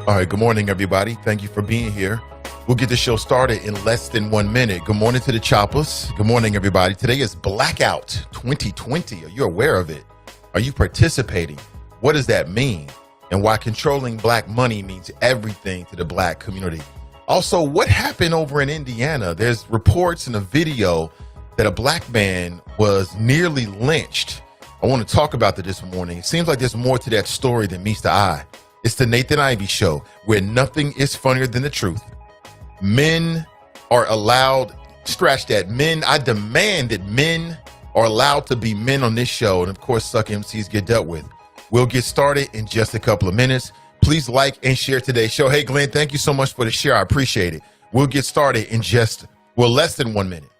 All right, good morning, everybody. Thank you for being here. We'll get the show started in less than 1 minute. Good morning to the choppers. Good morning, everybody. Today is Blackout 2020. Are you aware of it? Are you participating? What does that mean? And why controlling black money means everything to the black community. Also, what happened over in Indiana? There's reports in a video that a black man was nearly lynched. I want to talk about that this morning. It seems like there's more to that story than meets the eye. It's the Nathan Ivey Show, where nothing is funnier than the truth. Men are allowed, scratch that, men, I demand that men are allowed to be men on this show. And of course, suck MCs get dealt with. We'll get started in just a couple of minutes. Please like and share today's show. Hey, Glenn, thank you so much for the share. I appreciate it. We'll get started in less than 1 minute.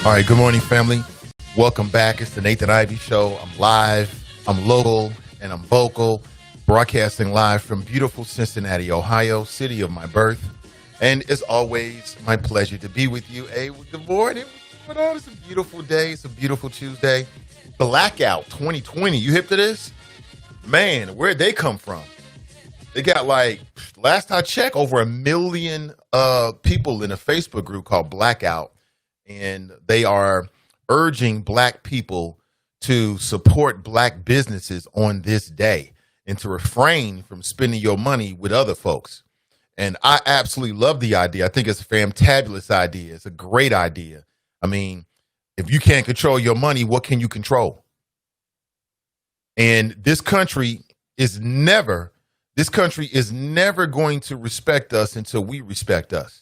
All right, good morning, family. Welcome back. It's the Nathan Ivey Show. I'm live, I'm local, and I'm vocal, broadcasting live from beautiful Cincinnati, Ohio, city of my birth. And it's always my pleasure to be with you. Hey, good morning. It's a beautiful day. It's a beautiful Tuesday. Blackout 2020. You hip to this? Man, where'd they come from? They got, like, last I checked, over 1 million people in a Facebook group called Blackout. And they are urging black people to support black businesses on this day and to refrain from spending your money with other folks. And I absolutely love the idea. I think it's a fantabulous idea. It's a great idea. I mean, if you can't control your money, what can you control? And this country is never going to respect us until we respect us.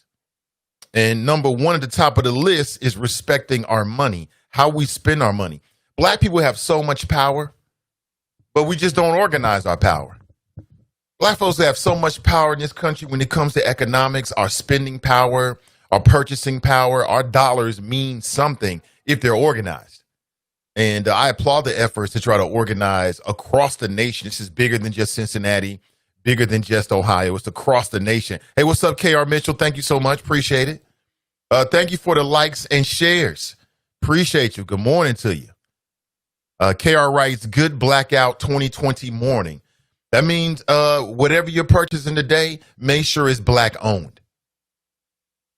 And number one at the top of the list is respecting our money, how we spend our money. Black people have so much power, but we just don't organize our power. Black folks have so much power in this country when it comes to economics, our spending power, our purchasing power. Our dollars mean something if they're organized. And I applaud the efforts to try to organize across the nation. This is bigger than just Cincinnati, bigger than just Ohio. It's across the nation. Hey, what's up, KR Mitchell? Thank you so much. Appreciate it. Thank you for the likes and shares. Appreciate you. Good morning to you. KR writes, good Blackout 2020 morning. That means whatever you're purchasing today, make sure it's black owned.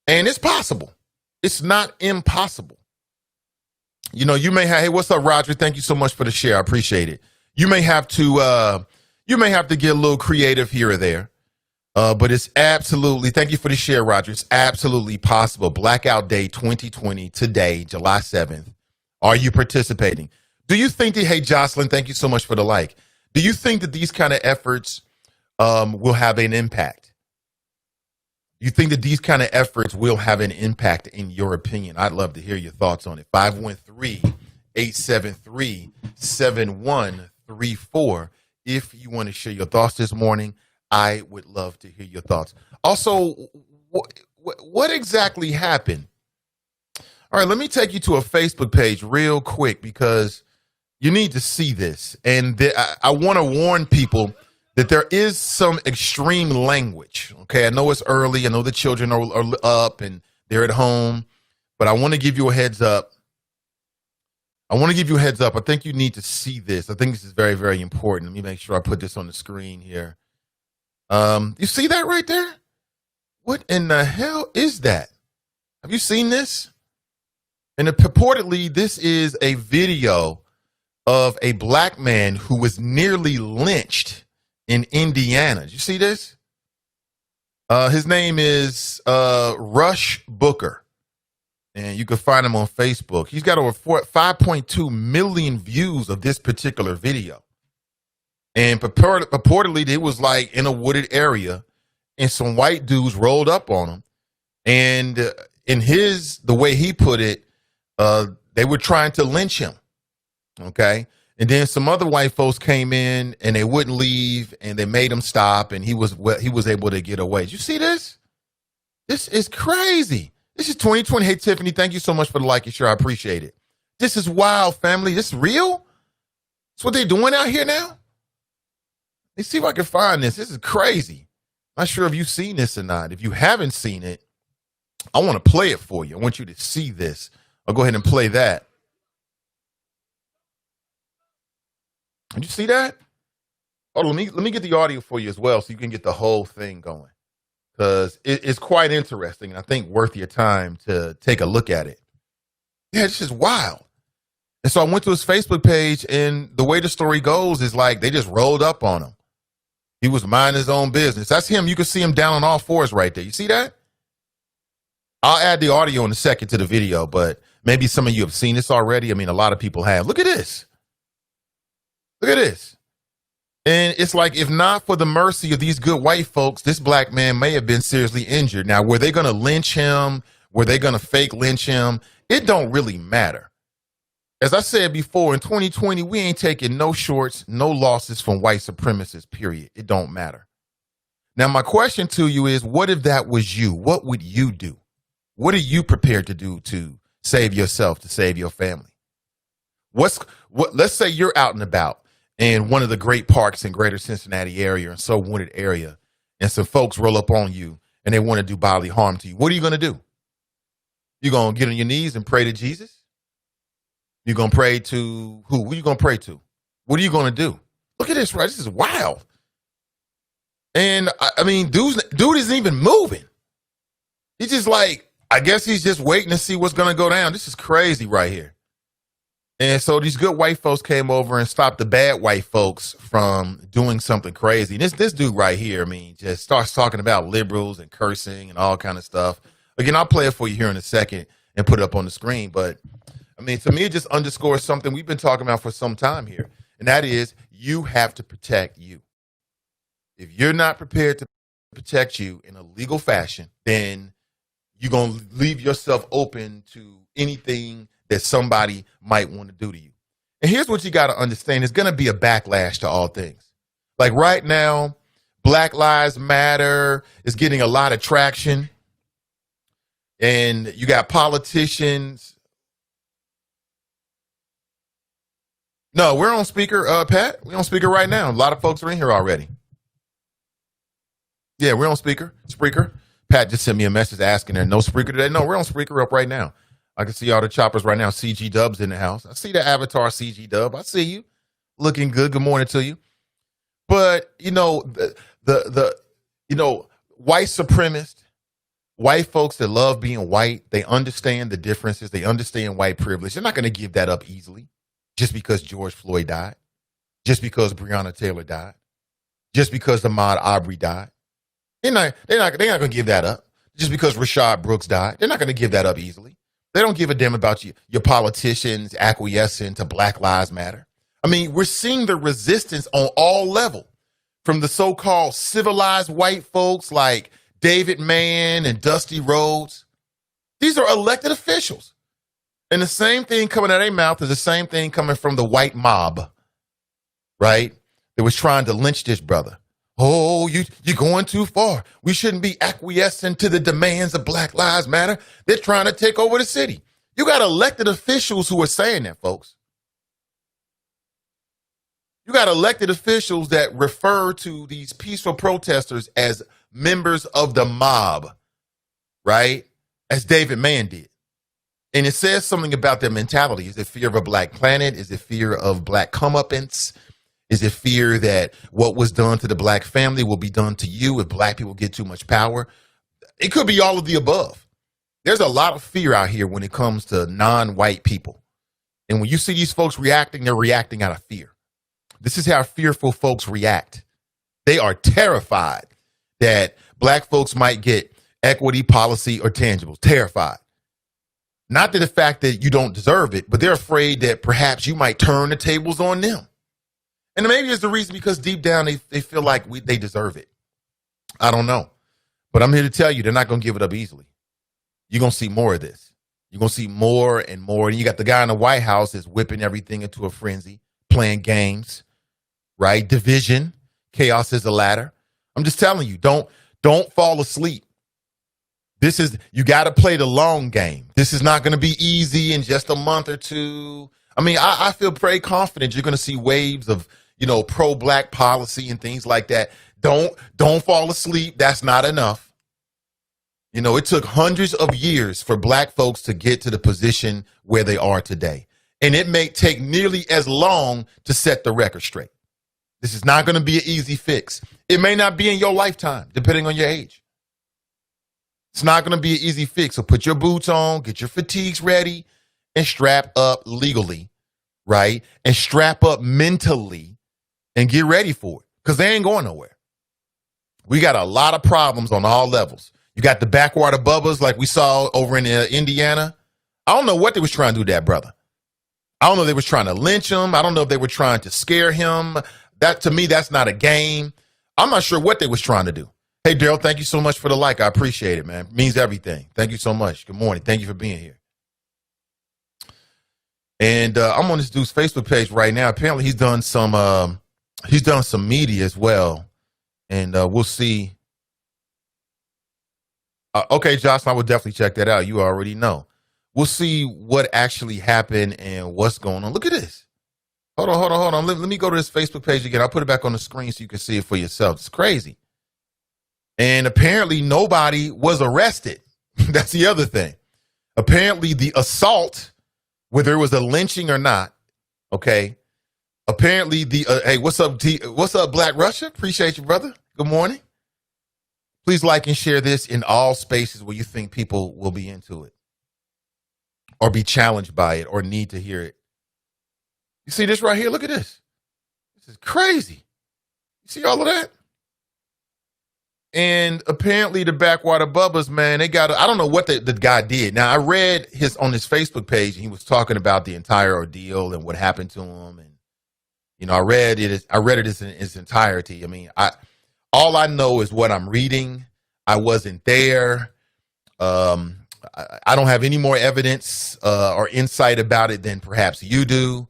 And it's possible. It's not impossible. You know, you may have, hey, what's up, Roger? Thank you so much for the share. I appreciate it. You may have to get a little creative here or there. But it's absolutely, thank you for the share, Roger. It's absolutely possible. Blackout Day 2020 today, July 7th. Are you participating? Do you think that, hey, Jocelyn, thank you so much for the like. Do you think that these kind of efforts will have an impact? You think that these kind of efforts will have an impact in your opinion? I'd love to hear your thoughts on it. 513-873-7134. If you want to share your thoughts this morning, I would love to hear your thoughts. Also, what exactly happened? All right, let me take you to a Facebook page real quick because you need to see this. And I want to warn people that there is some extreme language. Okay, I know it's early. I know the children are up and they're at home, but I want to give you a heads up. I think you need to see this. I think this is very, very important. Let me make sure I put this on the screen here. You see that right there? What in the hell is that? Have you seen this? And purportedly, this is a video of a black man who was nearly lynched in Indiana. Did you see this? His name is Rush Booker, and you can find him on Facebook. He's got over 5.2 million views of this particular video. And purportedly, it was like in a wooded area, and some white dudes rolled up on him. And the way he put it, they were trying to lynch him. Okay. And then some other white folks came in and they wouldn't leave and they made him stop, and he was able to get away. Did you see this? This is crazy. This is 2020. Hey, Tiffany, thank you so much for the like and share. I appreciate it. This is wild, family. This is real. That's what they're doing out here now. Let's see if I can find this. This is crazy. Not sure if you've seen this or not. If you haven't seen it, I want to play it for you. I want you to see this. I'll go ahead and play that. Did you see that? Oh, let me get the audio for you as well so you can get the whole thing going, because it's quite interesting and I think worth your time to take a look at it. Yeah, it's just wild. And so I went to his Facebook page, and the way the story goes is like they just rolled up on him. He was minding his own business. That's him. You can see him down on all fours right there. You see that? I'll add the audio in a second to the video, but maybe some of you have seen this already. I mean, a lot of people have. Look at this. Look at this. And it's like, if not for the mercy of these good white folks, this black man may have been seriously injured. Now, were they going to lynch him? Were they going to fake lynch him? It don't really matter. As I said before, in 2020, we ain't taking no shorts, no losses from white supremacists, period. It don't matter. Now, my question to you is, what if that was you? What would you do? What are you prepared to do to save yourself, to save your family? Let's say you're out and about in one of the great parks in greater Cincinnati area and so wounded area, and some folks roll up on you and they want to do bodily harm to you. What are you going to do? You going to get on your knees and pray to Jesus? You're going to pray to who? Who are you going to pray to? What are you going to do? Look at this, right? This is wild. And I mean, dude isn't even moving. He's just like, I guess he's just waiting to see what's going to go down. This is crazy right here. And so these good white folks came over and stopped the bad white folks from doing something crazy. And this dude right here, I mean, just starts talking about liberals and cursing and all kind of stuff. Again, I'll play it for you here in a second and put it up on the screen. But I mean, to me, it just underscores something we've been talking about for some time here. And that is, you have to protect you. If you're not prepared to protect you in a legal fashion, then you're going to leave yourself open to anything that somebody might want to do to you. And here's what you got to understand. There's going to be a backlash to all things. Like right now, Black Lives Matter is getting a lot of traction. And you got politicians. No, we're on speaker, Pat. We're on speaker right now. A lot of folks are in here already. Yeah, we're on speaker. Pat just sent me a message asking there, no speaker today. No, we're on speaker up right now. I can see all the choppers right now. CG Dub's in the house. I see the avatar CG Dub. I see you. Looking good. Good morning to you. But, you know, the white supremacists, white folks that love being white, they understand the differences. They understand white privilege. They're not going to give that up easily just because George Floyd died, just because Breonna Taylor died, just because Ahmaud Arbery died. They're not going to give that up just because Rashad Brooks died. They're not going to give that up easily. They don't give a damn about your politicians acquiescing to Black Lives Matter. I mean, we're seeing the resistance on all levels, from the so-called civilized white folks like David Mann and Dusty Rhodes. These are elected officials. And the same thing coming out of their mouth is the same thing coming from the white mob, right? That was trying to lynch this brother. Oh, you're going too far. We shouldn't be acquiescing to the demands of Black Lives Matter. They're trying to take over the city. You got elected officials who are saying that, folks. You got elected officials that refer to these peaceful protesters as members of the mob, right? As David Mann did. And it says something about their mentality. Is it fear of a black planet? Is it fear of black comeuppance? Is it fear that what was done to the black family will be done to you if black people get too much power? It could be all of the above. There's a lot of fear out here when it comes to non-white people. And when you see these folks reacting, they're reacting out of fear. This is how fearful folks react. They are terrified that black folks might get equity, policy, or tangibles. Terrified. Not to the fact that you don't deserve it, but they're afraid that perhaps you might turn the tables on them. And maybe it's the reason because deep down they feel like they deserve it. I don't know. But I'm here to tell you they're not going to give it up easily. You're going to see more of this. You're going to see more and more. And you got the guy in the White House that's whipping everything into a frenzy, playing games, right? Division. Chaos is a ladder. I'm just telling you, don't fall asleep. You got to play the long game. This is not going to be easy in just a month or two. I mean, I feel very confident you're going to see waves of, pro-black policy and things like that. Don't fall asleep. That's not enough. It took hundreds of years for black folks to get to the position where they are today. And it may take nearly as long to set the record straight. This is not going to be an easy fix. It may not be in your lifetime, depending on your age. It's not going to be an easy fix. So put your boots on, get your fatigues ready, and strap up legally, right? And strap up mentally and get ready for it because they ain't going nowhere. We got a lot of problems on all levels. You got the backwater bubbas like we saw over in Indiana. I don't know what they was trying to do to that brother. I don't know if they was trying to lynch him. I don't know if they were trying to scare him. That, to me, that's not a game. I'm not sure what they was trying to do. Hey, Daryl, thank you so much for the like. I appreciate it, man. It means everything. Thank you so much. Good morning. Thank you for being here. And I'm on this dude's Facebook page right now. Apparently, he's done some media as well, and we'll see. Okay, Jocelyn, I would definitely check that out. You already know. We'll see what actually happened and what's going on. Look at this. Hold on. Let me go to this Facebook page again. I'll put it back on the screen so you can see it for yourself. It's crazy. And apparently nobody was arrested. That's the other thing. Apparently the assault, whether it was a lynching or not, okay, apparently hey, what's up, Black Russia? Appreciate you, brother. Good morning. Please like and share this in all spaces where you think people will be into it or be challenged by it or need to hear it. You see this right here? Look at this. This is crazy. You see all of that? And apparently the backwater bubbas, man, they got, I don't know what the guy did. Now I read on his Facebook page, and he was talking about the entire ordeal and what happened to him. And, I read it in its entirety. I mean, all I know is what I'm reading. I wasn't there. I don't have any more evidence or insight about it than perhaps you do.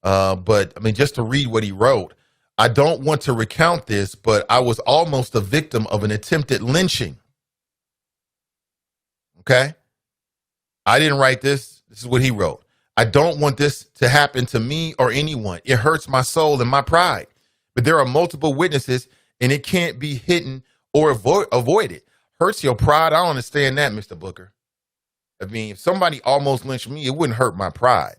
But I mean, just to read what he wrote, I don't want to recount this, but I was almost a victim of an attempted lynching. Okay? I didn't write this. This is what he wrote. I don't want this to happen to me or anyone. It hurts my soul and my pride. But there are multiple witnesses, and it can't be hidden or avoided. Hurts your pride? I don't understand that, Mr. Booker. I mean, if somebody almost lynched me, it wouldn't hurt my pride.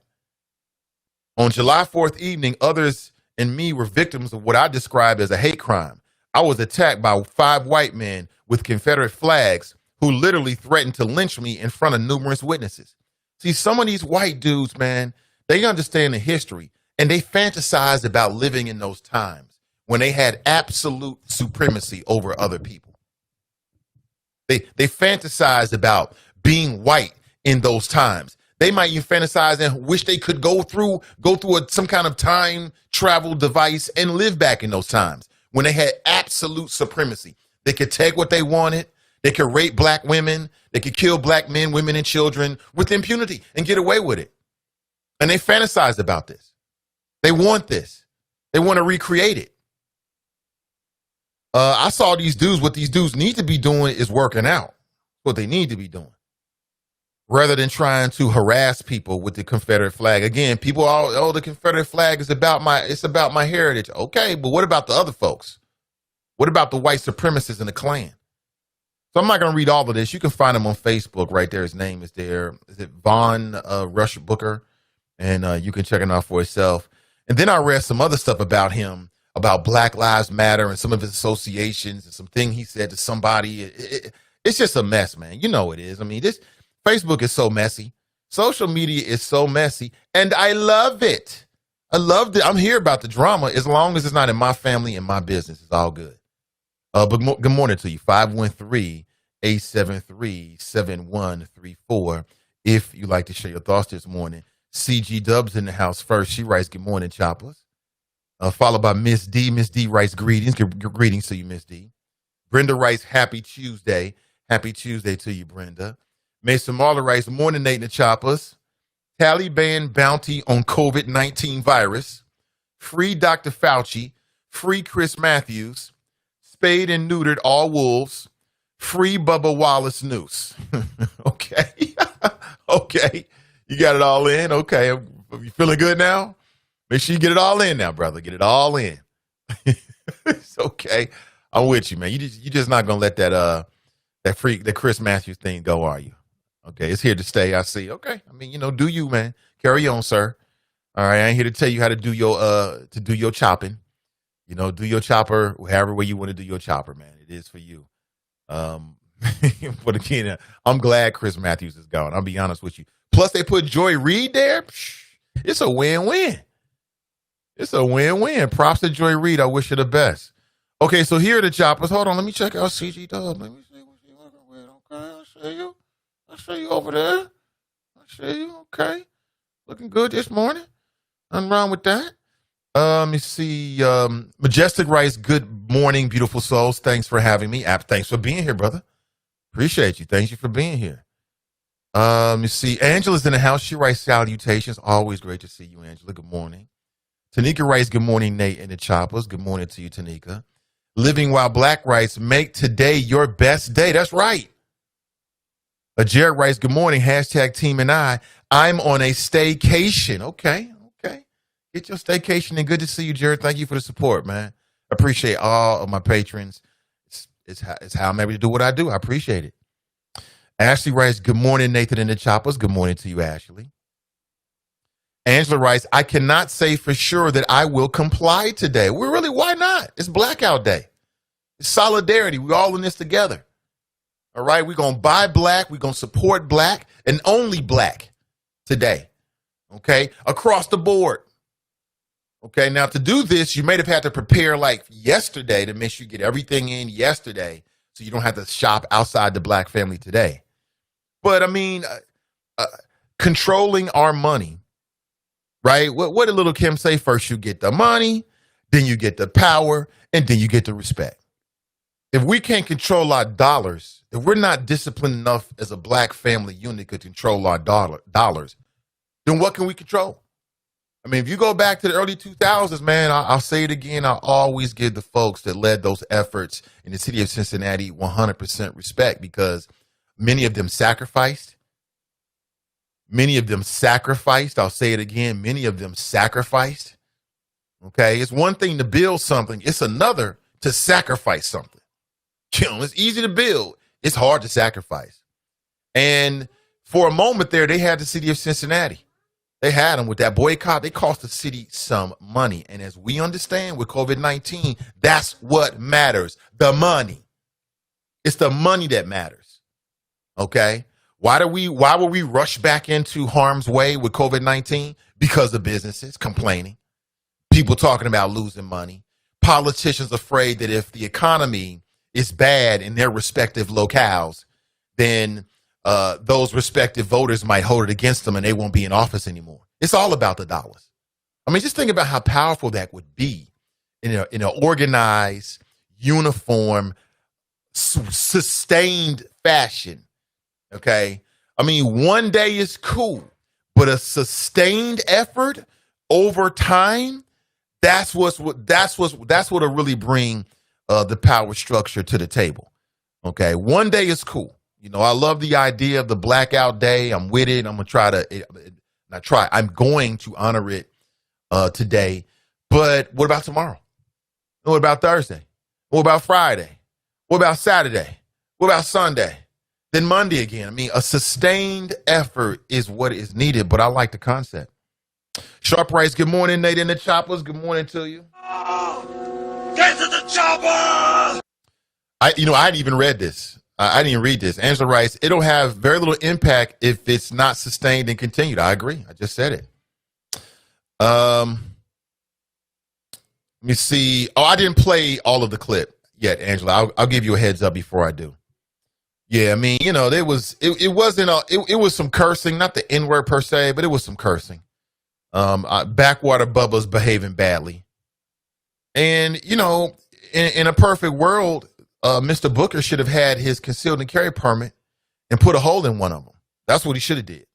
On July 4th evening, others and me were victims of what I describe as a hate crime. I was attacked by 5 white men with Confederate flags who literally threatened to lynch me in front of numerous witnesses. See, some of these white dudes, man, they understand the history and they fantasize about living in those times when they had absolute supremacy over other people. They fantasize about being white in those times. They might even fantasize and wish they could go through some kind of time travel device and live back in those times when they had absolute supremacy. They could take what they wanted. They could rape black women. They could kill black men, women, and children with impunity and get away with it. And they fantasize about this. They want this. They want to recreate it. I saw these dudes. What these dudes need to be doing is working out. What they need to be doing, rather than trying to harass people with the Confederate flag. Again, people, oh, the Confederate flag is about my heritage. Okay, but what about the other folks? What about the white supremacists in the Klan? So I'm not going to read all of this. You can find him on Facebook right there. His name is there. Is it Von Rush Booker? And you can check it out for yourself. And then I read some other stuff about him, about Black Lives Matter and some of his associations and some thing he said to somebody. It's just a mess, man. You know it is. I mean, this Facebook is so messy. Social media is so messy. And I love it. I love it. I'm here about the drama as long as it's not in my family and my business. It's all good. But good morning to you. 513-873-7134. If you'd like to share your thoughts this morning. CG Dubs in the house first. She writes, good morning, Choppers. Followed by Miss D. Miss D writes, greetings. Greetings to you, Miss D. Brenda writes, happy Tuesday. Happy Tuesday to you, Brenda. Mason Marler writes, morning, Nate and the Choppers. Taliban bounty on COVID-19 virus. Free Dr. Fauci. Free Chris Matthews. Spayed and neutered all wolves. Free Bubba Wallace noose. Okay. Okay. You got it all in? Okay. You feeling good now? Make sure you get it all in now, brother. Get it all in. It's okay. I'm with you, man. You just not gonna let that Chris Matthews thing go, are you? Okay, it's here to stay. I see. Okay. I mean, do you, man. Carry on, sir. All right. I ain't here to tell you how to do your chopping. Do your chopper however way you want to do your chopper, man. It is for you. But again, I'm glad Chris Matthews is gone. I'll be honest with you. Plus, they put Joy Reid there. It's a win-win. It's a win-win. Props to Joy Reid. I wish her the best. Okay, so here are the choppers. Hold on. Let me check out CG Dub. Let me see what you're working with. Okay, I see you over there. I see you. Okay. Looking good this morning. Nothing wrong with that. Let me see. Majestic writes, good morning, beautiful souls. Thanks for having me. Thanks for being here, brother. Appreciate you. Thank you for being here. Let me see. Angela's in the house. She writes salutations. Always great to see you, Angela. Good morning. Tanika writes, good morning, Nate and the Choppers. Good morning to you, Tanika. Living While Black writes, make today your best day. That's right. Jared writes, good morning, hashtag team and I'm on a staycation. Okay. Get your staycation, and good to see you, Jared. Thank you for the support, man. Appreciate all of my patrons. It's how I'm able to do what I do. I appreciate it. Ashley writes, good morning, Nathan and the Choppers. Good morning to you, Ashley. Angela writes, I cannot say for sure that I will comply today. Well, really, why not? It's Blackout Day. It's solidarity. We're all in this together. All right, we're going to buy black. We're going to support black and only black today. Okay, across the board. Okay, now to do this, you may have had to prepare like yesterday to make sure you get everything in yesterday so you don't have to shop outside the black family today. But I mean, controlling our money, right? What did Little Kim say? First you get the money, then you get the power, and then you get the respect. If we can't control our dollars, if we're not disciplined enough as a black family unit to control our dollars, then what can we control? I mean, if you go back to the early 2000s, man, I'll say it again. I'll always give the folks that led those efforts in the city of Cincinnati 100% respect because many of them sacrificed. Many of them sacrificed. I'll say it again. Many of them sacrificed. Okay. It's one thing to build something. It's another to sacrifice something. It's easy to build. It's hard to sacrifice. And for a moment there, they had the city of Cincinnati. They had them with that boycott. They cost the city some money. And as we understand with COVID-19, that's what matters. The money. It's the money that matters. Okay. Why will we rush back into harm's way with COVID-19? Because of businesses complaining, people talking about losing money, politicians afraid that if the economy is bad in their respective locales, then those respective voters might hold it against them and they won't be in office anymore. It's all about the dollars. I mean, just think about how powerful that would be in an organized, uniform, sustained fashion. Okay. I mean, one day is cool, but a sustained effort over time, that's what'll really bring the power structure to the table. Okay. One day is cool. You know, I love the idea of the blackout day. I'm with it. I'm going to honor it today. But what about tomorrow? What about Thursday? What about Friday? What about Saturday? What about Sunday? Then Monday again. I mean, a sustained effort is what is needed, but I like the concept. Sharp Rice, good morning. Nate in the Choppers, good morning to you. Get to the chopper! I hadn't even read this. I didn't even read this. Angela writes, it'll have very little impact if it's not sustained and continued. I agree. I just said it. Let me see. Oh, I didn't play all of the clip yet, Angela. I'll give you a heads up before I do. Yeah, I mean, you know, it was some cursing, not the N-word per se, but it was some cursing. Backwater Bubba's behaving badly. And, you know, in a perfect world, Mr. Booker should have had his concealed and carry permit and put a hole in one of them. That's what he should have did.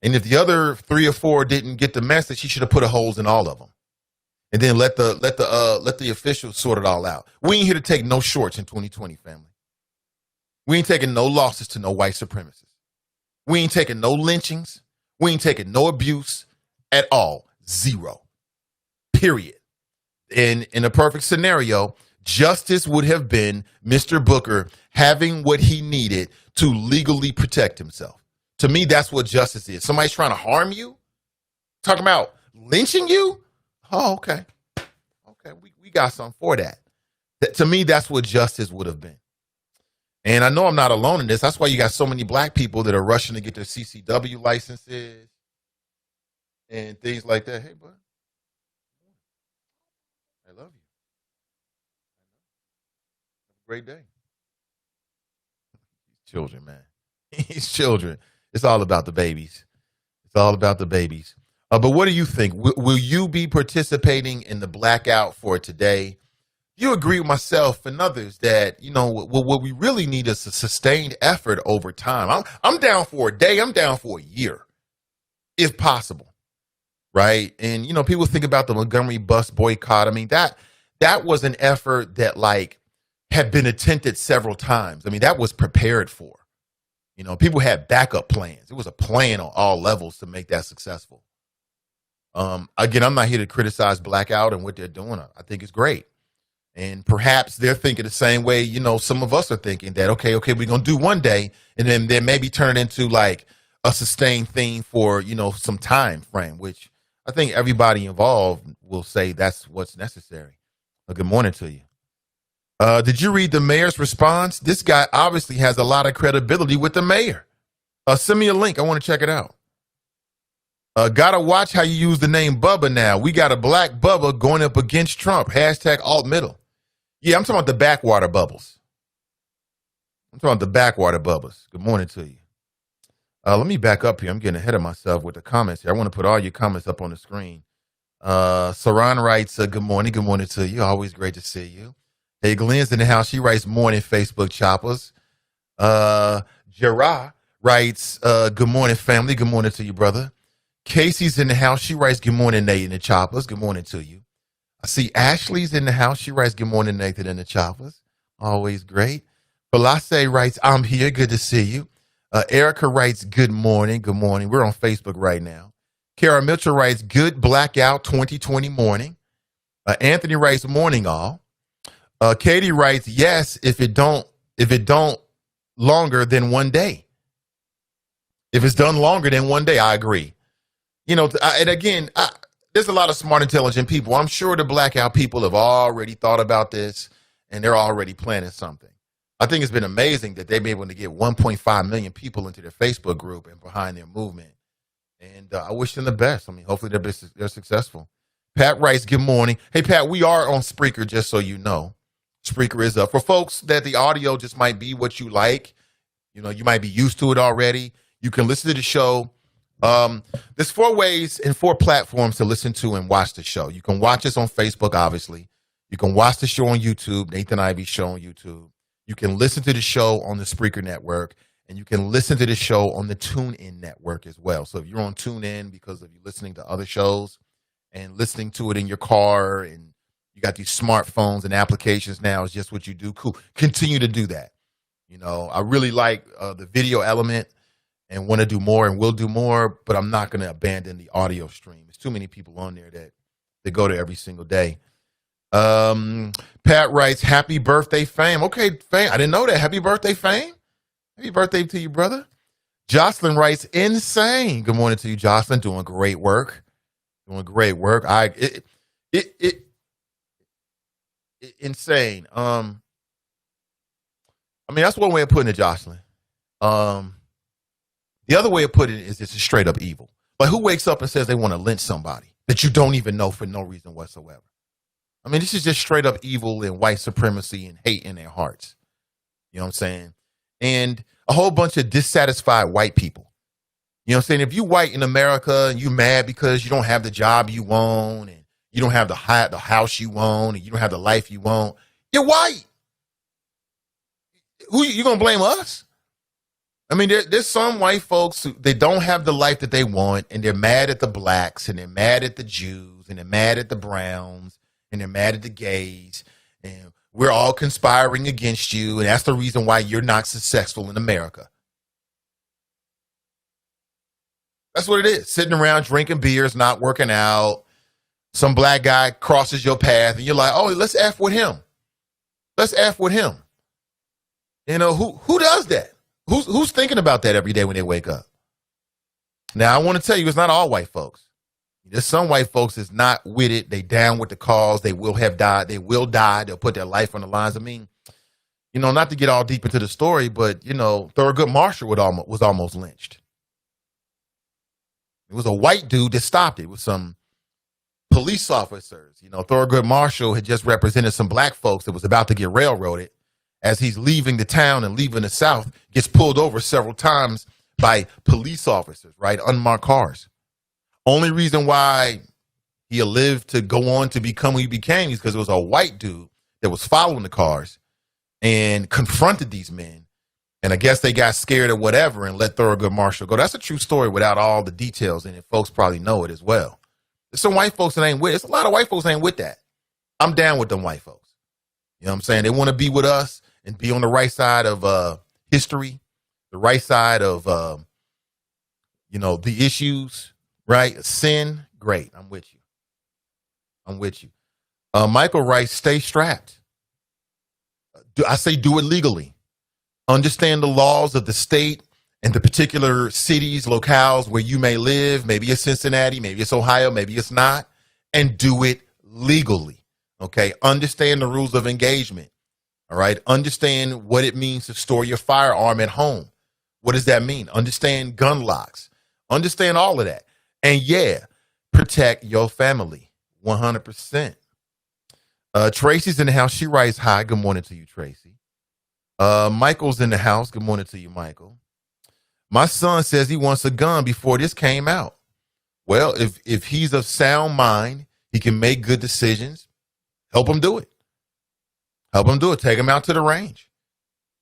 And if the other 3 or 4 didn't get the message, he should have put a holes in all of them. And then let the officials sort it all out. We ain't here to take no shorts in 2020, family. We ain't taking no losses to no white supremacists. We ain't taking no lynchings. We ain't taking no abuse at all. 0. Period. In a perfect scenario, justice would have been Mr. Booker having what he needed to legally protect himself. To me, that's what justice is. Somebody's trying to harm you? Talking about lynching you? Oh, okay. Okay, we got something for that. To me, that's what justice would have been. And I know I'm not alone in this. That's why you got so many black people that are rushing to get their CCW licenses and things like that. Hey, bud. I love you. Have a great day. Children, man. These children. It's all about the babies. It's all about the babies. But what do you think? Will you be participating in the blackout for today? You agree with myself and others that, you know, what we really need is a sustained effort over time. I'm down for a day. I'm down for a year, if possible. Right. And, you know, people think about the Montgomery bus boycott. I mean, that was an effort that had been attempted several times. I mean, that was prepared for. You know, people had backup plans. It was a plan on all levels to make that successful. Again, I'm not here to criticize blackout and what they're doing. I think it's great. And perhaps they're thinking the same way, you know, some of us are thinking that, okay, we're going to do one day and then maybe turn it into like a sustained thing for, you know, some time frame, which I think everybody involved will say that's what's necessary. Good morning to you. Did you read the mayor's response? This guy obviously has a lot of credibility with the mayor. Send me a link. I want to check it out. Gotta watch how you use the name Bubba now. We got a black Bubba going up against Trump. # alt middle. Yeah, I'm talking about the backwater bubbles. I'm talking about the backwater bubbles. Good morning to you. Let me back up here. I'm getting ahead of myself with the comments here. I want to put all your comments up on the screen. Saran writes, good morning. Good morning to you. Always great to see you. Hey, Glenn's in the house. She writes, morning, Facebook choppers. Gerard writes, good morning, family. Good morning to you, brother. Casey's in the house. She writes, good morning, Nate and the choppers. Good morning to you. I see Ashley's in the house. She writes, good morning, Nathan and the choppers. Always great. Belasse writes, I'm here. Good to see you. Erica writes, good morning. Good morning. We're on Facebook right now. Kara Mitchell writes, good blackout 2020 morning. Anthony writes, morning all. Katie writes, yes, if it don't longer than one day. If it's done longer than one day, I agree. You know, and again, there's a lot of smart, intelligent people. I'm sure the blackout people have already thought about this and they're already planning something. I think it's been amazing that they've been able to get 1.5 million people into their Facebook group and behind their movement. And I wish them the best. I mean, hopefully they're successful. Pat writes, good morning. Hey, Pat, we are on Spreaker, just so you know. Spreaker is up. For folks that the audio just might be what you like, you know, you might be used to it already. You can listen to the show. There's 4 ways and 4 platforms to listen to and watch the show. You can watch us on Facebook, obviously. You can watch the show on YouTube, Nathan Ivey Show on YouTube. You can listen to the show on the Spreaker Network, and you can listen to the show on the TuneIn Network as well. So if you're on TuneIn because of you listening to other shows and listening to it in your car, and you got these smartphones and applications now, it's just what you do. Cool. Continue to do that. I really like the video element and want to do more and will do more, but I'm not going to abandon the audio stream. There's too many people on there that go there every single day. Pat writes, happy birthday, Fame. Okay, Fame. I didn't know that. Happy birthday, Fame. Happy birthday to you, brother. Jocelyn writes, insane. Good morning to you, Jocelyn. Doing great work. Insane. That's one way of putting it, Jocelyn. The other way of putting it is it's straight up evil. Like, who wakes up and says they want to lynch somebody that you don't even know for no reason whatsoever? This is just straight up evil and white supremacy and hate in their hearts. You know what I'm saying? And a whole bunch of dissatisfied white people. You know what I'm saying? If you white in America and you mad because you don't have the job you want, and you don't have the house you want, and you don't have the life you want, you're white. Who you gonna blame us? There's some white folks who they don't have the life that they want, and they're mad at the blacks, and they're mad at the Jews, and they're mad at the browns, and they're mad at the gays, and we're all conspiring against you, and that's the reason why you're not successful in America. That's what it is. Sitting around drinking beers, not working out. Some black guy crosses your path, and you're like, oh, let's F with him. Let's F with him. Who does that? Who's thinking about that every day when they wake up? Now, I want to tell you, it's not all white folks. There's some white folks that's not with it. They down with the cause. They will have died. They will die. They'll put their life on the lines. Not to get all deep into the story, but, Thurgood Marshall was almost lynched. It was a white dude that stopped it with some police officers. Thurgood Marshall had just represented some black folks that was about to get railroaded. As he's leaving the town and leaving the South, gets pulled over several times by police officers, right? Unmarked cars. Only reason why he lived to go on to become who he became is because it was a white dude that was following the cars and confronted these men. And I guess they got scared or whatever and let Thurgood Marshall go. That's a true story without all the details in it. Folks probably know it as well. There's some white folks that ain't with it. There's a lot of white folks that ain't with that. I'm down with them white folks. You know what I'm saying? They want to be with us and be on the right side of history, the right side of, the issues, right? Sin, great. I'm with you. Michael writes, stay strapped. I say do it legally. Understand the laws of the state and the particular cities, locales where you may live. Maybe it's Cincinnati, maybe it's Ohio, maybe it's not. And do it legally, okay? Understand the rules of engagement, all right? Understand what it means to store your firearm at home. What does that mean? Understand gun locks. Understand all of that. And yeah, protect your family, 100%. Tracy's in the house. She writes, hi, good morning to you, Tracy. Michael's in the house. Good morning to you, Michael. My son says he wants a gun before this came out. Well, if he's of sound mind, he can make good decisions. Help him do it. Take him out to the range.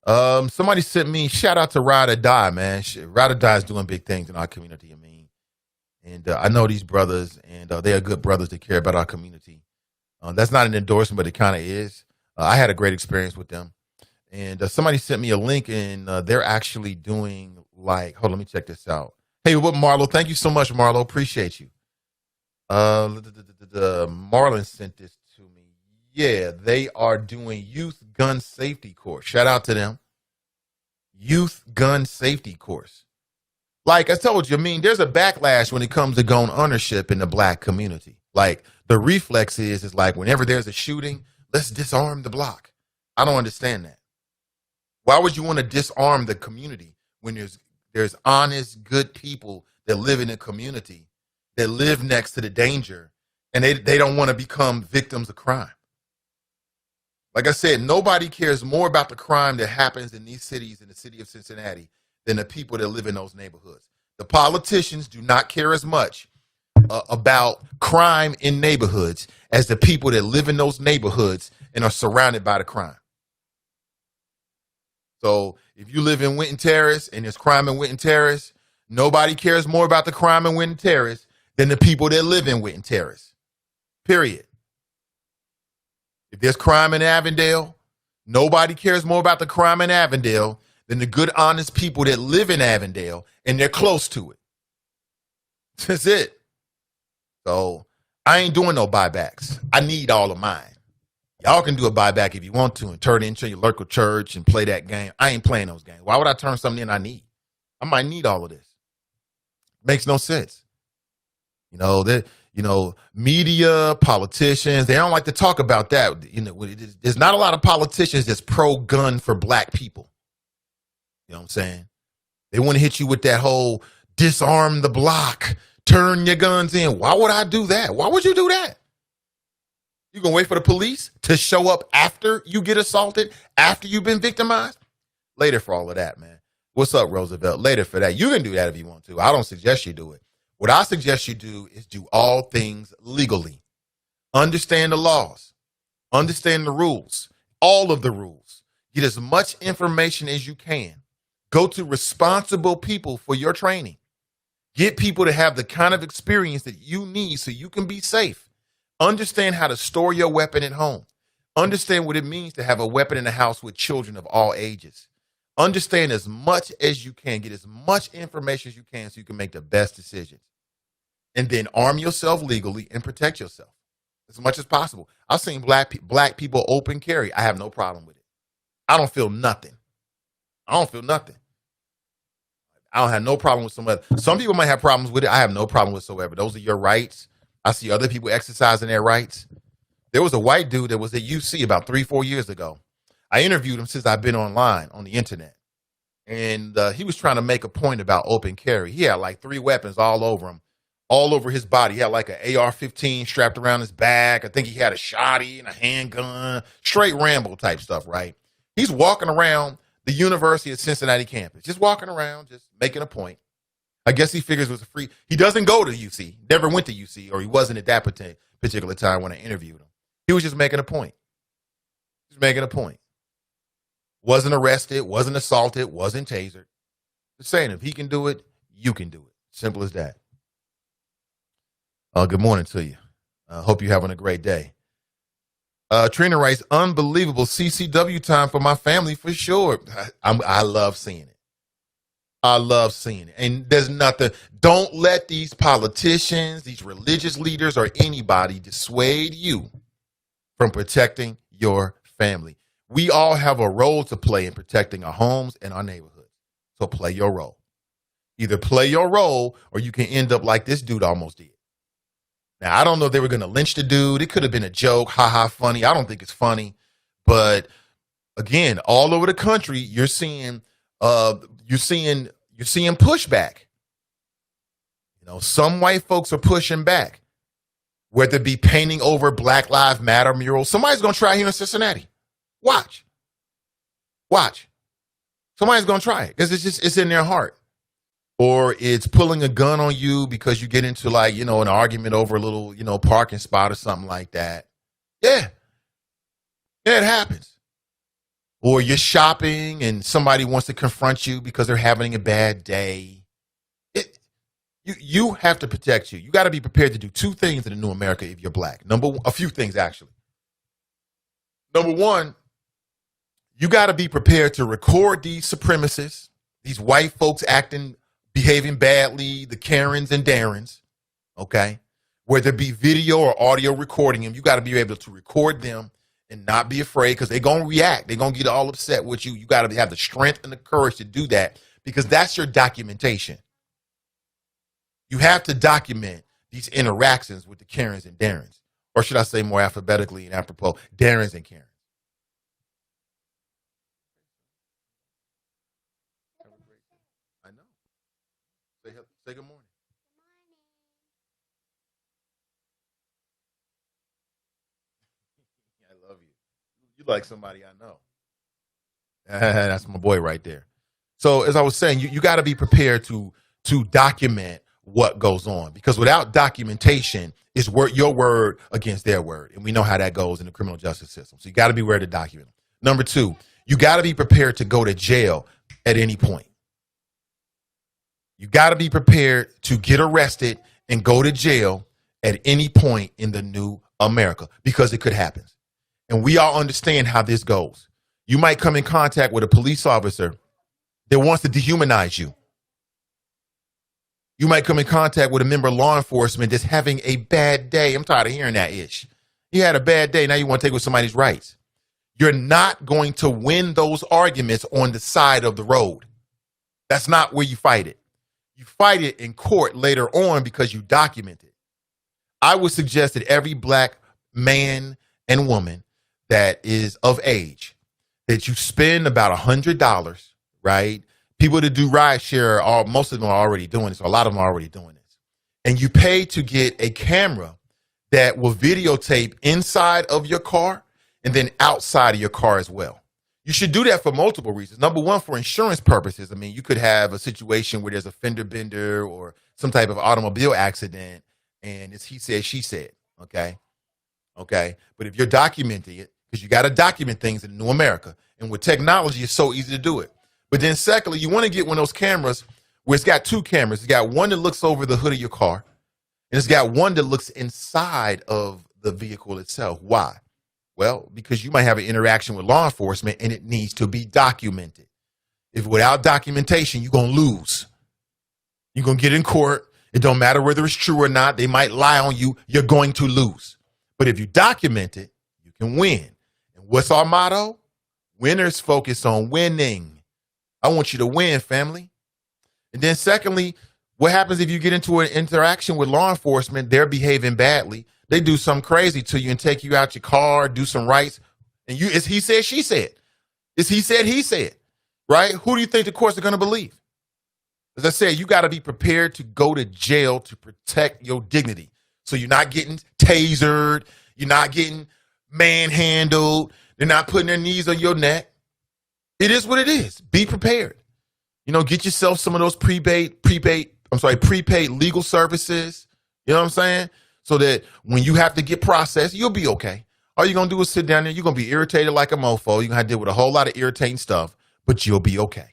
Somebody sent me, shout out to Ride or Die, man. Ride or Die is doing big things in our community, And I know these brothers, and they are good brothers that care about our community. That's not an endorsement, but it kind of is. I had a great experience with them. And somebody sent me a link, and they're actually doing hold on, let me check this out. Hey, what, Marlo? Thank you so much, Marlo. Appreciate you. Marlon sent this to me. Yeah, they are doing youth gun safety course. Shout out to them. Youth gun safety course. Like I told you, there's a backlash when it comes to gun ownership in the black community. Like the reflex is like whenever there's a shooting, let's disarm the block. I don't understand that. Why would you want to disarm the community when there's honest, good people that live in a community that live next to the danger and they don't want to become victims of crime? Like I said, nobody cares more about the crime that happens in these cities, in the city of Cincinnati, than the people that live in those neighborhoods. The politicians do not care as much about crime in neighborhoods as the people that live in those neighborhoods and are surrounded by the crime. So if you live in Winton Terrace and there's crime in Winton Terrace, nobody cares more about the crime in Winton Terrace than the people that live in Winton Terrace. Period. If there's crime in Avondale, nobody cares more about the crime in Avondale than the good, honest people that live in Avondale and they're close to it. That's it. So I ain't doing no buybacks. I need all of mine. Y'all can do a buyback if you want to and turn it into your local church and play that game. I ain't playing those games. Why would I turn something in I need? I might need all of this. Makes no sense. Media, politicians, they don't like to talk about that. There's not a lot of politicians that's pro-gun for black people. You know what I'm saying? They want to hit you with that whole disarm the block, turn your guns in. Why would I do that? Why would you do that? You gonna wait for the police to show up after you get assaulted, after you've been victimized? Later for all of that, man. What's up, Roosevelt? Later for that. You can do that if you want to. I don't suggest you do it. What I suggest you do is do all things legally. Understand the laws. Understand the rules. All of the rules. Get as much information as you can. Go to responsible people for your training. Get people to have the kind of experience that you need so you can be safe. Understand how to store your weapon at home. Understand what it means to have a weapon in the house with children of all ages. Understand as much as you can. Get as much information as you can so you can make the best decisions. And then arm yourself legally and protect yourself as much as possible. I've seen black people open carry. I have no problem with it. I don't feel nothing. I don't have no problem with some people might have problems with it. I have no problem whatsoever. Those are your rights. I see other people exercising their rights. There was a white dude that was at UC about 3-4 years ago. I interviewed him since I've been online on the internet. And he was trying to make a point about open carry. He had like 3 weapons all over him, all over his body. He had like an AR-15 strapped around his back. I think he had a shotty and a handgun, straight Rambo type stuff, right? He's walking around the University of Cincinnati campus, just walking around, just making a point. I guess he figures it was a free. He doesn't go to UC, never went to UC, or he wasn't at that particular time when I interviewed him. He was just making a point. Wasn't arrested, wasn't assaulted, wasn't tasered. Just saying, if he can do it, you can do it. Simple as that. Good morning to you. Hope you're having a great day. Trina writes, unbelievable CCW time for my family for sure. I love seeing it. And there's nothing. Don't let these politicians, these religious leaders, or anybody dissuade you from protecting your family. We all have a role to play in protecting our homes and our neighborhoods. So play your role. Either play your role or you can end up like this dude almost did. Now, I don't know if they were going to lynch the dude. It could have been a joke. Ha ha, funny. I don't think it's funny. But again, all over the country, you're seeing pushback. Some white folks are pushing back, whether it be painting over Black Lives Matter murals. Somebody's going to try here in Cincinnati. Watch. Somebody's going to try it because it's in their heart. Or it's pulling a gun on you because you get into an argument over a little, parking spot or something like that. Yeah, it happens. Or you're shopping and somebody wants to confront you because they're having a bad day. You have to protect you. You got to be prepared to do 2 things in the new America if you're black. A few things, actually. Number 1, you got to be prepared to record these supremacists, these white folks behaving badly, the Karens and Darrens, okay? Whether it be video or audio recording them, you got to be able to record them and not be afraid because they're going to react. They're going to get all upset with you. You got to have the strength and the courage to do that because that's your documentation. You have to document these interactions with the Karens and Darrens, or should I say more alphabetically and apropos, Darrens and Karens. I know. Say good morning. I love you. You like somebody I know. That's my boy right there. So as I was saying, you got to be prepared to document what goes on because without documentation, it's your word against their word. And we know how that goes in the criminal justice system. So you got to be ready to document. Number 2, You got to be prepared to go to jail at any point. You got to be prepared to get arrested and go to jail at any point in the new America, because it could happen. And we all understand how this goes. You might come in contact with a police officer that wants to dehumanize you. You might come in contact with a member of law enforcement that's having a bad day. I'm tired of hearing that ish. He had a bad day. Now you want to take away somebody's rights. You're not going to win those arguments on the side of the road. That's not where you fight it. You fight it in court later on because you document it. I would suggest that every black man and woman that is of age, that you spend about $100, right? People that do ride share, most of them are already doing this. So a lot of them are already doing this. And you pay to get a camera that will videotape inside of your car and then outside of your car as well. You should do that for multiple reasons. Number one, for insurance purposes. I mean, you could have a situation where there's a fender bender or some type of automobile accident, and it's he said, she said, okay? But if you're documenting it, because you got to document things in New America, and with technology, it's so easy to do it. But then secondly, you want to get one of those cameras where it's got two cameras. It's got one that looks over the hood of your car, and it's got one that looks inside of the vehicle itself. Why? Well, because you might have an interaction with law enforcement and it needs to be documented. If without documentation, you're going to lose. You're going to get in court. It don't matter whether it's true or not. They might lie on you. You're going to lose. But if you document it, you can win. And what's our motto? Winners focus on winning. I want you to win, family. And then secondly, what happens if you get into an interaction with law enforcement? They're behaving badly. They do something crazy to you and take you out your car, do some rights. And it's he said, she said. It's he said, he said. Right? Who do you think the courts are going to believe? As I said, you got to be prepared to go to jail to protect your dignity. So you're not getting tasered. You're not getting manhandled. They're not putting their knees on your neck. It is what it is. Be prepared. Get yourself some of those prepaid legal services. You know what I'm saying? So that when you have to get processed, you'll be okay. All you're going to do is sit down there. You're going to be irritated like a mofo. You're going to have to deal with a whole lot of irritating stuff, but you'll be okay.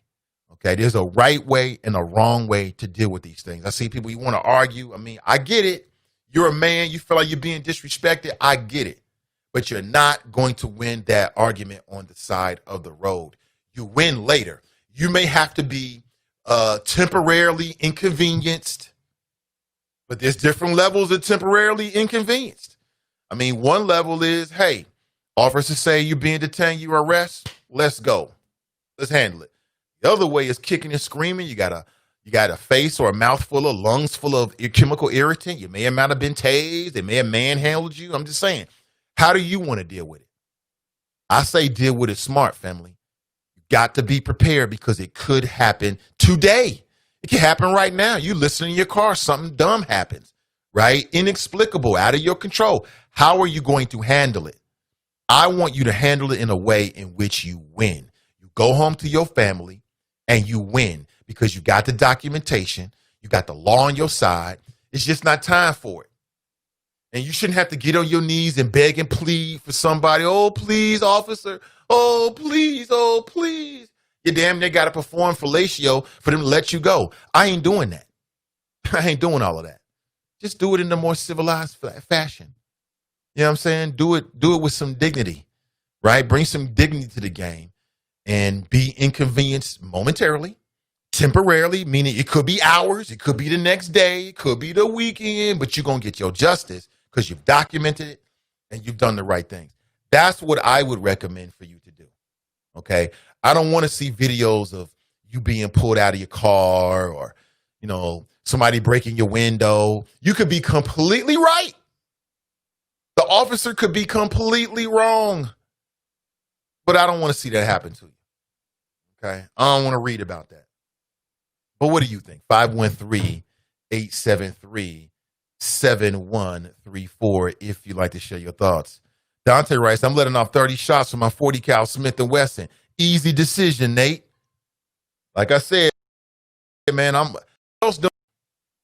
Okay, there's a right way and a wrong way to deal with these things. I see people, you want to argue. I mean, I get it. You're a man. You feel like you're being disrespected. I get it. But you're not going to win that argument on the side of the road. You win later. You may have to be temporarily inconvenienced. But there's different levels of temporarily inconvenienced. I mean, one level is, hey, officers say you're being detained, you arrest, let's go. Let's handle it. The other way is kicking and screaming. You got a face or a mouth full of lungs full of chemical irritant. You may not have been tased. They may have manhandled you. I'm just saying, how do you want to deal with it? I say deal with it smart, family. You got to be prepared because it could happen today. It can happen right now. You listen in your car, something dumb happens, right? Inexplicable, out of your control. How are you going to handle it? I want you to handle it in a way in which you win. You go home to your family and you win because you got the documentation. You got the law on your side. It's just not time for it. And you shouldn't have to get on your knees and beg and plead for somebody. Oh, please, officer. Oh, please. Oh, please. You damn near got to perform fellatio for them to let you go. I ain't doing that. I ain't doing all of that. Just do it in a more civilized fashion. You know what I'm saying? Do it with some dignity, right? Bring some dignity to the game and be inconvenienced momentarily, temporarily, meaning it could be hours, it could be the next day, it could be the weekend, but you're going to get your justice because you've documented it and you've done the right things. That's what I would recommend for you to do, okay? I don't want to see videos of you being pulled out of your car or, somebody breaking your window. You could be completely right. The officer could be completely wrong. But I don't want to see that happen to you. Okay? I don't want to read about that. But what do you think? 513-873-7134 if you'd like to share your thoughts. Dante writes, I'm letting off 30 shots from my 40 cal Smith & Wesson. Easy decision, Nate. Like I said, man,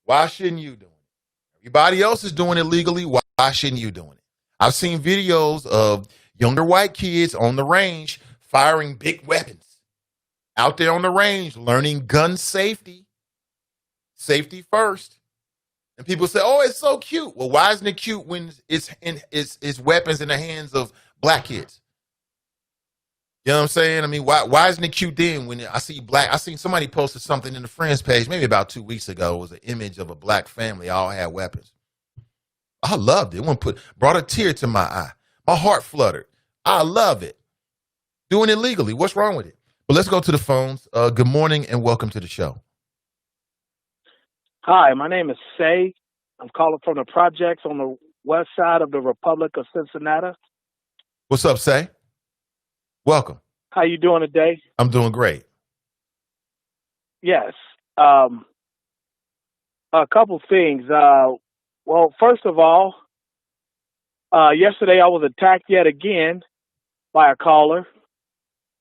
why shouldn't you do it? Everybody else is doing it legally. Why shouldn't you doing it? I've seen videos of younger white kids on the range firing big weapons out there on the range, learning gun safety first. And people say, "Oh, it's so cute." Well, why isn't it cute when it's weapons in the hands of black kids? You know what I'm saying? I mean, why isn't it cute then when I seen somebody posted something in the friends page maybe about 2 weeks ago. It was an image of a black family all had weapons. I loved it. Brought a tear to my eye. My heart fluttered. I love it. Doing it legally. What's wrong with it? But let's go to the phones. Good morning and welcome to the show. Hi, my name is Say. I'm calling from the projects on the west side of the Republic of Cincinnati. What's up, Say? Welcome. How you doing today? I'm doing great. Yes. A couple things. Well, first of all, yesterday I was attacked yet again by a caller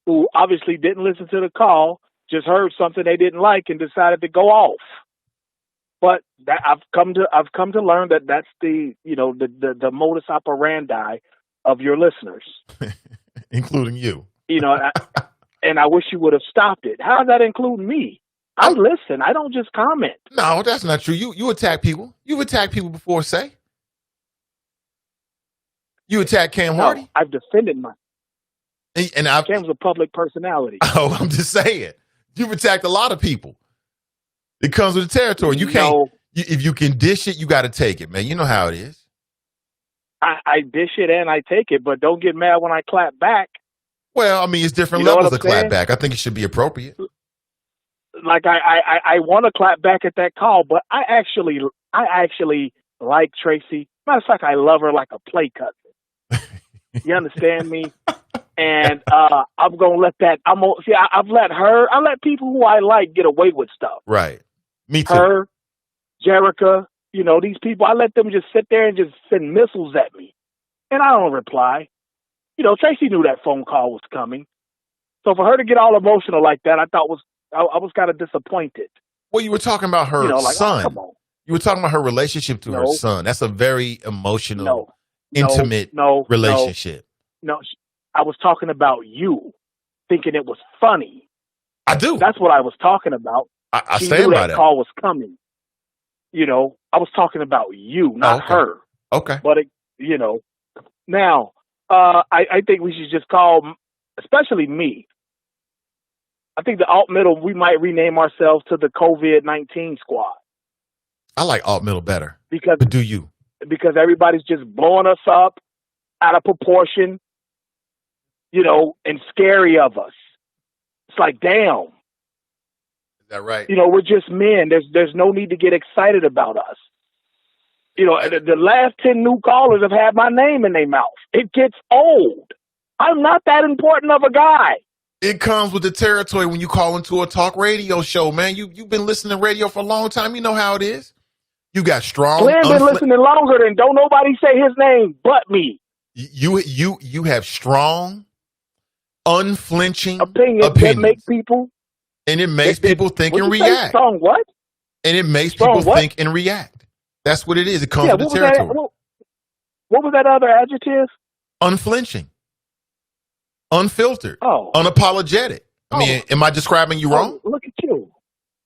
who obviously didn't listen to the call, just heard something they didn't like and decided to go off. But that I've come to learn that that's the modus operandi of your listeners, including you. And I wish you would have stopped it. How does that include me? I listen. I don't just comment. No, that's not true. You attack people. You've attacked people before, Say. You attacked Cam Hardy. No, I've defended my. And Cam's a public personality. Oh, I'm just saying. You've attacked a lot of people. It comes with the territory. You can't. No, if you can dish it, you got to take it, man. You know how it is. I dish it and I take it, but don't get mad when I clap back. Well, I mean, it's different levels of clap back. I think it should be appropriate. Like I want to clap back at that call, but I actually like Tracy. Matter of fact, I love her like a play cousin. You understand me? And I'm gonna let that. I let people who I like get away with stuff. Right. Me too. Her, Jerica, these people. I let them just sit there and just send missiles at me, and I don't reply. Tracy knew that phone call was coming, so for her to get all emotional like that, I was kind of disappointed. Well, you were talking about her son. Oh, come on. You were talking about her relationship to her son. That's a very emotional, intimate relationship. No, I was talking about you, thinking it was funny. I do. That's what I was talking about. I stand by that. Call was coming. I was talking about you, not her. Okay. But now I think we should just call, especially me. I think the alt middle, we might rename ourselves to the COVID-19 squad. I like alt middle better. But do you? Because everybody's just blowing us up out of proportion, and scary of us. It's like, damn. Is that right? We're just men. There's no need to get excited about us. The last 10 new callers have had my name in their mouth. It gets old. I'm not that important of a guy. It comes with the territory when you call into a talk radio show, man. You've been listening to radio for a long time. You know how it is. You got strong. Glenn been listening longer than don't nobody say his name but me. You have strong, unflinching opinions that make people, and it makes people think and react. Strong what? And it makes people think and react. That's what it is. It comes with the territory. What was that other adjective? Unflinching, unfiltered, unapologetic. I mean, am I describing you wrong? Look at you.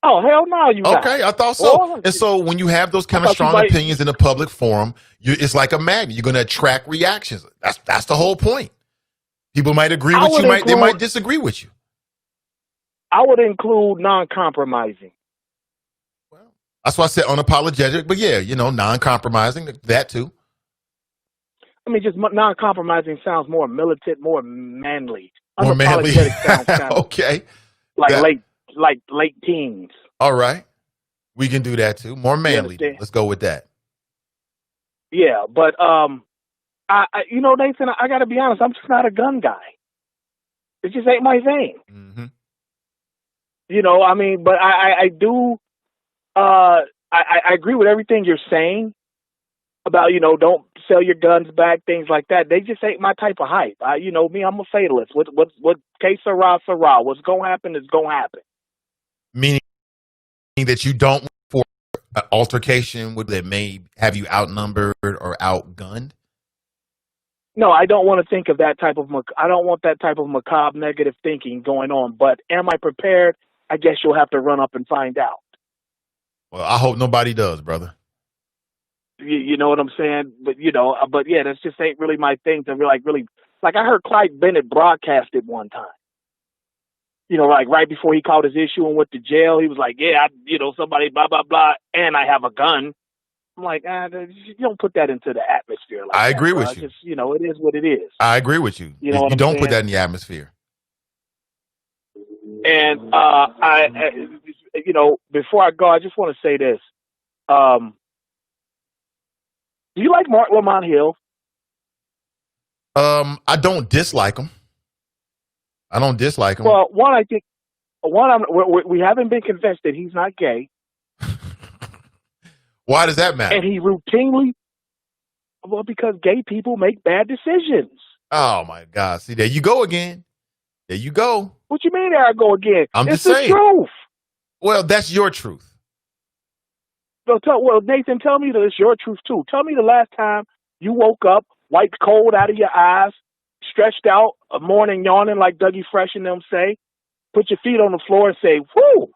Oh, hell no, you not. Okay, I thought so. And so when you have those kind of strong opinions in a public forum, it's like a magnet. You're going to attract reactions. That's the whole point. People might agree with you, they might disagree with you. I would include non-compromising. Well, that's why I said unapologetic, but yeah, non-compromising, that too. I mean, just non-compromising sounds more militant, more manly. More manly. Sounds kind of okay. Like late teens. All right. We can do that too. More manly. Let's go with that. Yeah, but Nathan, I got to be honest, I'm just not a gun guy. It just ain't my thing. Mm-hmm. But I do I agree with everything you're saying about, don't sell your guns back, things like that. They just ain't my type of hype. Me, I'm a fatalist. What que sera, sera. What's going to happen is going to happen. Meaning that you don't for an altercation that may have you outnumbered or outgunned? No, I don't want to think of that type of. I don't want that type of macabre negative thinking going on. But am I prepared? I guess you'll have to run up and find out. Well, I hope nobody does, brother. You know what I'm saying? But but yeah, that's just ain't really my thing to really. Like I heard Clyde Bennett broadcast it one time. Like right before he caught his issue and went to jail, he was like, "Yeah, somebody blah blah blah, and I have a gun." I'm like, you don't put that into the atmosphere like I that. agree Bro. with you. Just, it is what it is. I agree with you. You know what You I'm don't saying? put that in the atmosphere. And before I go, I just want to say this. Do you like Mark Lamont Hill? I don't dislike him. Well, we haven't been convinced that he's not gay. Why does that matter? And he routinely, because gay people make bad decisions. Oh my God! See, there you go again. There you go. What you mean? There I go again. It's just saying. The truth. Well, that's your truth. Well, Nathan, tell me that it's your truth too. Tell me the last time you woke up, wiped cold out of your eyes, stretched out, a morning yawning like Dougie Fresh and them say, put your feet on the floor and say, "Whoo,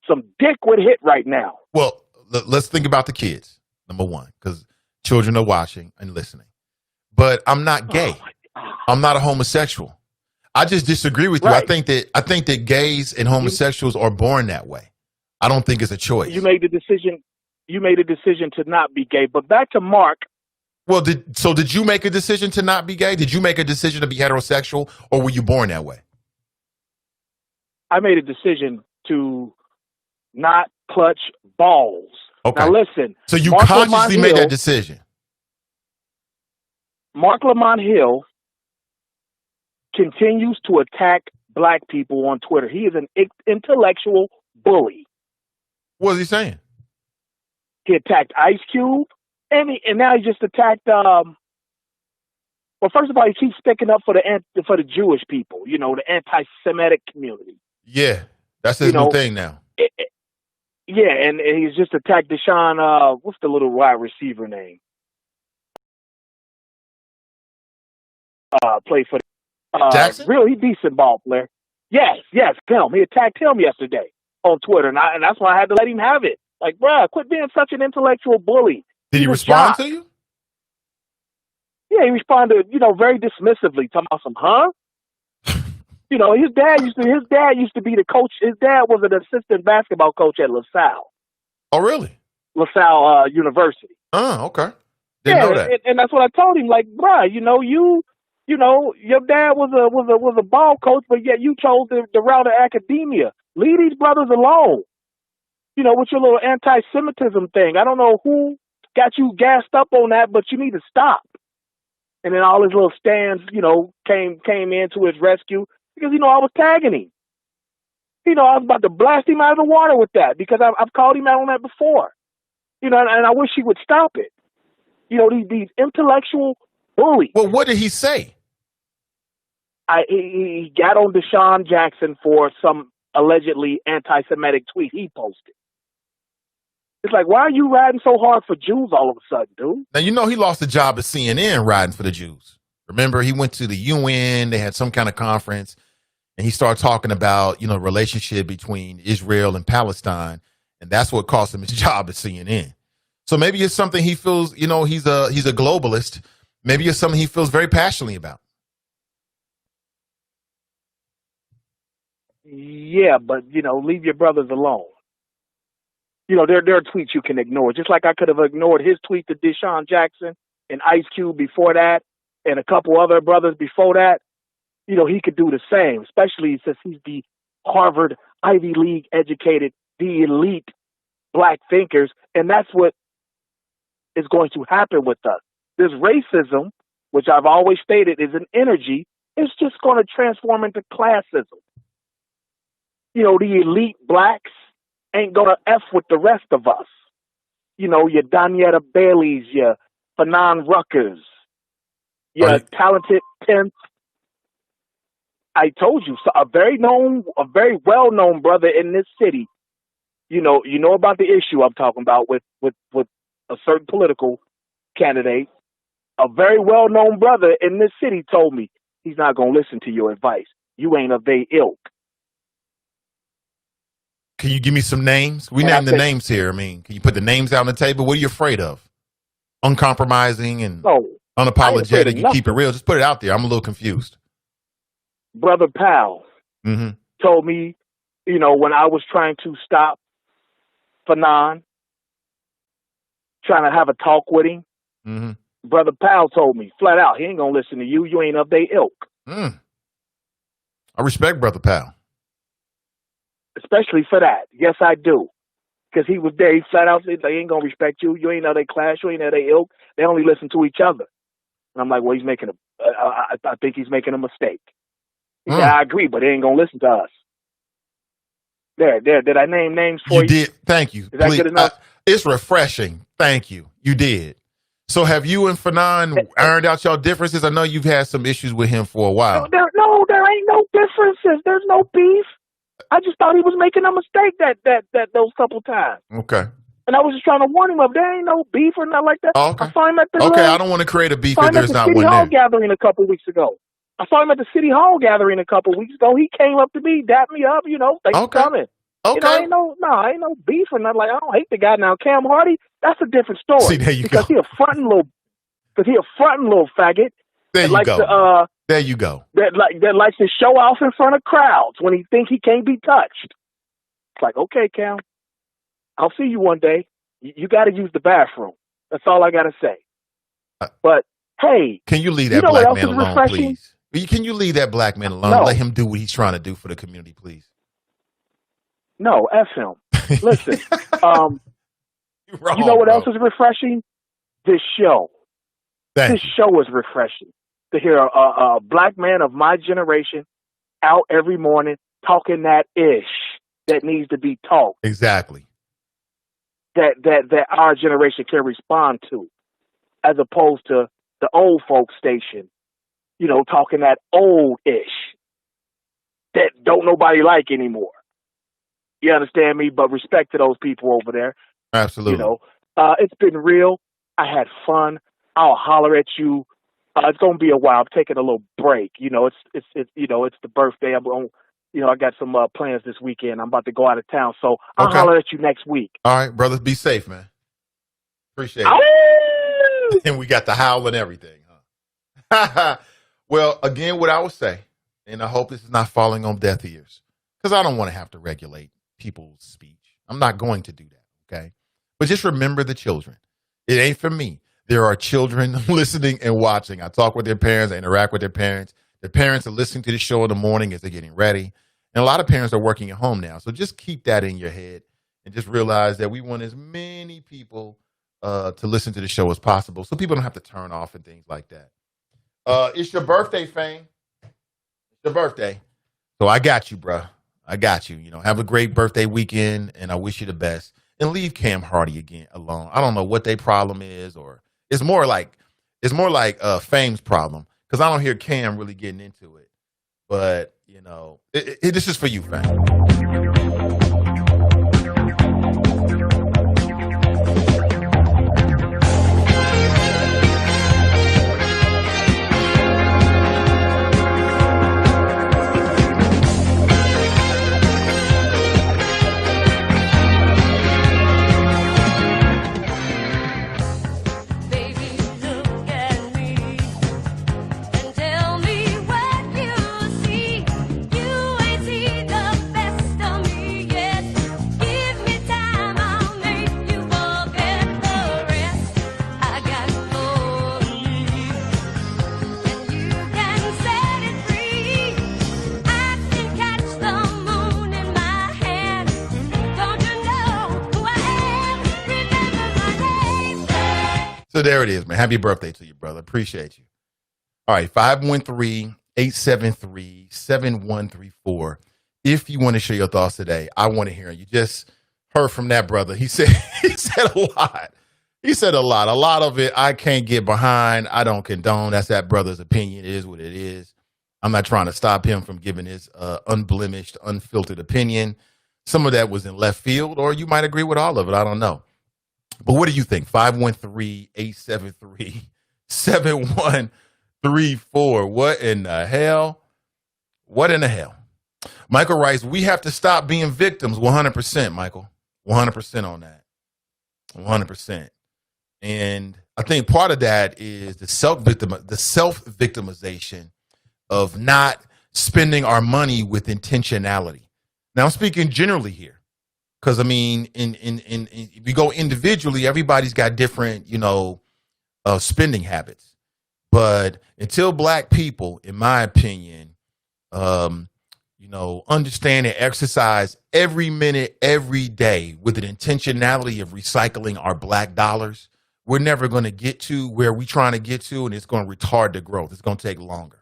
some dick would hit right now." Well, let's think about the kids, number one, because children are watching and listening. But I'm not gay. I'm not a homosexual. I just disagree with you. Right. I think that gays and homosexuals are born that way. I don't think it's a choice. You made the decision. You made a decision to not be gay. But back to Mark. Well, did you make a decision to not be gay? Did you make a decision to be heterosexual, or were you born that way? I made a decision to not clutch balls. Okay. Now listen. So you Mark consciously made that decision. Mark Lamont Hill continues to attack black people on Twitter. He is an intellectual bully. What is he saying? He attacked Ice Cube, and now he just attacked. Well, first of all, he keeps sticking up for the Jewish people. The anti-Semitic community. Yeah, that's his new thing now. Yeah, and he's just attacked Deshaun. What's the little wide receiver name? Play for Jackson. Really decent ball player. Yes, him. He attacked him yesterday on Twitter, and that's why I had to let him have it. Like, bruh, quit being such an intellectual bully. Did he respond to you? Yeah, he responded, very dismissively, talking about some, huh? His dad used to be the coach. His dad was an assistant basketball coach at LaSalle. Oh, really? LaSalle University. Oh, okay. Didn't know that. And that's what I told him. Like, bruh, your dad was a ball coach, but yet you chose the route of academia. Leave these brothers alone. With your little anti-Semitism thing. I don't know who got you gassed up on that, but you need to stop. And then all his little stands, came in to his rescue because, I was tagging him. I was about to blast him out of the water with that because I've called him out on that before. And I wish he would stop it. These intellectual bullies. Well, what did he say? He got on Deshaun Jackson for some allegedly anti-Semitic tweet he posted. It's like, why are you riding so hard for Jews all of a sudden, dude? Now, he lost a job at CNN riding for the Jews. Remember, he went to the UN. They had some kind of conference, and he started talking about, relationship between Israel and Palestine, and that's what cost him his job at CNN. So maybe it's something he feels, he's a globalist. Maybe it's something he feels very passionately about. Yeah, but, leave your brothers alone. There are tweets you can ignore. Just like I could have ignored his tweet to Deshaun Jackson and Ice Cube before that and a couple other brothers before that. He could do the same, especially since he's the Harvard Ivy League educated, the elite black thinkers. And that's what is going to happen with us. This racism, which I've always stated is an energy, is just going to transform into classism. The elite blacks ain't gonna F with the rest of us. Your Danietta Baileys, your Fanon Ruckers, your talented Pence. I told you, a very well-known brother in this city. You know about the issue I'm talking about with a certain political candidate. A very well-known brother in this city told me he's not going to listen to your advice. You ain't of they ilk. Can you give me some names? We And name the said, names here. I mean, can you put the names out on the table? What are you afraid of? Uncompromising and no, unapologetic. You keep it nothing. real. Just put it out there. I'm a little confused. Brother Powell Mm-hmm. told me, when I was trying to stop Fanon, trying to have a talk with him, Mm-hmm. Brother Powell told me flat out, he ain't going to listen to you. You ain't of they ilk. I respect Brother Powell. Especially for that. Yes, I do. Because he was there. He flat out said, they ain't going to respect you. You ain't of they class. You ain't of they ilk. They only listen to each other. And I'm like, well, he's making I think he's making a mistake. He said, I agree, but they ain't going to listen to us. There. Did I name names for you? You did. Thank you. Is that good enough? It's refreshing. Thank you. You did. So have you and Fanon ironed out your differences? I know you've had some issues with him for a while. There ain't no differences. There's no beef. I just thought he was making a mistake that those couple times. Okay. And I was just trying to warn him of there ain't no beef or nothing like that. Oh, okay. I saw him at the I don't want to create a beef if there's not City one Hall there. gathering a couple weeks ago. I saw him at the City Hall gathering a couple weeks ago. He came up to me, dapped me up, thanks for coming. Okay. Ain't no beef or nothing. Like, I don't hate the guy now. Cam Hardy, that's a different story. See, there you because go. He a fronting little faggot. There you go. There you go. That likes to show off in front of crowds when he thinks he can't be touched. It's like, okay, Cam, I'll see you one day. You got to use the bathroom. That's all I got to say. But hey, can you leave that black man alone, please? Can you leave that black man alone? No. Let him do what he's trying to do for the community, please. No, F him. Listen, wrong, you know what bro. else is refreshing? This show. Thank This you. show is refreshing. To hear a black man of my generation out every morning talking that ish that needs to be talked. Exactly. That our generation can respond to, as opposed to the old folk station, talking that old ish that don't nobody like anymore. You understand me? But respect to those people over there. Absolutely. It's been real. I had fun. I'll holler at you. It's gonna be a while. I'm taking a little break. It's the birthday. I'm going. I got some plans this weekend. I'm about to go out of town, so I'll holler at you next week. All right, brothers, be safe, man. Appreciate it. And we got the howl and everything, huh? Well, again, what I would say, and I hope this is not falling on deaf ears, because I don't want to have to regulate people's speech. I'm not going to do that, okay? But just remember the children. It ain't for me. There are children listening and watching. I talk with their parents. I interact with their parents. Their parents are listening to the show in the morning as they're getting ready. And a lot of parents are working at home now. So just keep that in your head and just realize that we want as many people to listen to the show as possible so people don't have to turn off and things like that. It's your birthday, Fame. It's your birthday. So I got you, bro. I got you. Have a great birthday weekend, and I wish you the best. And leave Cam Hardy again alone. I don't know what their problem is, or it's more like Fame's problem, because I don't hear Cam really getting into it. But this is for you, Fame. So there it is, man. Happy birthday to you, brother. Appreciate you. All right, 513-873-7134. If you want to share your thoughts today, I want to hear you. Just heard from that brother. He said a lot. He said a lot. A lot of it I can't get behind. I don't condone. That's that brother's opinion. It is what it is. I'm not trying to stop him from giving his unblemished, unfiltered opinion. Some of that was in left field, or you might agree with all of it. I don't know. But what do you think? 513-873 7134. What in the hell? What in the hell? Michael writes, we have to stop being victims. 100%, Michael. 100% on that. 100%. And I think part of that is the self-victimization of not spending our money with intentionality. Now, I'm speaking generally here, because I mean, if we go individually, everybody's got different, spending habits. But until Black people, in my opinion, understand and exercise every minute, every day with an intentionality of recycling our Black dollars, we're never going to get to where we're trying to get to, and it's going to retard the growth. It's going to take longer.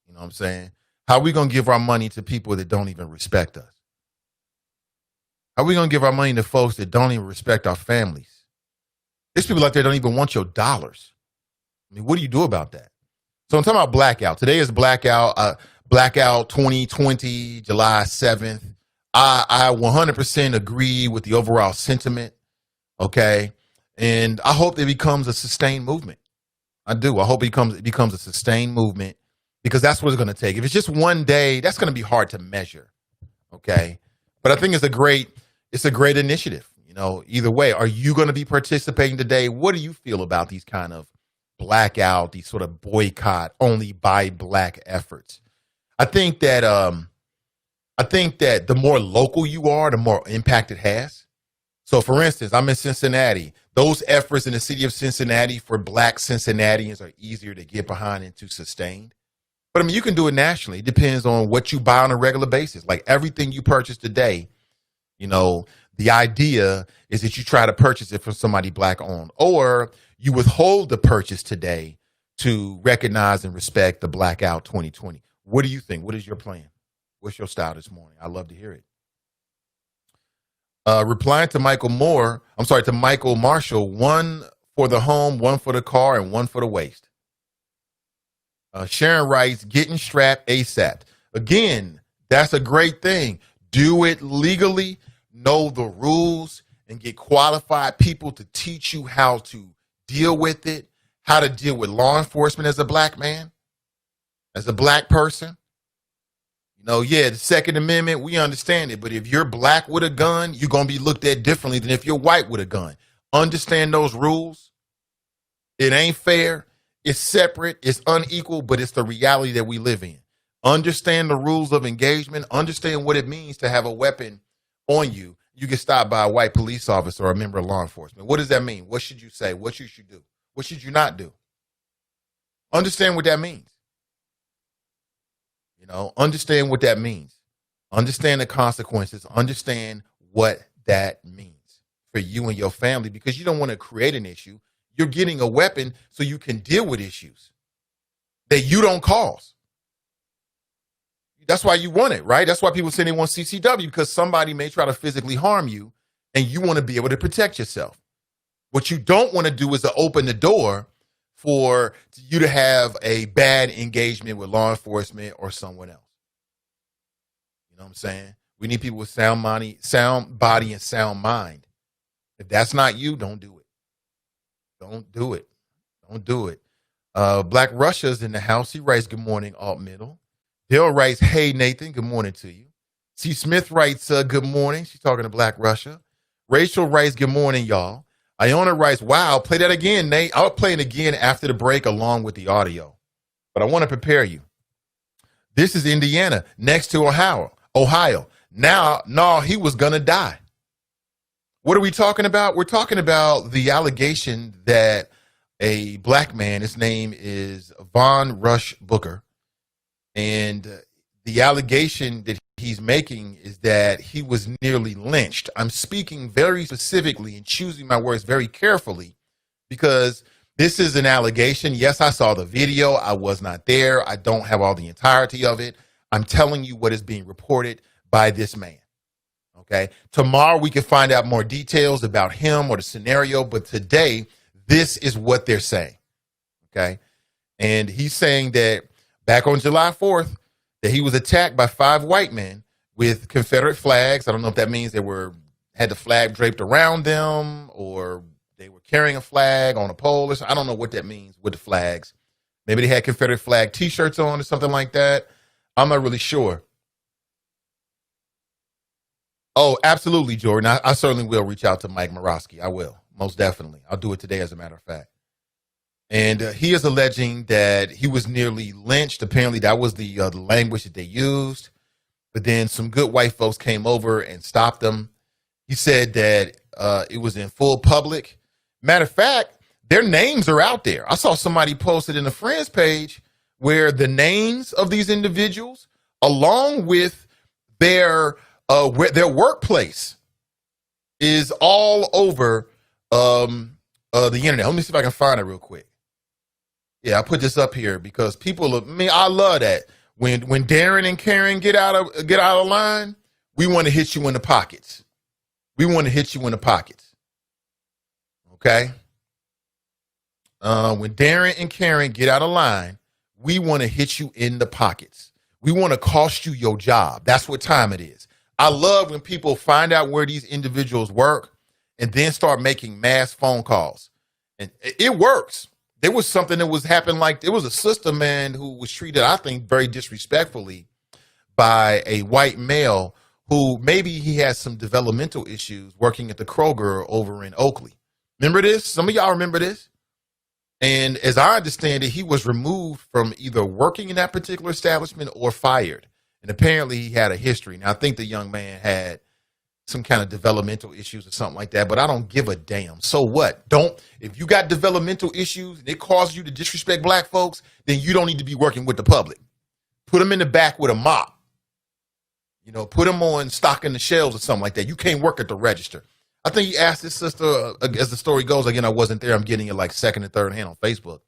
You know what I'm saying? How are we going to give our money to people that don't even respect us? How are we going to give our money to folks that don't even respect our families? There's people out there that don't even want your dollars. I mean, what do you do about that? So I'm talking about blackout. Today is blackout 2020, July 7th. I 100% agree with the overall sentiment, okay? And I hope it becomes a sustained movement. I do. I hope it becomes a sustained movement, because that's what it's going to take. If it's just one day, that's going to be hard to measure, okay? But I think it's a great initiative. Either way, are you going to be participating today? What do you feel about these kind of blackout, these sort of boycott only by Black efforts? I think that the more local you are, the more impact it has. So, for instance, I'm in Cincinnati. Those efforts in the city of Cincinnati for Black Cincinnatians are easier to get behind and to sustain. But I mean, you can do it nationally. It depends on what you buy on a regular basis. Like everything you purchase today, the idea is that you try to purchase it from somebody Black owned, or you withhold the purchase today to recognize and respect the Blackout 2020. What do you think? What is your plan? What's your style this morning? I'd love to hear it. Replying to Michael Marshall, one for the home, one for the car, and one for the waist. Sharon writes, getting strapped ASAP. Again, that's a great thing. Do it legally, know the rules, and get qualified people to teach you how to deal with it, how to deal with law enforcement as a Black man, as a Black person. The Second Amendment, we understand it, but if you're Black with a gun, you're going to be looked at differently than if you're white with a gun. Understand those rules. It ain't fair. It's separate. It's unequal, but it's the reality that we live in. Understand the rules of engagement. Understand what it means to have a weapon on you. You get stopped by a white police officer or a member of law enforcement. What does that mean? What should you say? What should you do? What should you not do? Understand what that means. Understand what that means. Understand the consequences. Understand what that means for you and your family, because you don't want to create an issue. You're getting a weapon so you can deal with issues that you don't cause. That's why you want it, right? That's why people say they want CCW, because somebody may try to physically harm you and you want to be able to protect yourself. What you don't want to do is to open the door for you to have a bad engagement with law enforcement or someone else. You know what I'm saying? We need people with sound body, and sound mind. If that's not you, don't do it. Don't do it. Don't do it. Black Russia's in the house. He writes, good morning, Alt Middle. Dale writes, hey, Nathan, good morning to you. C. Smith writes, good morning. She's talking to Black Russia. Rachel writes, good morning, y'all. Iona writes, wow, play that again, Nate. I'll play it again after the break along with the audio. But I want to prepare you. This is Indiana, next to Ohio. Now, no, he was going to die. What are we talking about? We're talking about the allegation that a Black man, his name is Von Rush Booker, and the allegation that he's making is that he was nearly lynched. I'm speaking very specifically and choosing my words very carefully, because this is an allegation. Yes, I saw the video. I was not there. I don't have all the entirety of it. I'm telling you what is being reported by this man. Okay. Tomorrow we can find out more details about him or the scenario, but today this is what they're saying. Okay. And he's saying that back on July 4th, that he was attacked by 5 white men with Confederate flags. I don't know if that means they had the flag draped around them or they were carrying a flag on a pole. I don't know what that means with the flags. Maybe they had Confederate flag T-shirts on or something like that. I'm not really sure. Oh, absolutely, Jordan. I certainly will reach out to Mike Morosky. I will, most definitely. I'll do it today, as a matter of fact. And he is alleging that he was nearly lynched. Apparently, that was the language that they used. But then some good white folks came over and stopped him. He said that it was in full public. Matter of fact, their names are out there. I saw somebody posted in the Friends page where the names of these individuals, along with their workplace, is all over the internet. Let me see if I can find it real quick. Yeah, I put this up here because I love that. When Darren and Karen get out of line, we want to hit you in the pockets. We want to hit you in the pockets. Okay? When Darren and Karen get out of line, we want to hit you in the pockets. We want to cost you your job. That's what time it is. I love when people find out where these individuals work and then start making mass phone calls. And it works. There was something that was happening, like there was a sister, man, who was treated, I think, very disrespectfully by a white male who maybe he has some developmental issues working at the Kroger over in Oakley. Remember this? Some of y'all remember this? And as I understand it, he was removed from either working in that particular establishment or fired. And apparently he had a history. Now, I think the young man had some kind of developmental issues or something like that, but I don't give a damn. So what? If you got developmental issues and it causes you to disrespect black folks, then you don't need to be working with the public. Put them in the back with a mop. Put them on stocking the shelves or something like that. You can't work at the register. I think he asked his sister, as the story goes, again, I wasn't there. I'm getting it like second and third hand on Facebook.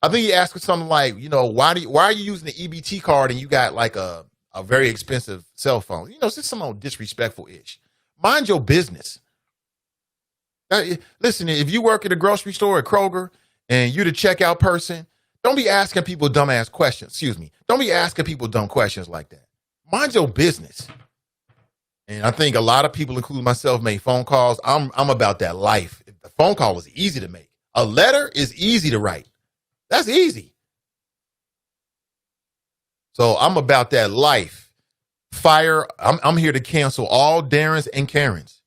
I think he asked her something like, why are you using the EBT card and you got like a very expensive cell phone? It's just some old disrespectful-ish. Mind your business. Listen, if you work at a grocery store at Kroger and you're the checkout person, don't be asking people dumbass questions. Excuse me. Don't be asking people dumb questions like that. Mind your business. And I think a lot of people, including myself, make phone calls. I'm about that life. The phone call is easy to make. A letter is easy to write. That's easy. So I'm about that life. I'm here to cancel all Darrens and Karens.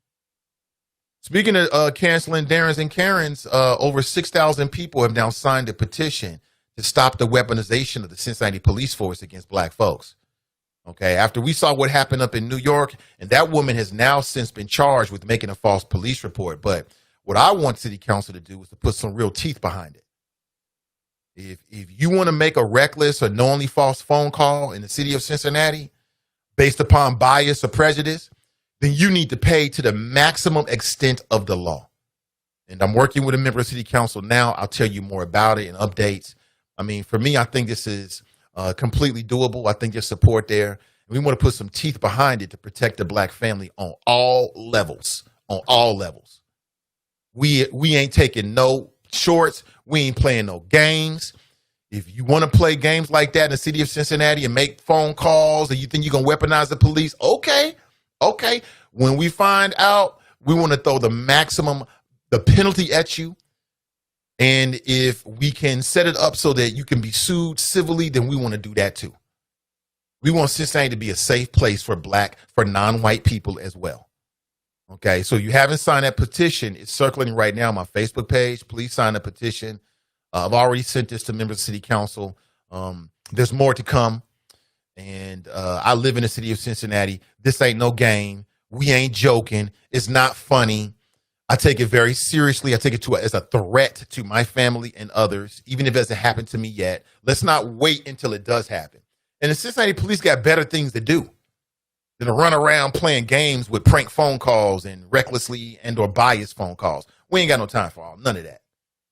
Speaking of canceling Darrens and Karens, over 6,000 people have now signed a petition to stop the weaponization of the Cincinnati police force against black folks. Okay, after we saw what happened up in New York, and that woman has now since been charged with making a false police report. But what I want City Council to do is to put some real teeth behind it. If you want to make a reckless or knowingly false phone call in the city of Cincinnati based upon bias or prejudice, then you need to pay to the maximum extent of the law. And I'm working with a member of City Council now. I'll tell you more about it and updates. I mean, for me, I think this is completely doable. I think there's support there. And we want to put some teeth behind it to protect the black family on all levels. On all levels. We ain't taking no shorts. We ain't playing no games. If you want to play games like that in the city of Cincinnati and make phone calls and you think you're going to weaponize the police, okay. When we find out, we want to throw the penalty at you. And if we can set it up so that you can be sued civilly, then we want to do that too. We want Cincinnati to be a safe place for non-white people as well. Okay, so you haven't signed that petition. It's circling right now on my Facebook page. Please sign the petition. I've already sent this to members of City Council. There's more to come. And I live in the city of Cincinnati. This ain't no game. We ain't joking. It's not funny. I take it very seriously. I take it as a threat to my family and others, even if it hasn't happened to me yet. Let's not wait until it does happen. And the Cincinnati police got better things to do than to run around playing games with prank phone calls and recklessly and or biased phone calls. We ain't got no time for none of that.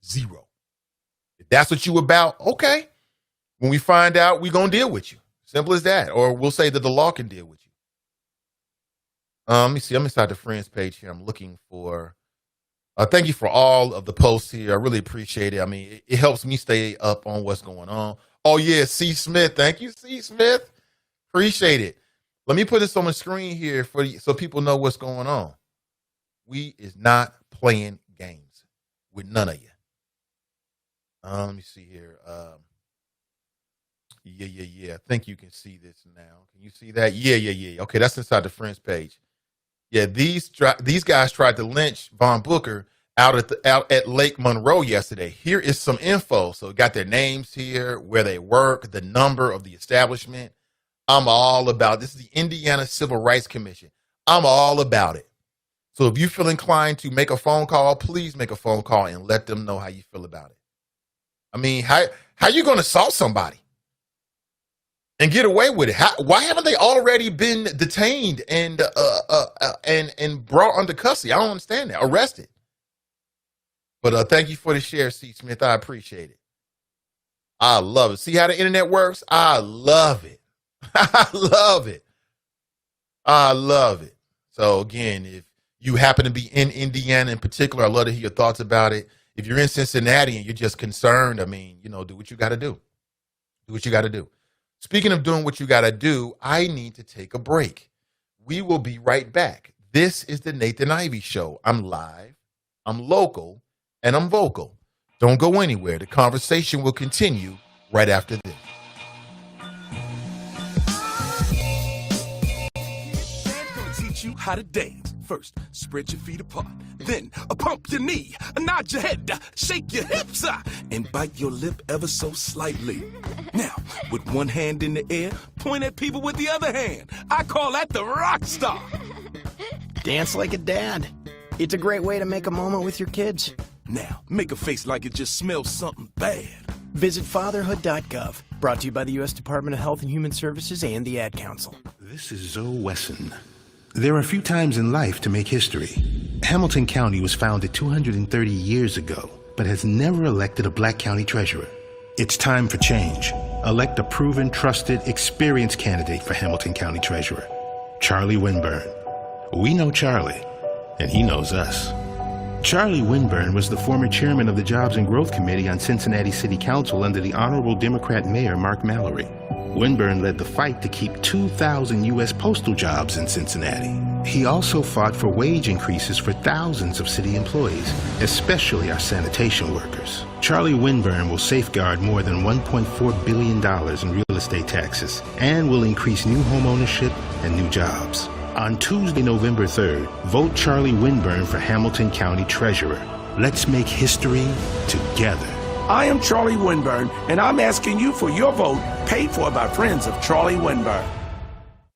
Zero. If that's what you about, okay. When we find out, we gonna deal with you. Simple as that. Or we'll say that the law can deal with you. Let me see. I'm inside the Friends page here. I'm looking for. Thank you for all of the posts here. I really appreciate it. I mean, it helps me stay up on what's going on. Oh, yeah, C. Smith. Thank you, C. Smith. Appreciate it. Let me put this on the screen here so people know what's going on. We is not playing games. with none of you. Let me see here. Yeah. I think you can see this now. Can you see that? Yeah. Okay, that's inside the Friends page. Yeah, these guys tried to lynch Von Booker out at Lake Monroe yesterday. Here is some info. So got their names here, where they work, the number of the establishment. I'm all about this. Is the Indiana Civil Rights Commission. I'm all about it. So if you feel inclined to make a phone call, please make a phone call and let them know how you feel about it. I mean, how you going to assault somebody and get away with it? Why haven't they already been detained and brought under custody? I don't understand that. Arrested. But thank you for the share, C. Smith. I appreciate it. I love it. See how the internet works? I love it. I love it. I love it. So again, if you happen to be in Indiana in particular, I'd love to hear your thoughts about it. If you're in Cincinnati and you're just concerned, I mean, do what you got to do. Do what you got to do. Speaking of doing what you got to do, I need to take a break. We will be right back. This is the Nathan Ivey Show. I'm live, I'm local, and I'm vocal. Don't go anywhere. The conversation will continue right after this. You how to dance. First, spread your feet apart. Then, pump your knee, nod your head, shake your hips, and bite your lip ever so slightly. Now, with one hand in the air, point at people with the other hand. I call that the rock star. Dance like a dad. It's a great way to make a moment with your kids. Now, make a face like it just smells something bad. Visit fatherhood.gov. Brought to you by the U.S. Department of Health and Human Services and the Ad Council. This is Zoe Wesson. There are a few times in life to make history. Hamilton County was founded 230 years ago, but has never elected a black county treasurer. It's time for change. Elect a proven, trusted, experienced candidate for Hamilton County Treasurer, Charlie Winburn. We know Charlie, and he knows us. Charlie Winburn was the former chairman of the Jobs and Growth Committee on Cincinnati City Council under the Honorable Democrat Mayor Mark Mallory. Winburn led the fight to keep 2,000 U.S. postal jobs in Cincinnati. He also fought for wage increases for thousands of city employees, especially our sanitation workers. Charlie Winburn will safeguard more than $1.4 billion in real estate taxes and will increase new home ownership and new jobs. On Tuesday, November 3rd, vote Charlie Winburn for Hamilton County Treasurer. Let's make history together. I am Charlie Winburn, and I'm asking you for your vote, paid for by friends of Charlie Winburn.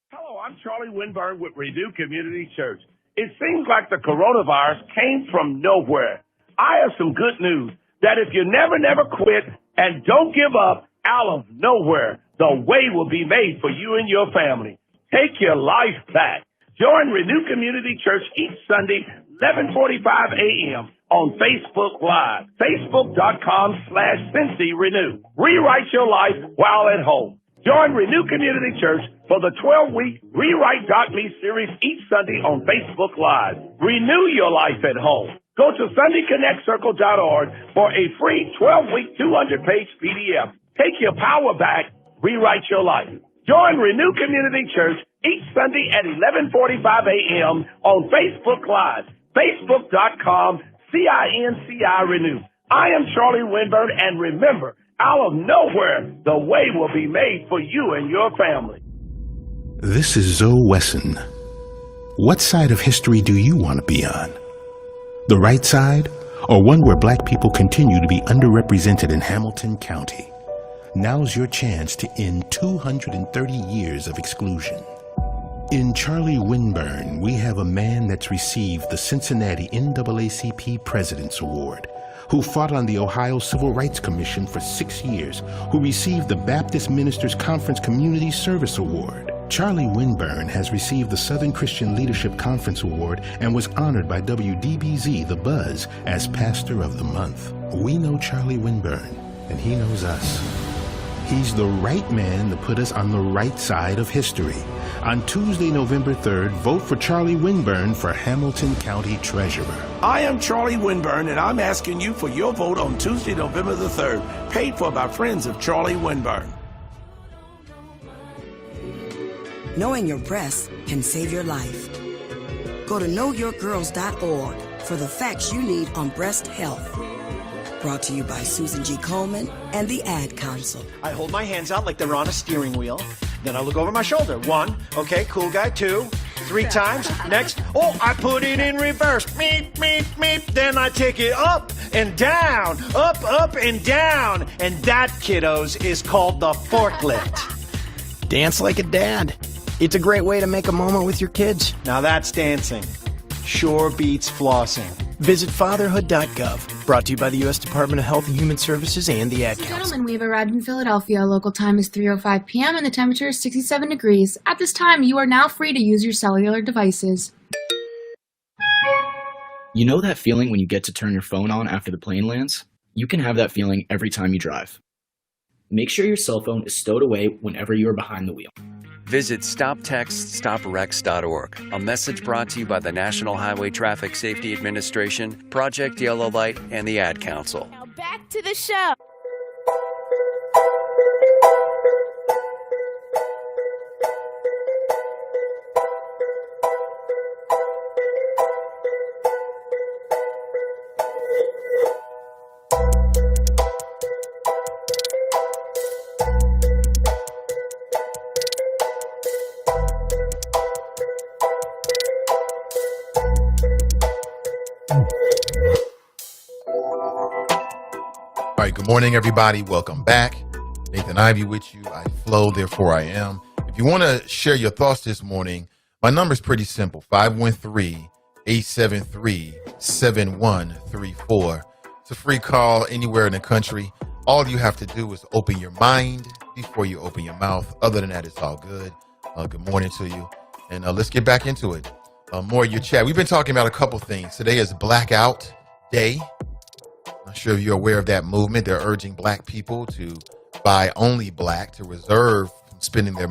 Hello, I'm Charlie Winburn with Renew Community Church. It seems like the coronavirus came from nowhere. I have some good news, that if you never quit and don't give up, out of nowhere, the way will be made for you and your family. Take your life back. Join Renew Community Church each Sunday, 11:45 a.m. on Facebook Live, facebook.com/CincyRenew. Rewrite your life while at home. Join Renew Community Church for the 12-week Rewrite.me series each Sunday on Facebook Live. Renew your life at home. Go to SundayConnectCircle.org for a free 12-week, 200-page PDF. Take your power back. Rewrite your life. Join Renew Community Church each Sunday at 11:45 a.m. on Facebook Live, facebook.com/CINCI-Renew. I am Charlie Winburn, and remember, out of nowhere, the way will be made for you and your family. This is Zoe Wesson. What side of history do you want to be on? The right side, or one where black people continue to be underrepresented in Hamilton County? Now's your chance to end 230 years of exclusion. In Charlie Winburn, we have a man that's received the Cincinnati NAACP President's Award, who fought on the Ohio Civil Rights Commission for 6 years, who received the Baptist Ministers Conference Community Service Award. Charlie Winburn has received the Southern Christian Leadership Conference Award and was honored by WDBZ The Buzz as Pastor of the Month. We know Charlie Winburn, and he knows us. He's the right man to put us on the right side of history. On Tuesday, November 3rd, vote for Charlie Winburn for Hamilton County Treasurer. I am Charlie Winburn, and I'm asking you for your vote on Tuesday, November the 3rd, paid for by friends of Charlie Winburn. Knowing your breasts can save your life. Go to knowyourgirls.org for the facts you need on breast health. Brought to you by Susan G. Komen and the Ad Council. I hold my hands out like they're on a steering wheel. Then I look over my shoulder. 1, okay, cool guy. 2, 3 times. Next, oh, I put it in reverse. Meep, meep, meep. Then I take it up and down, up and down. And that, kiddos, is called the forklift. Dance like a dad. It's a great way to make a moment with your kids. Now that's dancing. Sure beats flossing. Visit fatherhood.gov. Brought to you by the U.S. Department of Health and Human Services and the Ad Council. Gentlemen, we have arrived in Philadelphia. Local time is 3:05 p.m. and the temperature is 67 degrees. At this time, you are now free to use your cellular devices. You know that feeling when you get to turn your phone on after the plane lands? You can have that feeling every time you drive. Make sure your cell phone is stowed away whenever you are behind the wheel. Visit StopTextStopWrecks.org, a message brought to you by the National Highway Traffic Safety Administration, Project Yellow Light, and the Ad Council. Now back to the show. All right, good morning, everybody. Welcome back. Nathan Ivy with you. I flow, therefore I am. If you want to share your thoughts this morning, my number is pretty simple, 513-873-7134. It's a free call anywhere in the country. All you have to do is open your mind before you open your mouth. Other than that, it's all good. Good morning to you. And let's get back into it. More of your chat. We've been talking about a couple things. Today is Blackout Day. Not sure if you're aware of that movement. They're urging black people to buy only black, to reserve from spending your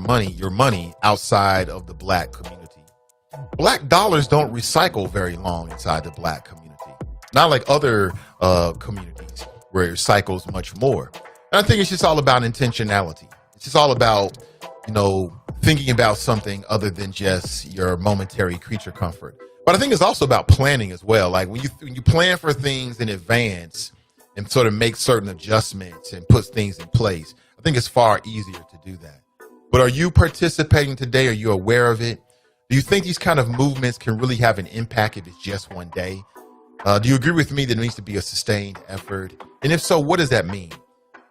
money outside of the black community. Black dollars don't recycle very long inside the black community. Not like other communities where it recycles much more. And I think it's just all about intentionality. It's just all about, thinking about something other than just your momentary creature comfort. But I think it's also about planning as well. Like when you plan for things in advance and sort of make certain adjustments and put things in place, I think it's far easier to do that. But are you participating today? Are you aware of it? Do you think these kind of movements can really have an impact if it's just one day? Do you agree with me that it needs to be a sustained effort? And if so, what does that mean?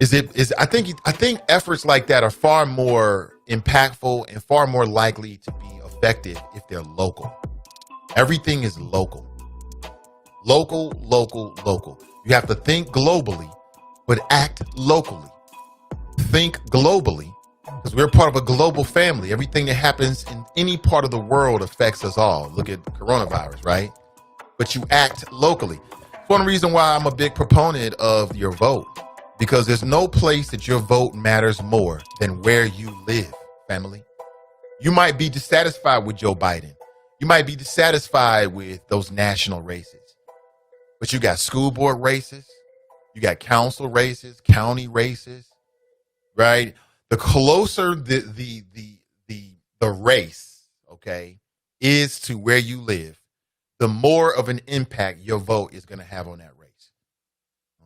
I think efforts like that are far more impactful and far more likely to be effective if they're local. Everything is local. Local, local, local. You have to think globally, but act locally. Think globally, because we're part of a global family. Everything that happens in any part of the world affects us all. Look at coronavirus, right? But you act locally. It's one reason why I'm a big proponent of your vote, because there's no place that your vote matters more than where you live, family. You might be dissatisfied with Joe Biden. You might be dissatisfied with those national races, but you got school board races, you got council races, county races, right? The closer the race, okay, is to where you live, the more of an impact your vote is going to have on that race.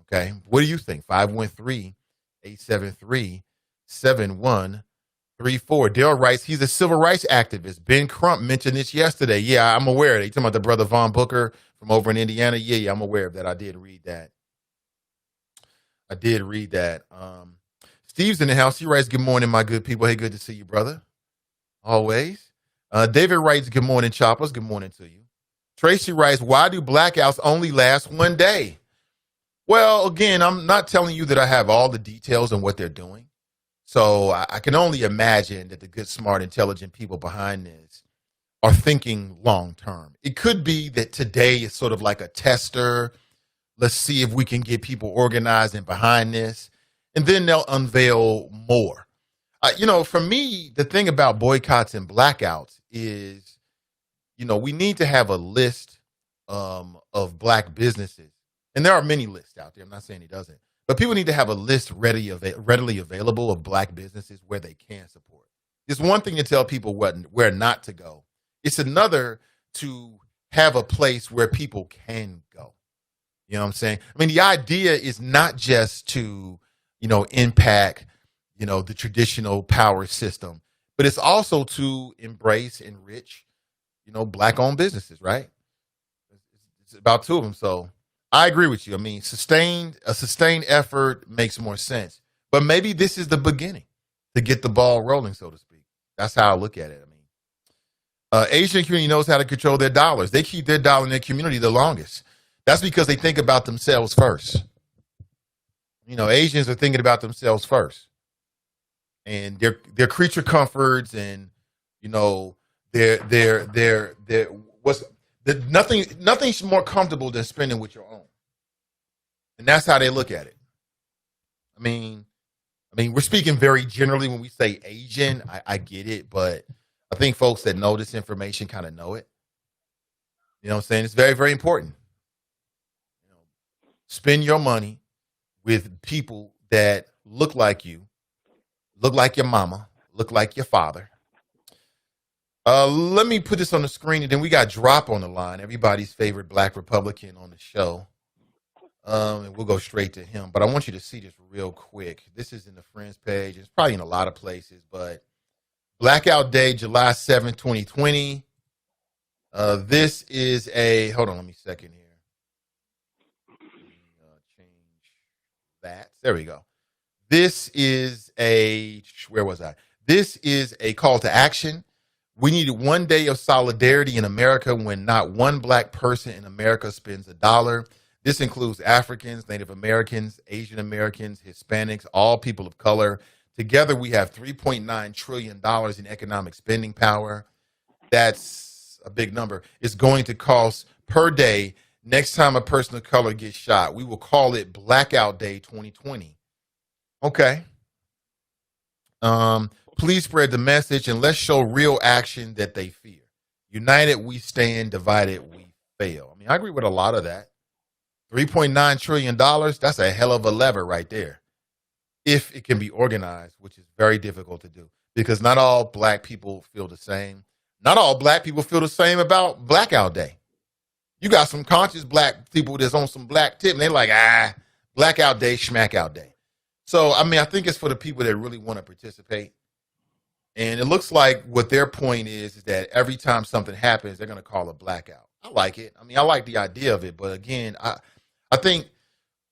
Okay, what do you think? 513-873-7134. Dale writes, he's a civil rights activist. Ben Crump mentioned this yesterday. Yeah, I'm aware of it. You talking about the brother Von Booker from over in Indiana? Yeah, I'm aware of that. I did read that. Steve's in the house. He writes, good morning, my good people. Hey, good to see you, brother. Always. David writes, good morning, Choppers. Good morning to you. Tracy writes, why do blackouts only last one day? Well, again, I'm not telling you that I have all the details on what they're doing. So I can only imagine that the good, smart, intelligent people behind this are thinking long term. It could be that today is sort of like a tester. Let's see if we can get people organized and behind this. And then they'll unveil more. For me, the thing about boycotts and blackouts is, we need to have a list of black businesses. And there are many lists out there. I'm not saying it doesn't. But people need to have a list readily available of black businesses where they can support. It's one thing to tell people where not to go. It's another to have a place where people can go. You know what I'm saying? I mean, the idea is not just to, impact, the traditional power system, but it's also to embrace, enrich, black-owned businesses, right? It's about two of them. So I agree with you. I mean, a sustained effort makes more sense. But maybe this is the beginning to get the ball rolling, so to speak. That's how I look at it. I mean, Asian community knows how to control their dollars. They keep their dollar in their community the longest. That's because they think about themselves first. Asians are thinking about themselves first, and their creature comforts, and nothing's more comfortable than spending with your own, and that's how they look at it. I mean, we're speaking very generally when we say Asian. I get it, but I think folks that know this information kind of know it. You know what I'm saying? It's very, very important. Spend your money with people that look like you, look like your mama, look like your father. Let me put this on the screen, and then we got Drop on the line, everybody's favorite black Republican on the show. And we'll go straight to him. But I want you to see this real quick. This is in the Friends page. It's probably in a lot of places, but Blackout Day, July 7th, 2020. This is hold on, let me second here. Change that. There we go. This is where was I? This is a call to action. We need 1 day of solidarity in America when not one black person in America spends $1. This includes Africans, Native Americans, Asian Americans, Hispanics, all people of color. Together, we have $3.9 trillion in economic spending power. That's a big number. It's going to cost per day. Next time a person of color gets shot, we will call it Blackout Day 2020. Okay. Please spread the message and let's show real action that they fear. United we stand, divided we fail. I mean, I agree with a lot of that. $3.9 trillion, that's a hell of a lever right there. If it can be organized, which is very difficult to do, because not all black people feel the same. Not all black people feel the same about Blackout Day. You got some conscious black people that's on some black tip, and they're like, Blackout Day, Schmackout Day. So, I mean, I think it's for the people that really want to participate. And it looks like what their point is that every time something happens, they're going to call a blackout. I like it. I mean, I like the idea of it. But again, I think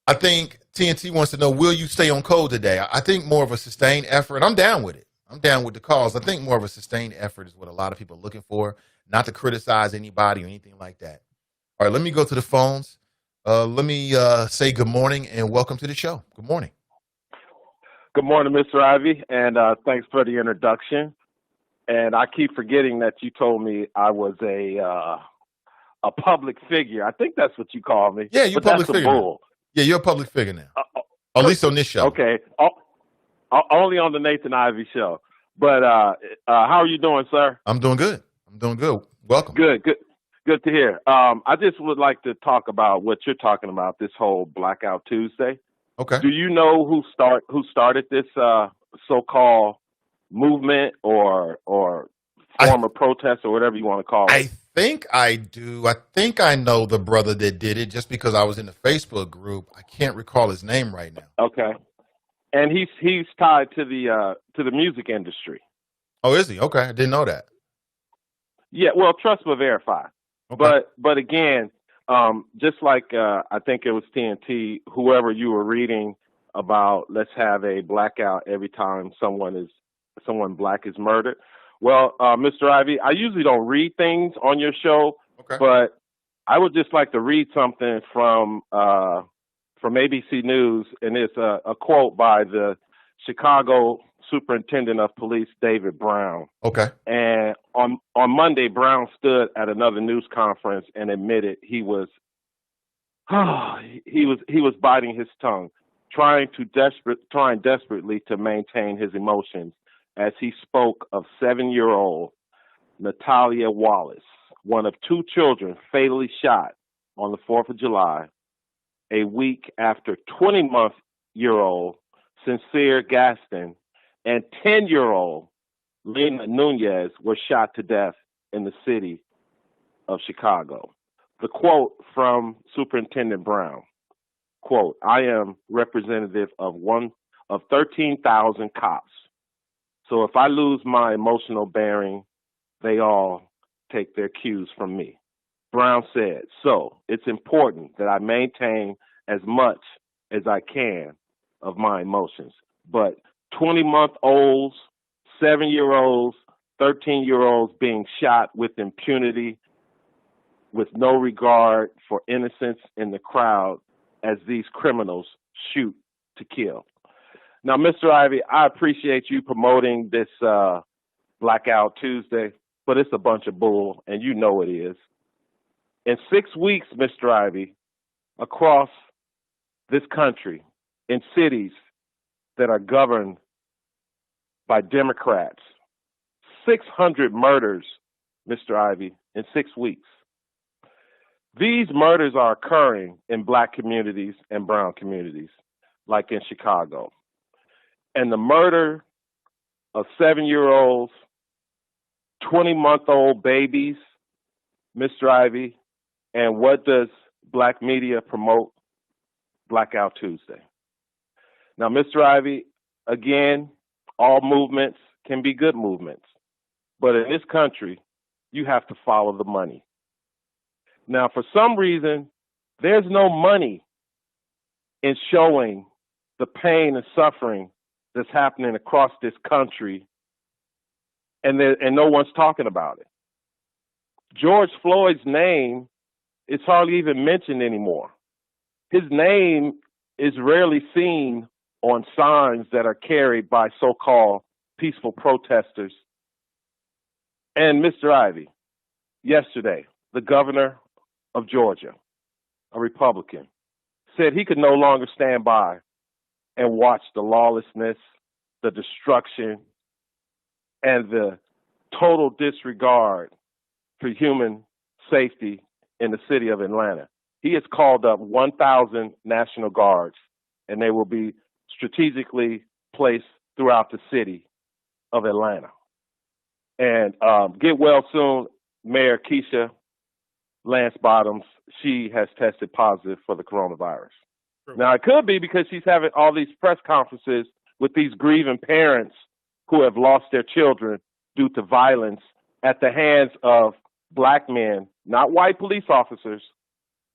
TNT wants to know, will you stay on code today? I think more of a sustained effort. I'm down with it. I'm down with the cause. I think more of a sustained effort is what a lot of people are looking for, not to criticize anybody or anything like that. All right, let me go to the phones. Let me say good morning and welcome to the show. Good morning. Good morning, Mr. Ivy, and thanks for the introduction. And I keep forgetting that you told me I was a public figure. I think that's what you call me. Yeah, you're a public figure. Bull. Yeah, you're a public figure now. At least on this show. Okay. Only on the Nathan Ivy show. But how are you doing, sir? I'm doing good. Welcome. Good to hear. I just would like to talk about what you're talking about, this whole Blackout Tuesday. Okay. Do you know who started this so-called movement or form of protest or whatever you want to call it? I think I do. I think I know the brother that did it just because I was in the Facebook group. I can't recall his name right now. Okay. And he's tied to the music industry. Oh, is he? Okay. I didn't know that. Yeah, well, trust but verify. Okay. But again, just like I think it was TNT, whoever you were reading about, let's have a blackout every time someone black is murdered. Well, Mr. Ivy, I usually don't read things on your show, okay, but I would just like to read something from ABC News, and it's a quote by the Chicago Superintendent of Police, David Brown. Okay. And on Monday, Brown stood at another news conference and admitted he was biting his tongue, trying desperately to maintain his emotions as he spoke of 7-year-old Natalia Wallace, one of 2 children fatally shot on the 4th of July, a week after 20-month-old Sincere Gaston and 10-year-old Lena Nunez were shot to death in the city of Chicago. The quote from Superintendent Brown, quote, I am representative of 13,000 cops. So if I lose my emotional bearing, they all take their cues from me. Brown said, so it's important that I maintain as much as I can of my emotions. But 20-month-olds, 7-year-olds, 13-year-olds being shot with impunity, with no regard for innocence in the crowd as these criminals shoot to kill. Now, Mr. Ivy, I appreciate you promoting this Blackout Tuesday, but it's a bunch of bull, and you know it is. In 6 weeks, Mr. Ivy, across this country, in cities that are governed by Democrats, 600 murders, Mr. Ivy, in 6 weeks. These murders are occurring in black communities and brown communities, like in Chicago. And the murder of 7-year-olds, 20-month-old babies, Mr. Ivy, and what does black media promote? Blackout Tuesday. Now, Mr. Ivy, again, all movements can be good movements. But in this country, you have to follow the money. Now, for some reason, there's no money in showing the pain and suffering that's happening across this country, and no one's talking about it. George Floyd's name is hardly even mentioned anymore. His name is rarely seen on signs that are carried by so-called peaceful protesters. And Mr. Ivy, yesterday, the governor of Georgia, a Republican, said he could no longer stand by and watch the lawlessness, the destruction, and the total disregard for human safety in the city of Atlanta. He has called up 1,000 National Guards, and they will be strategically placed throughout the city of Atlanta. And get well soon, Mayor Keisha Lance Bottoms. She has tested positive for the coronavirus. True. Now, it could be because she's having all these press conferences with these grieving parents who have lost their children due to violence at the hands of black men, not white police officers.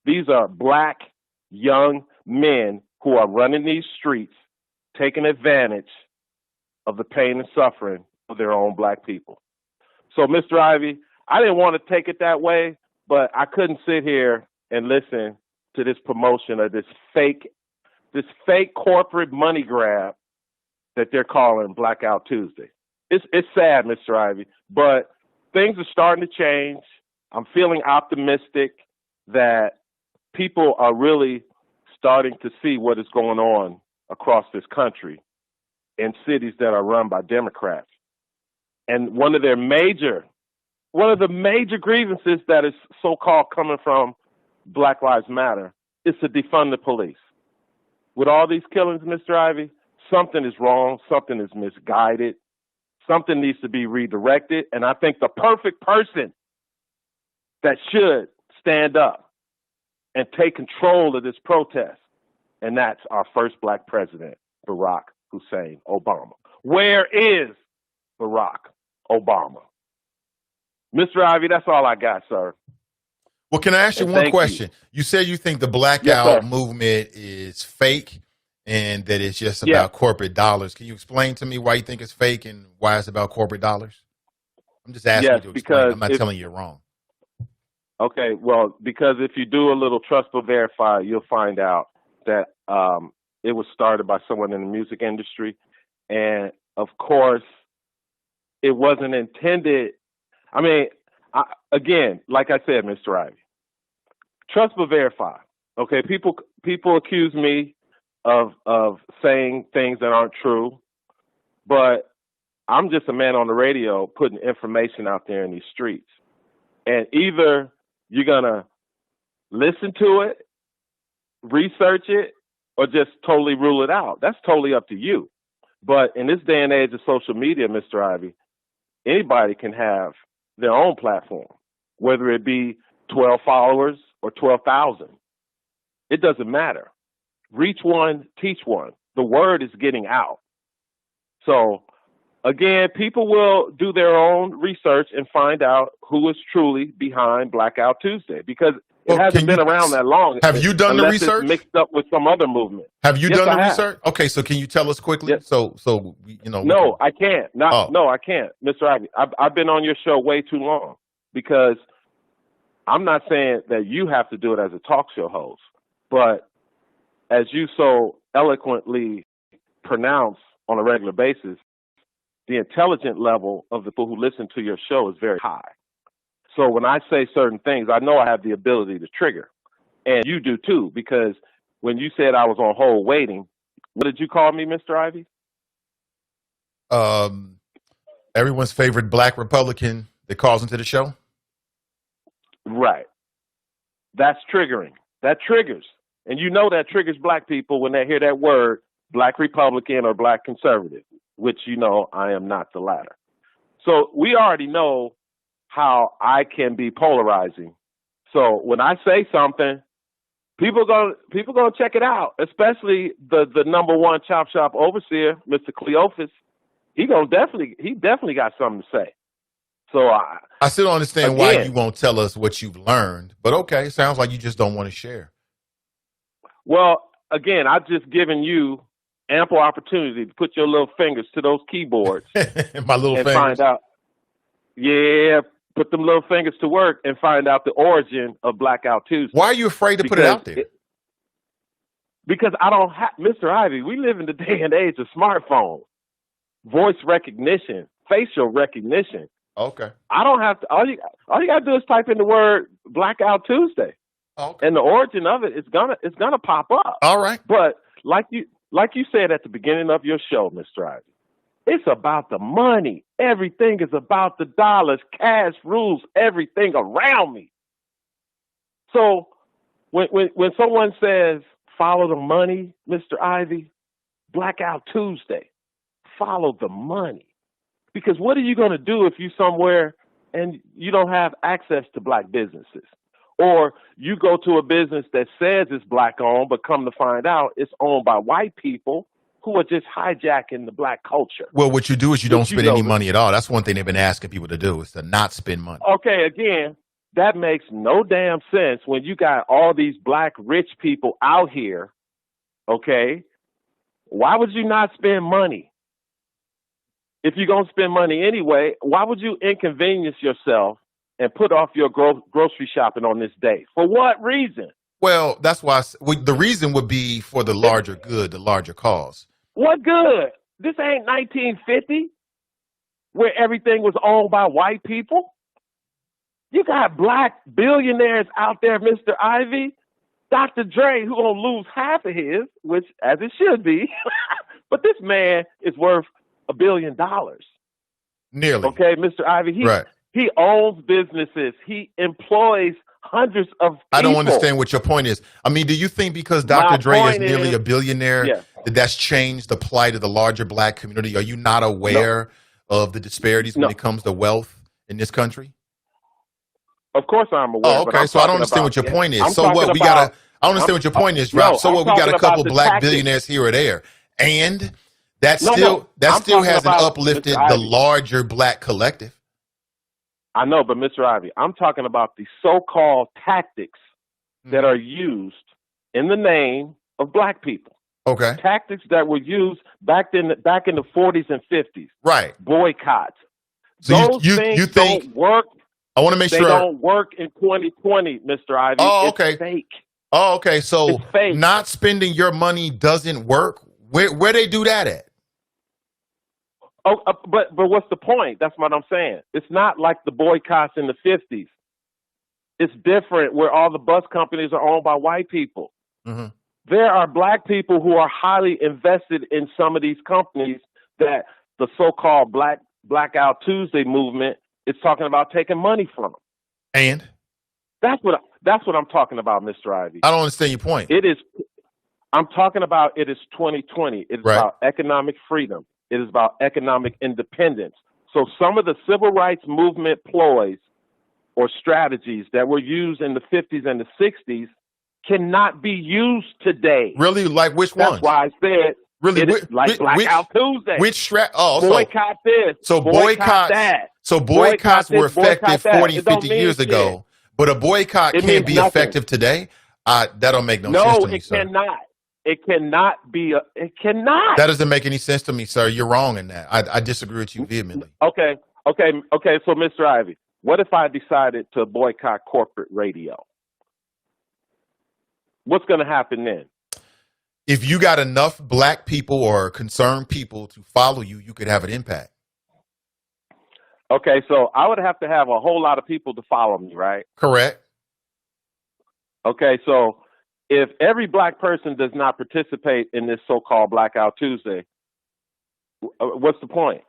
These are black young men who are running these streets, taking advantage of the pain and suffering of their own black people. So, Mr. Ivy, I didn't want to take it that way, but I couldn't sit here and listen to this promotion of this fake corporate money grab that they're calling Blackout Tuesday. It's sad, Mr. Ivy, but things are starting to change. I'm feeling optimistic that people are really starting to see what is going on across this country in cities that are run by Democrats. And one of the major grievances that is so-called coming from Black Lives Matter is to defund the police. With all these killings, Mr. Ivy, something is wrong, something is misguided, something needs to be redirected, and I think the perfect person that should stand up and take control of this protest, and that's our first black president, Barack Hussein Obama. Where is Barack Obama? Mr. Ivy, that's all I got, sir. Well, can I ask you one question? You said you think the blackout movement is fake and that it's just about corporate dollars. Can you explain to me why you think it's fake and why it's about corporate dollars? I'm just asking you to explain. I'm not telling you you're wrong. Okay, well, because if you do a little trust but verify, you'll find out that it was started by someone in the music industry. And, of course, it wasn't intended. I mean, again, like I said, Mr. Ivy, trust but verify. Okay, people accuse me of saying things that aren't true, but I'm just a man on the radio putting information out there in these streets. And either you're going to listen to it, research it, or just totally rule it out. That's totally up to you. But in this day and age of social media, Mr. Ivy, anybody can have their own platform. whether it be 12 followers or 12,000. It doesn't matter. Reach one, teach one. The word is getting out. So, again, people will do their own research and find out who is truly behind Blackout Tuesday, because it hasn't been around that long. Have you done the research? It's mixed up with some other movement. Have you done the I research? Okay, so can you tell us quickly? Yes. So you know. No, I can't. No, I can't, Mr. Ivy. I've been on your show way too long, because I'm not saying that you have to do it as a talk show host, but as you so eloquently pronounce on a regular basis, the intelligent level of the people who listen to your show is very high. So when I say certain things, I know I have the ability to trigger. And you do too, because when you said I was on hold waiting, what did you call me, Mr. Ivy? Everyone's favorite black Republican that calls into the show? Right. That's triggering. That triggers. And you know that triggers black people when they hear that word, black Republican or black conservative, which you know I am not the latter. So we already know how I can be polarizing. So when I say something, people gonna check it out, especially the number one chop shop overseer, Mr. Cleophas. He definitely got something to say. So I still don't understand why you won't tell us what you've learned, but okay, sounds like you just don't want to share. Well, again, I've just given you ample opportunity to put your little fingers to those keyboards. My little fingers. Find out. Yeah, put them little fingers to work and find out the origin of Blackout Tuesday. Why are you afraid to put it out there? Because I don't have, Mr. Ivy, we live in the day and age of smartphones, voice recognition, facial recognition. Okay. I don't have to, all you got to do is type in the word Blackout Tuesday. Okay. And the origin of it is gonna pop up. All right. But like you said at the beginning of your show, Mr. Ivy, it's about the money. Everything is about the dollars. Cash rules everything around me. So when someone says follow the money, Mr. Ivy, Blackout Tuesday, follow the money. Because what are you going to do if you're somewhere and you don't have access to black businesses? Or you go to a business that says it's black owned, but come to find out it's owned by white people who are just hijacking the black culture. Well, what you do is you don't spend any money at all. That's one thing they've been asking people to do, is to not spend money. Okay, again, that makes no damn sense when you got all these black rich people out here, okay? Why would you not spend money? If you're going to spend money anyway, why would you inconvenience yourself and put off your grocery shopping on this day? For what reason? Well, that's why the reason would be for the larger good, the larger cause. What good? This ain't 1950 where everything was owned by white people. You got black billionaires out there, Mr. Ivy. Dr. Dre, who gonna lose half of his, which as it should be, but this man is worth $1 billion. Nearly. Okay, Mr. Ivy. He owns businesses. He employs hundreds of people. I don't understand what your point is. I mean, do you think because Dr. Dre is nearly a billionaire that's changed the plight of the larger black community? Are you not aware of the disparities when it comes to wealth in this country? Of course I'm aware. Oh, okay. So I don't understand what your point is. So what? I don't understand what your point is, Rob. So what? We got a couple black billionaires here or there. And that still hasn't uplifted the larger black collective. I know, but Mr. Ivy, I'm talking about the so-called tactics that are used in the name of black people. Okay. Tactics that were used back in the 40s and 50s. Right. Boycotts. So Those things don't work. I want to make sure they don't work in 2020, Mr. Ivy. Oh, okay. It's fake. Oh, okay. So not spending your money doesn't work. Where they do that at? Oh, but what's the point? That's what I'm saying. It's not like the boycotts in the 50s. It's different where all the bus companies are owned by white people. Mm-hmm. There are black people who are highly invested in some of these companies that the so-called Blackout Tuesday movement is talking about taking money from them. And? That's what I'm talking about, Mr. Ivy. I don't understand your point. I'm talking about it is 2020. It's about economic freedom. It is about economic independence. So some of the civil rights movement ploys or strategies that were used in the 50s and the 60s cannot be used today. Really? Like which ones? That's why I said really Blackout Tuesday. Which boycott this. So boycott that. So boycotts were effective 40, 50 years shit. ago, but a boycott can't be effective today. That don't make no sense to me, sir. No, it cannot. It cannot be. It cannot. That doesn't make any sense to me, sir. You're wrong in that. I disagree with you vehemently. Okay. So, Mr. Ivy, what if I decided to boycott corporate radio? What's going to happen then? If you got enough black people or concerned people to follow you, you could have an impact. Okay, so I would have to have a whole lot of people to follow me, right? Correct. Okay, so if every black person does not participate in this so-called Blackout Tuesday, what's the point?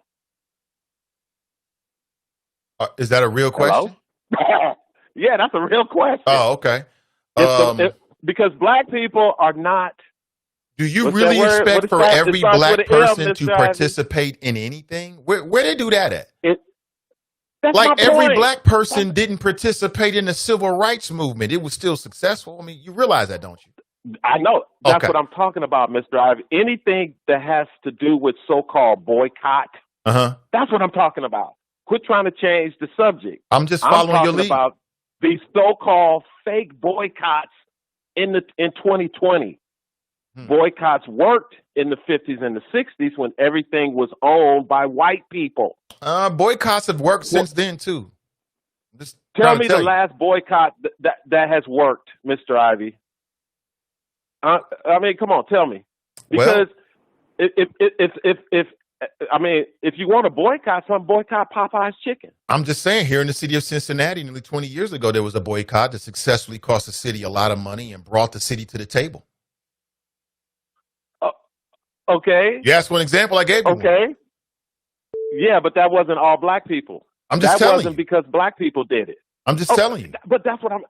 Is that a real question? Yeah, that's a real question. Oh, okay. Because black people are not. Do you really expect for every black person to participate in anything? Where they do that at? Like every black person didn't participate in the civil rights movement. It was still successful. I mean, you realize that, don't you? I know. That's what I'm talking about, Mr. Ivy. Anything that has to do with so-called boycott, that's what I'm talking about. Quit trying to change the subject. I'm just following your lead. About these so-called fake boycotts in 2020. Boycotts worked in the 50s and the 60s when everything was owned by white people. Boycotts have worked since then too. Just tell me the last boycott that has worked, Mr. Ivy. I mean, come on, tell me. Because if you want to boycott something, boycott Popeye's chicken. I'm just saying, here in the city of Cincinnati, nearly 20 years ago, there was a boycott that successfully cost the city a lot of money and brought the city to the table. Okay. Yeah, that's one example I gave you. Okay. Yeah, but that wasn't all black people. I'm just telling you. That wasn't because black people did it. I'm just telling you. But that's what I'm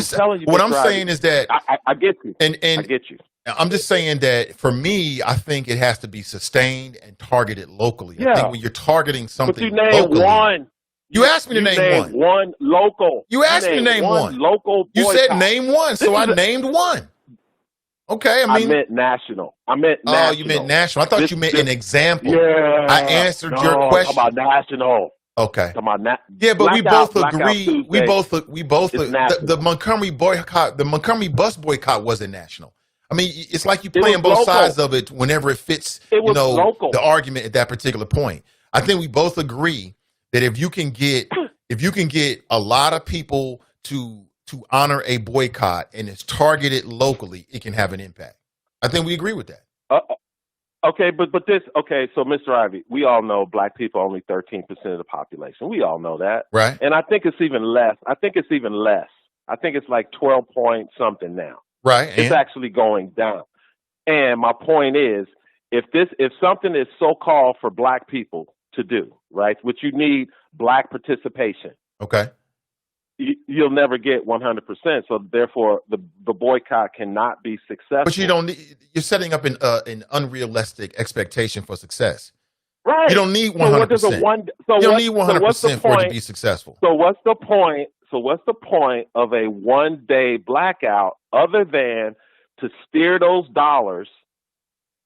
telling you. What I'm saying is that I get you. And I get you. I'm just saying that for me, I think it has to be sustained and targeted locally. Yeah. I think when you're targeting something but you name locally, one. You asked me to name one. One local. You asked me to name one. Local. You said name one, so I named one. Okay, I meant national. National. Oh, you meant national. I thought you meant an example. Yeah. I answered your question. About national. Okay. Yeah, but we both agree. We both the Montgomery boycott, the Montgomery bus boycott wasn't national. I mean, it's like you playing both sides of it whenever it fits. Local. The argument at that particular point. I think we both agree that if you can get a lot of people to honor a boycott and it's targeted locally, it can have an impact. I think we agree with that. Okay, so Mr. Ivy, we all know black people are only 13% of the population. We all know that. Right. And I think it's even less. I think it's like 12 point something now. Right. It's actually going down. And my point is, if something is so called for black people to do, right, which you need black participation. Okay. You'll never get 100%. So therefore, the boycott cannot be successful. But you're setting up an unrealistic expectation for success. Right. You don't need 100%. You don't need 100% for it to be successful. So what's the point? So what's the point of a one-day blackout other than to steer those dollars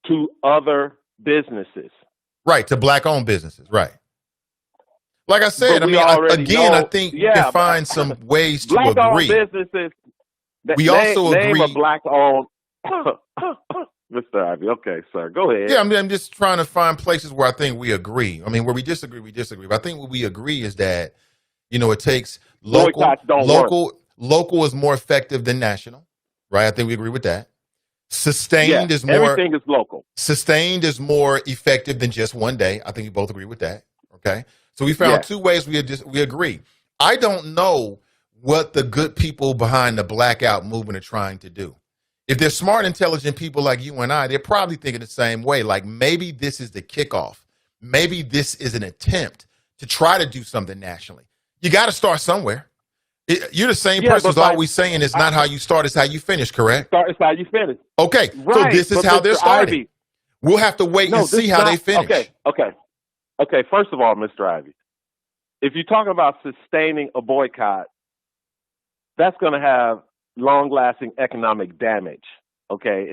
to other businesses? Right, to black-owned businesses. Right. Like I said, I think you can find some ways to agree. Black-owned businesses. Also agree. Name a black-owned. Mr. Ivy, okay, sir, go ahead. Yeah, I'm just trying to find places where I think we agree. I mean, where we disagree, we disagree. But I think what we agree is that, it takes local. Local is more effective than national, right? I think we agree with that. Sustained is more. Everything is local. Sustained is more effective than just one day. I think we both agree with that. Okay, so we found two ways we agree. I don't know what the good people behind the blackout movement are trying to do. If they're smart, intelligent people like you and I, they're probably thinking the same way. Like maybe this is the kickoff. Maybe this is an attempt to try to do something nationally. You got to start somewhere. You're the same person who's always saying it's not how you start, it's how you finish, correct? It's how you finish. Okay, right. So this is how they're starting. Ivy, we'll have to wait and see how they finish. Okay. First of all, Mr. Ivy, if you're talking about sustaining a boycott, that's going to have long-lasting economic damage. Okay,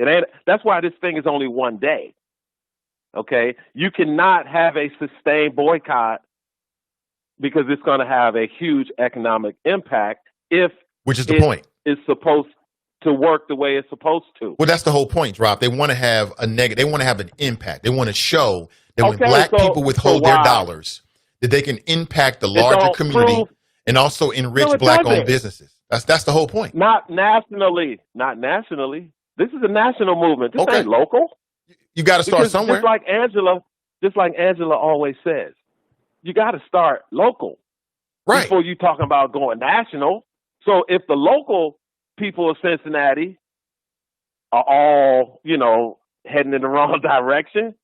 that's why this thing is only one day. Okay, you cannot have a sustained boycott because it's going to have a huge economic impact which is the point. It's supposed to work the way it's supposed to. Well, that's the whole point, Drop. They want to have a negative. They want to have an impact. They want to show that when black people withhold their dollars, that they can impact the larger community and also enrich black-owned businesses. That's the whole point. Not nationally. This is a national movement. This ain't local. You got to start somewhere. Just like Angela always says, you got to start local, right? Before you talking about going national. So if the local people of Cincinnati are all, heading in the wrong direction,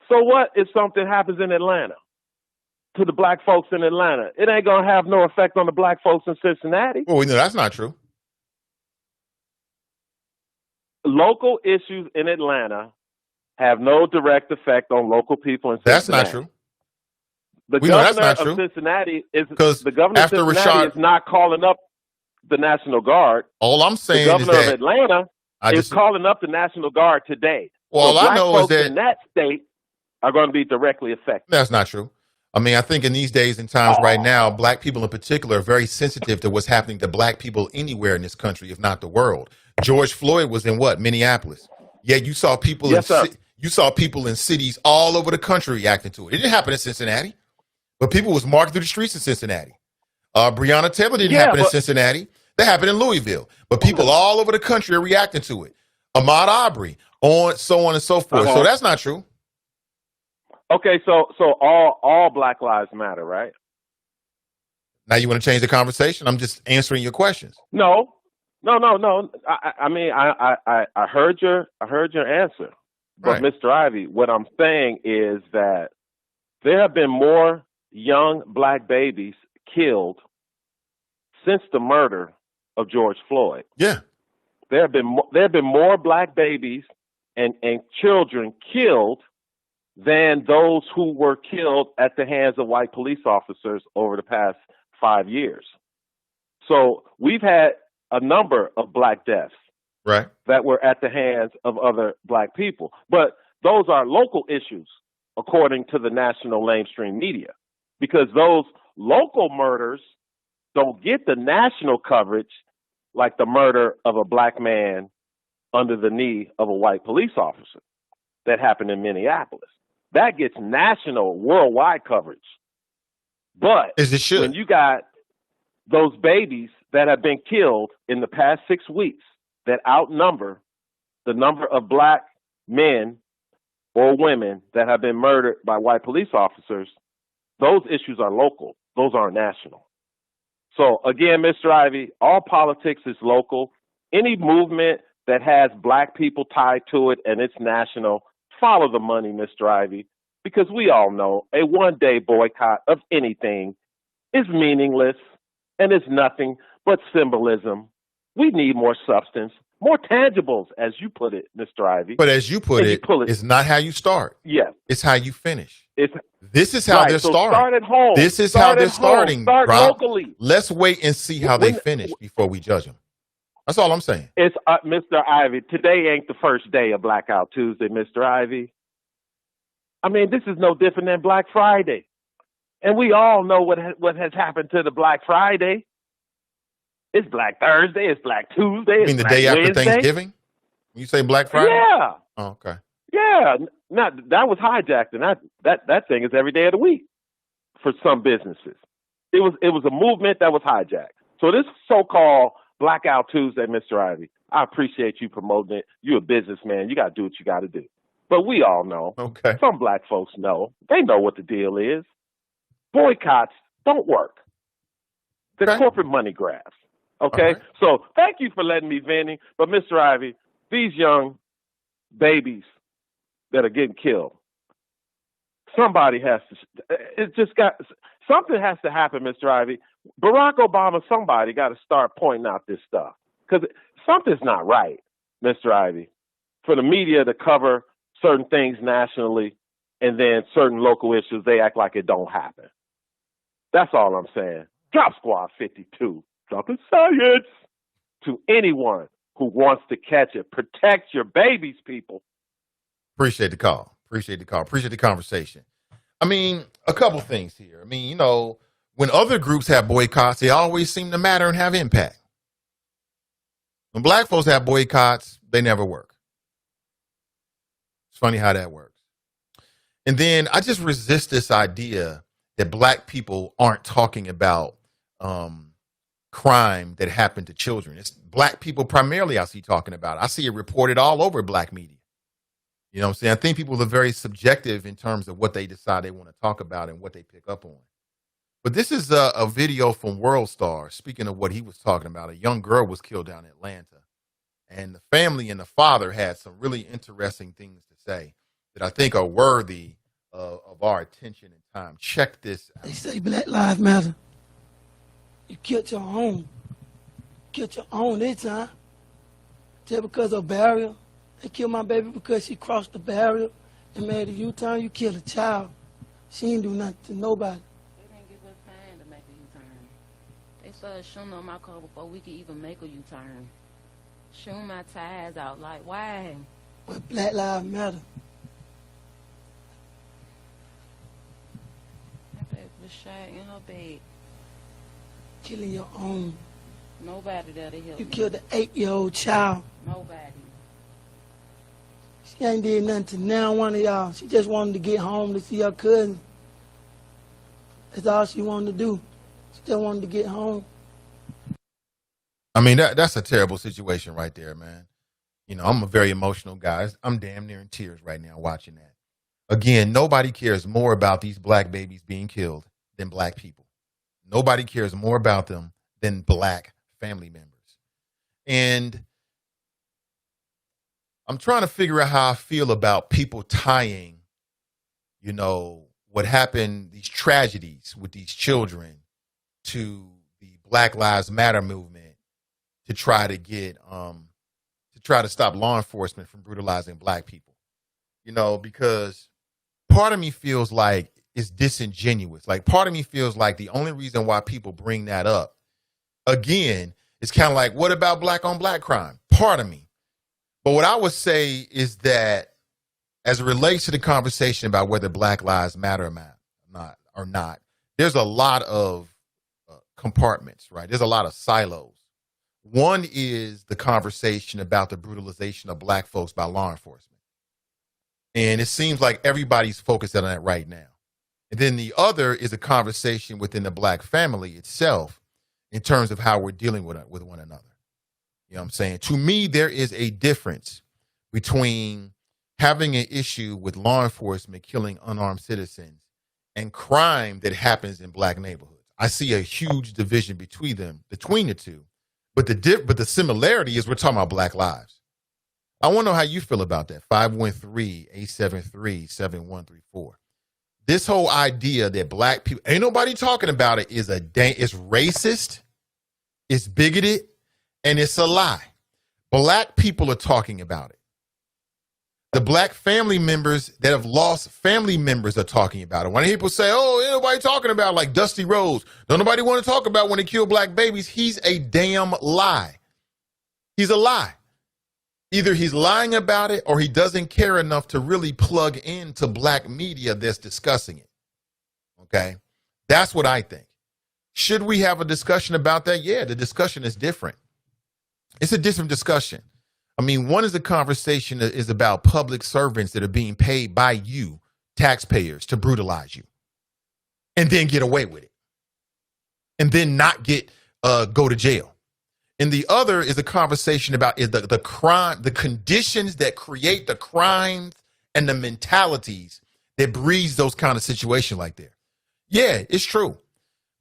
so what if something happens in Atlanta to the black folks in Atlanta? It ain't gonna have no effect on the black folks in Cincinnati. Well, we know that's not true. Local issues in Atlanta have no direct effect on local people in Cincinnati. That's not true. The governor of Cincinnati is not calling up the National Guard. All I'm saying the governor is that of Atlanta is calling up the National Guard today. Well, all I know is that in that state are going to be directly affected. That's not true. I mean, I think in these days and times right now, black people in particular are very sensitive to what's happening to black people anywhere in this country, if not the world. George Floyd was in Minneapolis. Yet you saw people in cities all over the country reacting to it. It didn't happen in Cincinnati, but people was marching through the streets in Cincinnati. Breonna Taylor didn't happen in Cincinnati. That happened in Louisville. But people all over the country are reacting to it. Ahmaud Arbery, so on and so forth. So that's not true. Okay, so all Black Lives Matter, right? Now you want to change the conversation? I'm just answering your questions. No. I mean, I heard your answer, but Mr. Ivy, what I'm saying is that there have been more young black babies killed since the murder of George Floyd. Yeah, there have been more black babies and children killed than those who were killed at the hands of white police officers over the past 5 years. So we've had a number of black deaths that were at the hands of other black people. But those are local issues, according to the national mainstream media, because those local murders don't get the national coverage like the murder of a black man under the knee of a white police officer that happened in Minneapolis. That gets national, worldwide coverage. But when you got those babies that have been killed in the past 6 weeks that outnumber the number of black men or women that have been murdered by white police officers, those issues are local. Those aren't national. So again, Mr. Ivy, all politics is local. Any movement that has black people tied to it and it's national, follow the money, Mr. Ivy, because we all know a one-day boycott of anything is meaningless and is nothing but symbolism. We need more substance, more tangibles, as you put it, Mr. Ivy. But as you put it, it's not how you start. Yeah. It's how you finish. This is how they're starting. Start at home. This is how they're starting. Start locally. Let's wait and see how they finish before we judge them. That's all I'm saying. It's Mr. Ivy. Today ain't the first day of Blackout Tuesday, Mr. Ivy. I mean, this is no different than Black Friday. And we all know what has happened to the Black Friday. It's Black Thursday. It's Black Tuesday. You mean the day after Thanksgiving? You say Black Friday? Yeah. Oh, okay. Yeah. That was hijacked, and that thing is every day of the week for some businesses. It was a movement that was hijacked. So this so-called Blackout Tuesday, Mr. Ivy, I appreciate you promoting it. You're a businessman. You got to do what you got to do. But we all know. Okay. Some black folks know. They know what the deal is. Boycotts don't work. They're corporate money grabs. Okay? Right. So thank you for letting me vent. But Mr. Ivy, these young babies that are getting killed, something has to happen, Mr. Ivy. Barack Obama, somebody got to start pointing out this stuff. Because something's not right, Mr. Ivy, for the media to cover certain things nationally and then certain local issues, they act like it don't happen. That's all I'm saying. Drop Squad 52. Talking science to anyone who wants to catch it. Protect your babies, people. Appreciate the call. Appreciate the conversation. I mean, a couple things here. I mean, when other groups have boycotts, they always seem to matter and have impact. When black folks have boycotts, they never work. It's funny how that works. And then I just resist this idea that black people aren't talking about crime that happened to children. It's black people primarily I see talking about it. I see it reported all over black media. You know what I'm saying? I think people are very subjective in terms of what they decide they want to talk about and what they pick up on. But this is a video from World Star. Speaking of what he was talking about, a young girl was killed down in Atlanta. And the family and the father had some really interesting things to say that I think are worthy of our attention and time. Check this out. They say Black Lives Matter. You killed your own. Killed your own this time. Just because of barrier. They killed my baby because she crossed the barrier and made a U-turn. You killed a child. She didn't do nothing to nobody. They didn't give us time to make a U-turn. They started shooting on my car before we could even make a U-turn. Shooting my tires out. Like, why? But Black Lives Matter. That baby was shot in her bed. Killing your own. Nobody there to help You me. killed an 8-year-old child. Nobody. She ain't did nothing to now one of y'all. She just wanted to get home to see her cousin. That's all she wanted to do. She just wanted to get home. I mean, that's a terrible situation right there, man. I'm a very emotional guy. I'm damn near in tears right now watching that. Again, nobody cares more about these black babies being killed than black people. Nobody cares more about them than black family members. And I'm trying to figure out how I feel about people tying, what happened, these tragedies with these children to the Black Lives Matter movement to try to get, to stop law enforcement from brutalizing black people, because part of me feels like it's disingenuous. Like part of me feels like the only reason why people bring that up again, is kind of like, what about black on black crime? Part of me. But what I would say is that as it relates to the conversation about whether Black Lives Matter or not, there's a lot of compartments, right? There's a lot of silos. One is the conversation about the brutalization of black folks by law enforcement. And it seems like everybody's focused on that right now. And then the other is a conversation within the black family itself in terms of how we're dealing with one another. You know what I'm saying? To me, there is a difference between having an issue with law enforcement killing unarmed citizens and crime that happens in black neighborhoods. I see a huge division between the two. But the similarity is we're talking about black lives. I want to know how you feel about that. 513-873-7134. This whole idea that black people, ain't nobody talking about it, is racist, it's bigoted, and it's a lie. Black people are talking about it. The black family members that have lost family members are talking about it. When people say, oh, ain't nobody talking about it, like Dusty Rhodes, don't nobody want to talk about when they kill black babies, he's a damn lie. He's a lie. Either he's lying about it or he doesn't care enough to really plug into black media that's discussing it. Okay? That's what I think. Should we have a discussion about that? Yeah, the discussion is different. It's a different discussion. I mean, one is a conversation that is about public servants that are being paid by you, taxpayers, to brutalize you and then get away with it and then not go to jail. And the other is a conversation about the crime, the conditions that create the crimes and the mentalities that breeds those kind of situations like that. Yeah, it's true.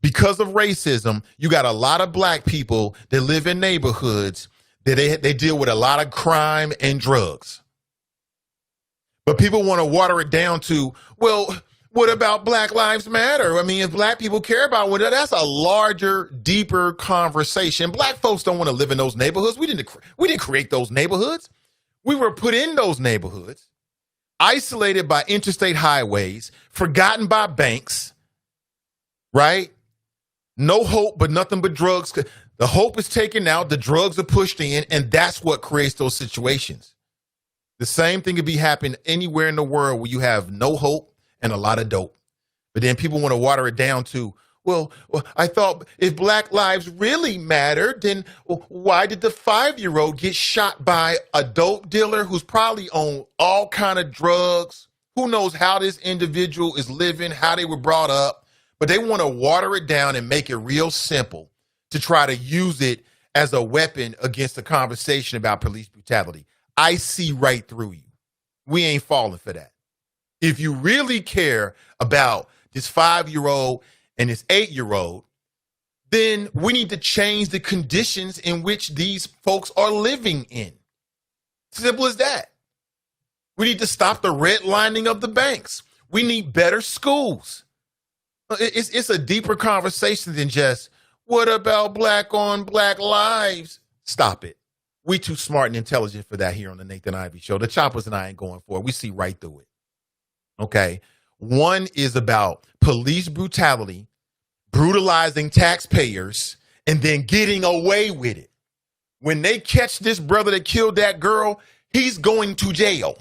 Because of racism, you got a lot of black people that live in neighborhoods that they deal with a lot of crime and drugs. But people want to water it down to, well, what about Black Lives Matter? I mean, if black people care about it, that's a larger, deeper conversation. Black folks don't want to live in those neighborhoods. We didn't create those neighborhoods. We were put in those neighborhoods, isolated by interstate highways, forgotten by banks, right? No hope, but nothing but drugs. The hope is taken out, the drugs are pushed in, and that's what creates those situations. The same thing could be happening anywhere in the world where you have no hope and a lot of dope. But then people want to water it down to, well, I thought if Black lives really mattered, then why did the 5-year-old get shot by a dope dealer who's probably on all kind of drugs? Who knows how this individual is living, how they were brought up? But they want to water it down and make it real simple to try to use it as a weapon against the conversation about police brutality. I see right through you. We ain't falling for that. If you really care about this 5-year-old and this 8-year-old, then we need to change the conditions in which these folks are living in. Simple as that. We need to stop the redlining of the banks. We need better schools. It's a deeper conversation than just, what about Black on Black lives? Stop it. We too smart and intelligent for that here on the Nathan Ivey Show. The Choppers and I ain't going for it. We see right through it. Okay. One is about police brutality, brutalizing taxpayers, and then getting away with it. When they catch this brother that killed that girl, he's going to jail.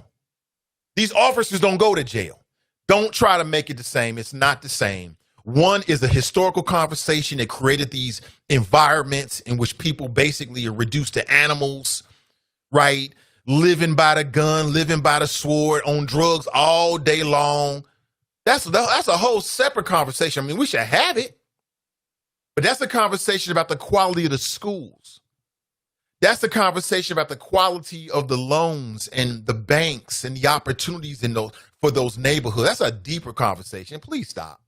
These officers don't go to jail. Don't try to make it the same. It's not the same. One is a historical conversation that created these environments in which people basically are reduced to animals, right? Living by the gun, living by the sword, on drugs all day long. That's a whole separate conversation. I mean, we should have it. But that's a conversation about the quality of the schools. That's the conversation about the quality of the loans and the banks and the opportunities in those for those neighborhoods. That's a deeper conversation. Please stop,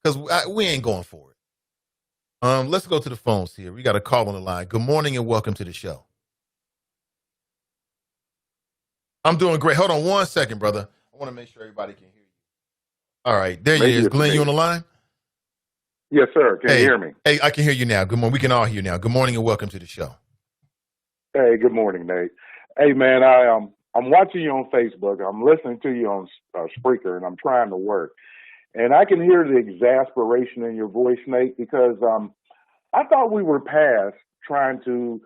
because we ain't going for it. Let's go to the phones here. We got a call on the line. Good morning and welcome to the show. I'm doing great. Hold on one second, brother. I want to make sure everybody can hear you. All right, there you is. Glenn, you on the line? Yes, sir. Can you hear me? Hey, I can hear you now. Good morning. We can all hear you now. Good morning and welcome to the show. Hey, good morning, Nate. Hey, man, I'm watching you on Facebook. I'm listening to you on Spreaker, and I'm trying to work. And I can hear the exasperation in your voice, Nate, because I thought we were past trying to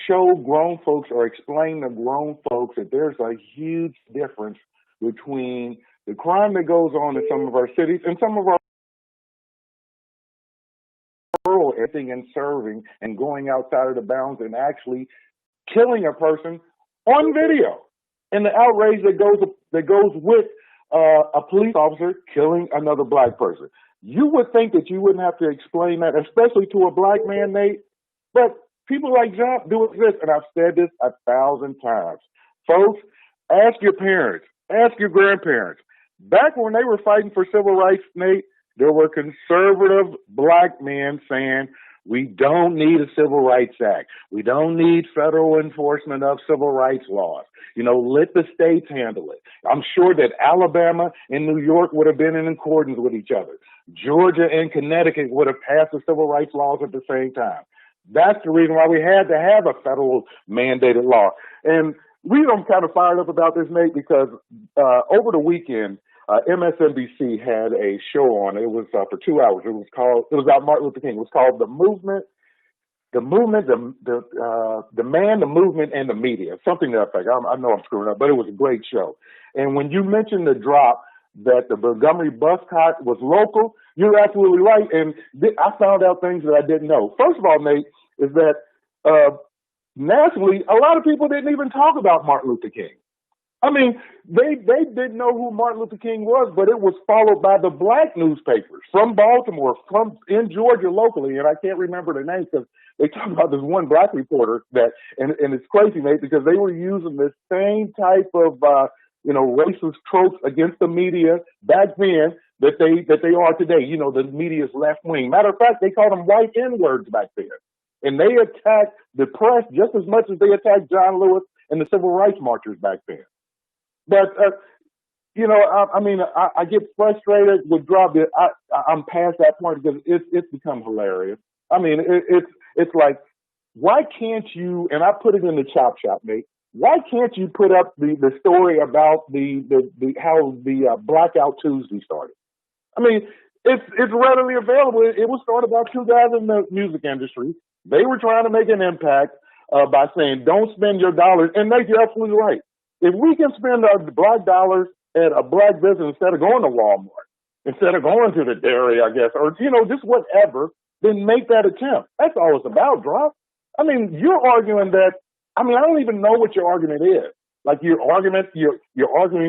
show grown folks or explain to grown folks that there's a huge difference between the crime that goes on in some of our cities and some of our rural everything and serving and going outside of the bounds and actually killing a person on video, and the outrage that goes with a police officer killing another Black person. You would think that you wouldn't have to explain that, especially to a Black man, Nate. But people like John do exist, and I've said this 1,000 times. Folks, ask your parents, ask your grandparents. Back when they were fighting for civil rights, Nate, there were conservative Black men saying, we don't need a Civil Rights Act. We don't need federal enforcement of civil rights laws. You know, let the states handle it. I'm sure that Alabama and New York would have been in accordance with each other. Georgia and Connecticut would have passed the civil rights laws at the same time. That's the reason why we had to have a federal mandated law. And I'm kind of fired up about this, Nate, because over the weekend, MSNBC had a show on. It was for 2 hours. It was about Martin Luther King. It was called The Man, the Movement, and the Media. Something to that effect. I know I'm screwing up, but it was a great show. And when you mentioned the drop that the Montgomery bus cot was local, you're absolutely right. And I found out things that I didn't know. First of all, Nate, is that nationally, a lot of people didn't even talk about Martin Luther King. I mean, they didn't know who Martin Luther King was, but it was followed by the Black newspapers from Baltimore, in Georgia locally, and I can't remember the name because they talk about this one Black reporter and it's crazy, mate, because they were using the same type of racist tropes against the media back then that they are today. You know, the media's left wing. Matter of fact, they called them white N-words back then, and they attacked the press just as much as they attacked John Lewis and the civil rights marchers back then. But, I get frustrated with drop. I'm past that point because it's become hilarious. I mean, it's like, why can't you, and I put it in the chop shop, mate, why can't you put up the story about how the Blackout Tuesday started? I mean, It's readily available. It was started by two guys in the music industry. They were trying to make an impact by saying, don't spend your dollars. And Nate, you're absolutely right. If we can spend our black dollars at a black business instead of going to Walmart, instead of going to the dairy, I guess, or, just whatever, then make that attempt. That's all it's about, Drop. I mean, you're arguing that, I don't even know what your argument is. Like you're arguing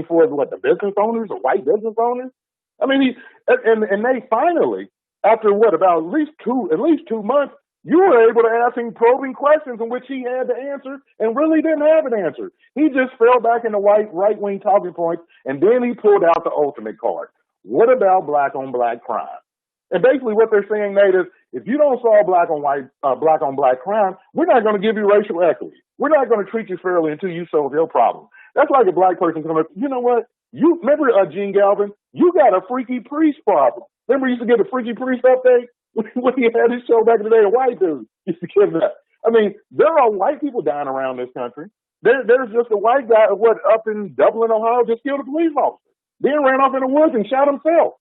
for what, the business owners, the white business owners? And they finally, after about at least 2 months, you were able to ask him probing questions in which he had to answer and really didn't have an answer. He just fell back in the right-wing talking points, and then he pulled out the ultimate card. What about black-on-black crime? And basically what they're saying, Nate, is if you don't solve black-on-black crime, we're not going to give you racial equity. We're not going to treat you fairly until you solve your problem. That's like a black person coming up, you know what? You remember Gene Galvin? You got a freaky priest problem. Remember, you used to get a freaky priest update when he had his show back in the day. A white dude used to give that. There are white people dying around this country. There's just a white guy, up in Dublin, Ohio, just killed a police officer. Then ran off in the woods and shot himself.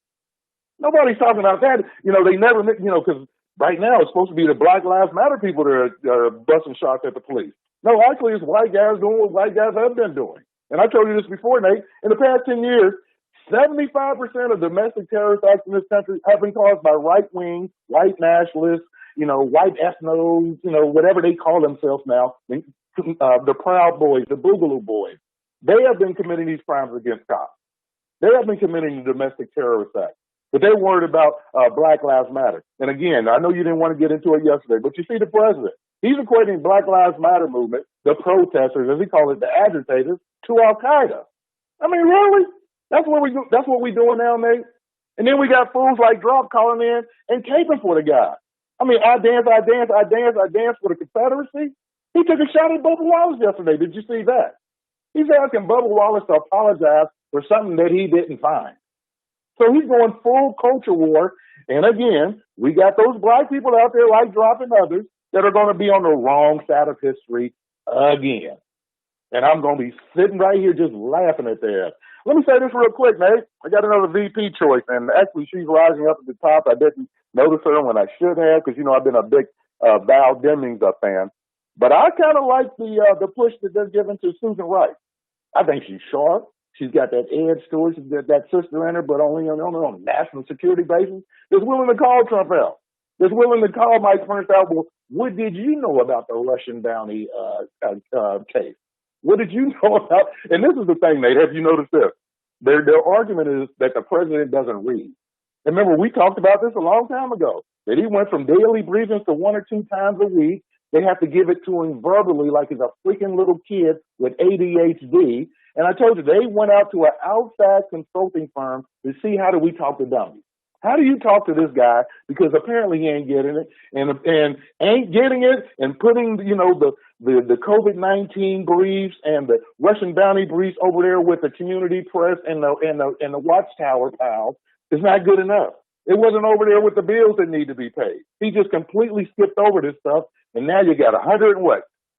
Nobody's talking about that. They never, because right now it's supposed to be the Black Lives Matter people that are busting shots at the police. No, actually, it's white guys doing what white guys have been doing. And I told you this before, Nate. In the past 10 years, 75% of domestic terrorist acts in this country have been caused by right-wing, white nationalists, white ethnos, whatever they call themselves now, the Proud Boys, the Boogaloo Boys. They have been committing these crimes against cops. They have been committing the domestic terrorist acts. But they're worried about Black Lives Matter. And again, I know you didn't want to get into it yesterday, but you see the president. He's equating Black Lives Matter movement, the protesters, as he calls it, the agitators, to Al-Qaeda. Really? That's what we doing now, Nate? And then we got fools like Drop calling in and caping for the guy. I dance for the Confederacy. He took a shot at Bubba Wallace yesterday. Did you see that? He's asking Bubba Wallace to apologize for something that he didn't find. So he's going full culture war. And again, we got those black people out there like Drop and others that are going to be on the wrong side of history again. And I'm going to be sitting right here just laughing at that. Let me say this real quick, Nate. I got another VP choice, and actually she's rising up at the top. I didn't notice her when I should have because, I've been a big Val Demings fan. But I kind of like the push that they're giving to Susan Rice. I think she's sharp. She's got that edge to her. She's got that sister in her, but only on a national security basis. That's willing to call Trump out. That's willing to call Mike Pence out. Well, what did you know about the Russian bounty case? What did you know about? And this is the thing, Nate. Have you noticed this? Their argument is that the president doesn't read. And remember, we talked about this a long time ago, that he went from daily briefings to 1 or 2 times a week. They have to give it to him verbally like he's a freaking little kid with ADHD. And I told you, they went out to an outside consulting firm to see how do we talk to dummies. How do you talk to this guy? Because apparently he ain't getting it and ain't getting it and putting, the COVID-19 briefs and the Russian bounty briefs over there with the community press and the Watchtower pals is not good enough. It wasn't over there with the bills that need to be paid. He just completely skipped over this stuff. And now you got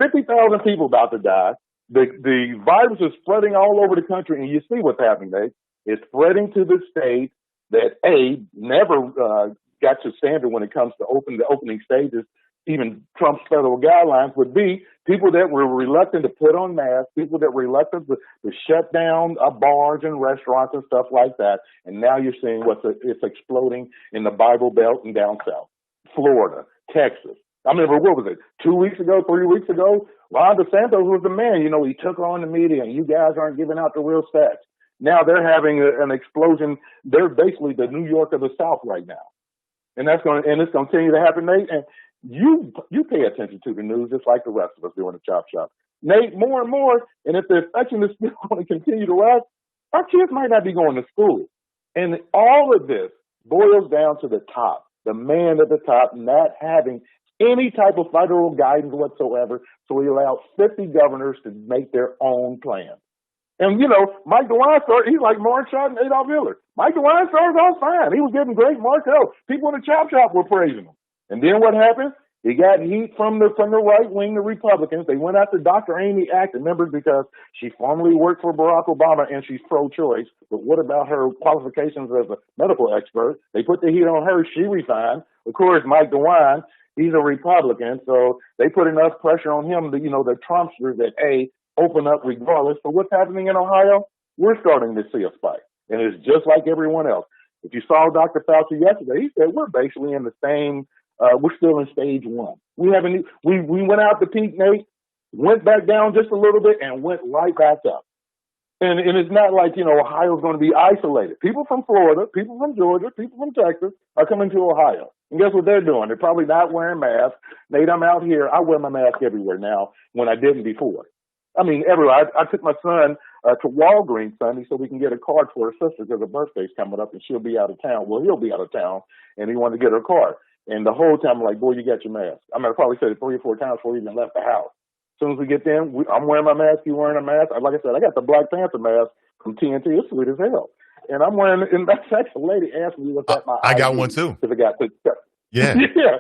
50,000 people about to die. The virus is spreading all over the country. And you see what's happening, Dave. It's spreading to the state that never got to standard when it comes to the opening stages, even Trump's federal guidelines, would be people that were reluctant to put on masks, people that were reluctant to shut down bars and restaurants and stuff like that. And now you're seeing it's exploding in the Bible Belt and down south, Florida, Texas. I remember, what was it, 2 weeks ago, 3 weeks ago? Ron DeSantis was the man. He took on the media, and you guys aren't giving out the real stats. Now they're having an explosion. They're basically the New York of the South right now. And it's going to continue to happen, Nate. And you pay attention to the news just like the rest of us do in the chop shop. Nate, more and more, and if the infection is still going to continue to rise, our kids might not be going to school. And all of this boils down to the top, the man at the top not having any type of federal guidance whatsoever. So he allowed 50 governors to make their own plans. And, Mike DeWine started, he's like Mark Schott and Adolf Hitler. Mike DeWine started off fine. He was getting great marks. People in the chop shop were praising him. And then what happened? He got heat from the right wing, the Republicans. They went after Dr. Amy Acton, remember, because she formerly worked for Barack Obama and she's pro-choice. But what about her qualifications as a medical expert? They put the heat on her. She resigned. Of course, Mike DeWine, he's a Republican, so they put enough pressure on him that, the Trumpsters that open up regardless. But what's happening in Ohio? We're starting to see a spike, and it's just like everyone else. If you saw Dr. Fauci yesterday, he said we're basically in the same. We're still in stage one. We went out to peak, Nate, went back down just a little bit, and went right back up. And it's not like Ohio's going to be isolated. People from Florida, people from Georgia, people from Texas are coming to Ohio. And guess what they're doing? They're probably not wearing masks. Nate, I'm out here. I wear my mask everywhere now when I didn't before. I mean, everywhere. I took my son to Walgreens Sunday so we can get a card for her sister because her birthday's coming up and she'll be out of town. Well, he'll be out of town, and he wanted to get her card. And the whole time I'm like, boy, you got your mask. I mean, I probably said it 3 or 4 times before we even left the house. As soon as we get there, I'm wearing my mask, you wearing a mask. Like I said, I got the Black Panther mask from TNT. It's sweet as hell. And I'm wearing it. And that's actually, a lady asked me what's at my I got one too. Because I got to. Yeah. Yeah.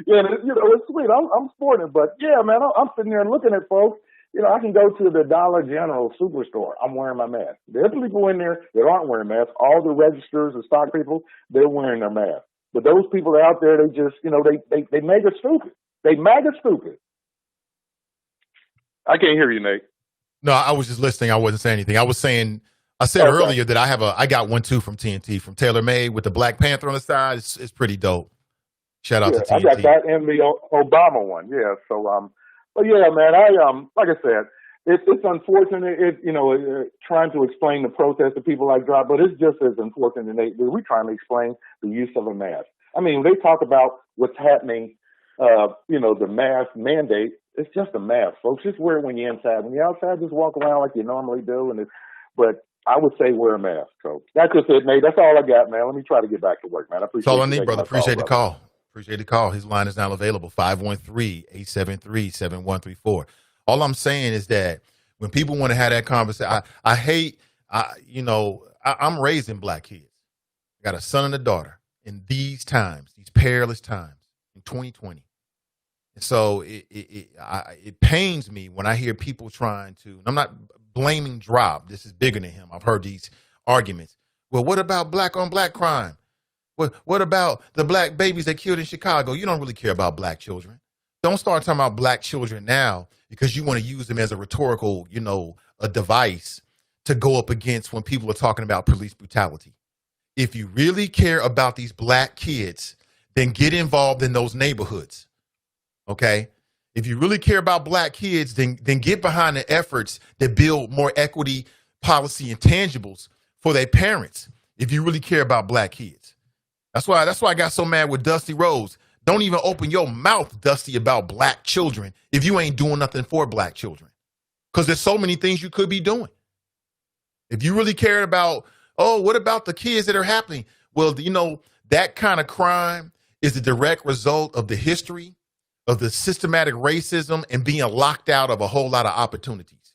Yeah. It's sweet. I'm sporting it. But yeah, man, I'm sitting there looking at folks. I can go to the Dollar General superstore. I'm wearing my mask. There's people in there that aren't wearing masks. All the registers, the stock people, they're wearing their masks. But those people out there, they just, they make us stupid. They make us stupid. I can't hear you, Nate. No, I was just listening. I wasn't saying anything. I said earlier that I got one too from TNT, from TaylorMade with the Black Panther on the side. It's pretty dope. Shout out to TNT. I got that and the Obama one. Yeah. So, but yeah, man, like I said, it's unfortunate, trying to explain the protest to people like Drop, but it's just as unfortunate, Nate, that we're trying to explain the use of a mask. I mean, they talk about what's happening, the mask mandate. It's just a mask, folks. Just wear it when you're inside. When you're outside, just walk around like you normally do. But I would say wear a mask. So that's just it, Nate. That's all I got, man. Let me try to get back to work, man. I appreciate That's all I need, brother. Appreciate the call. Appreciate the call. His line is now available, 513-873-7134. All I'm saying is that when people want to have that conversation, I'm raising black kids. I got a son and a daughter in these times, these perilous times in 2020. And so it pains me when I hear people trying to, and I'm not blaming Drop. This is bigger than him. I've heard these arguments. Well, what about black on black crime? What about the black babies that killed in Chicago? You don't really care about black children. Don't start talking about black children now because you want to use them as a rhetorical, a device to go up against when people are talking about police brutality. If you really care about these black kids, then get involved in those neighborhoods. Okay? If you really care about black kids, then get behind the efforts that build more equity, policy, and tangibles for their parents. If you really care about black kids. That's why I got so mad with Dusty Rhodes. Don't even open your mouth, Dusty, about black children if you ain't doing nothing for black children. Because there's so many things you could be doing. If you really cared about, what about the kids that are happening? Well, that kind of crime is a direct result of the history of the systematic racism and being locked out of a whole lot of opportunities.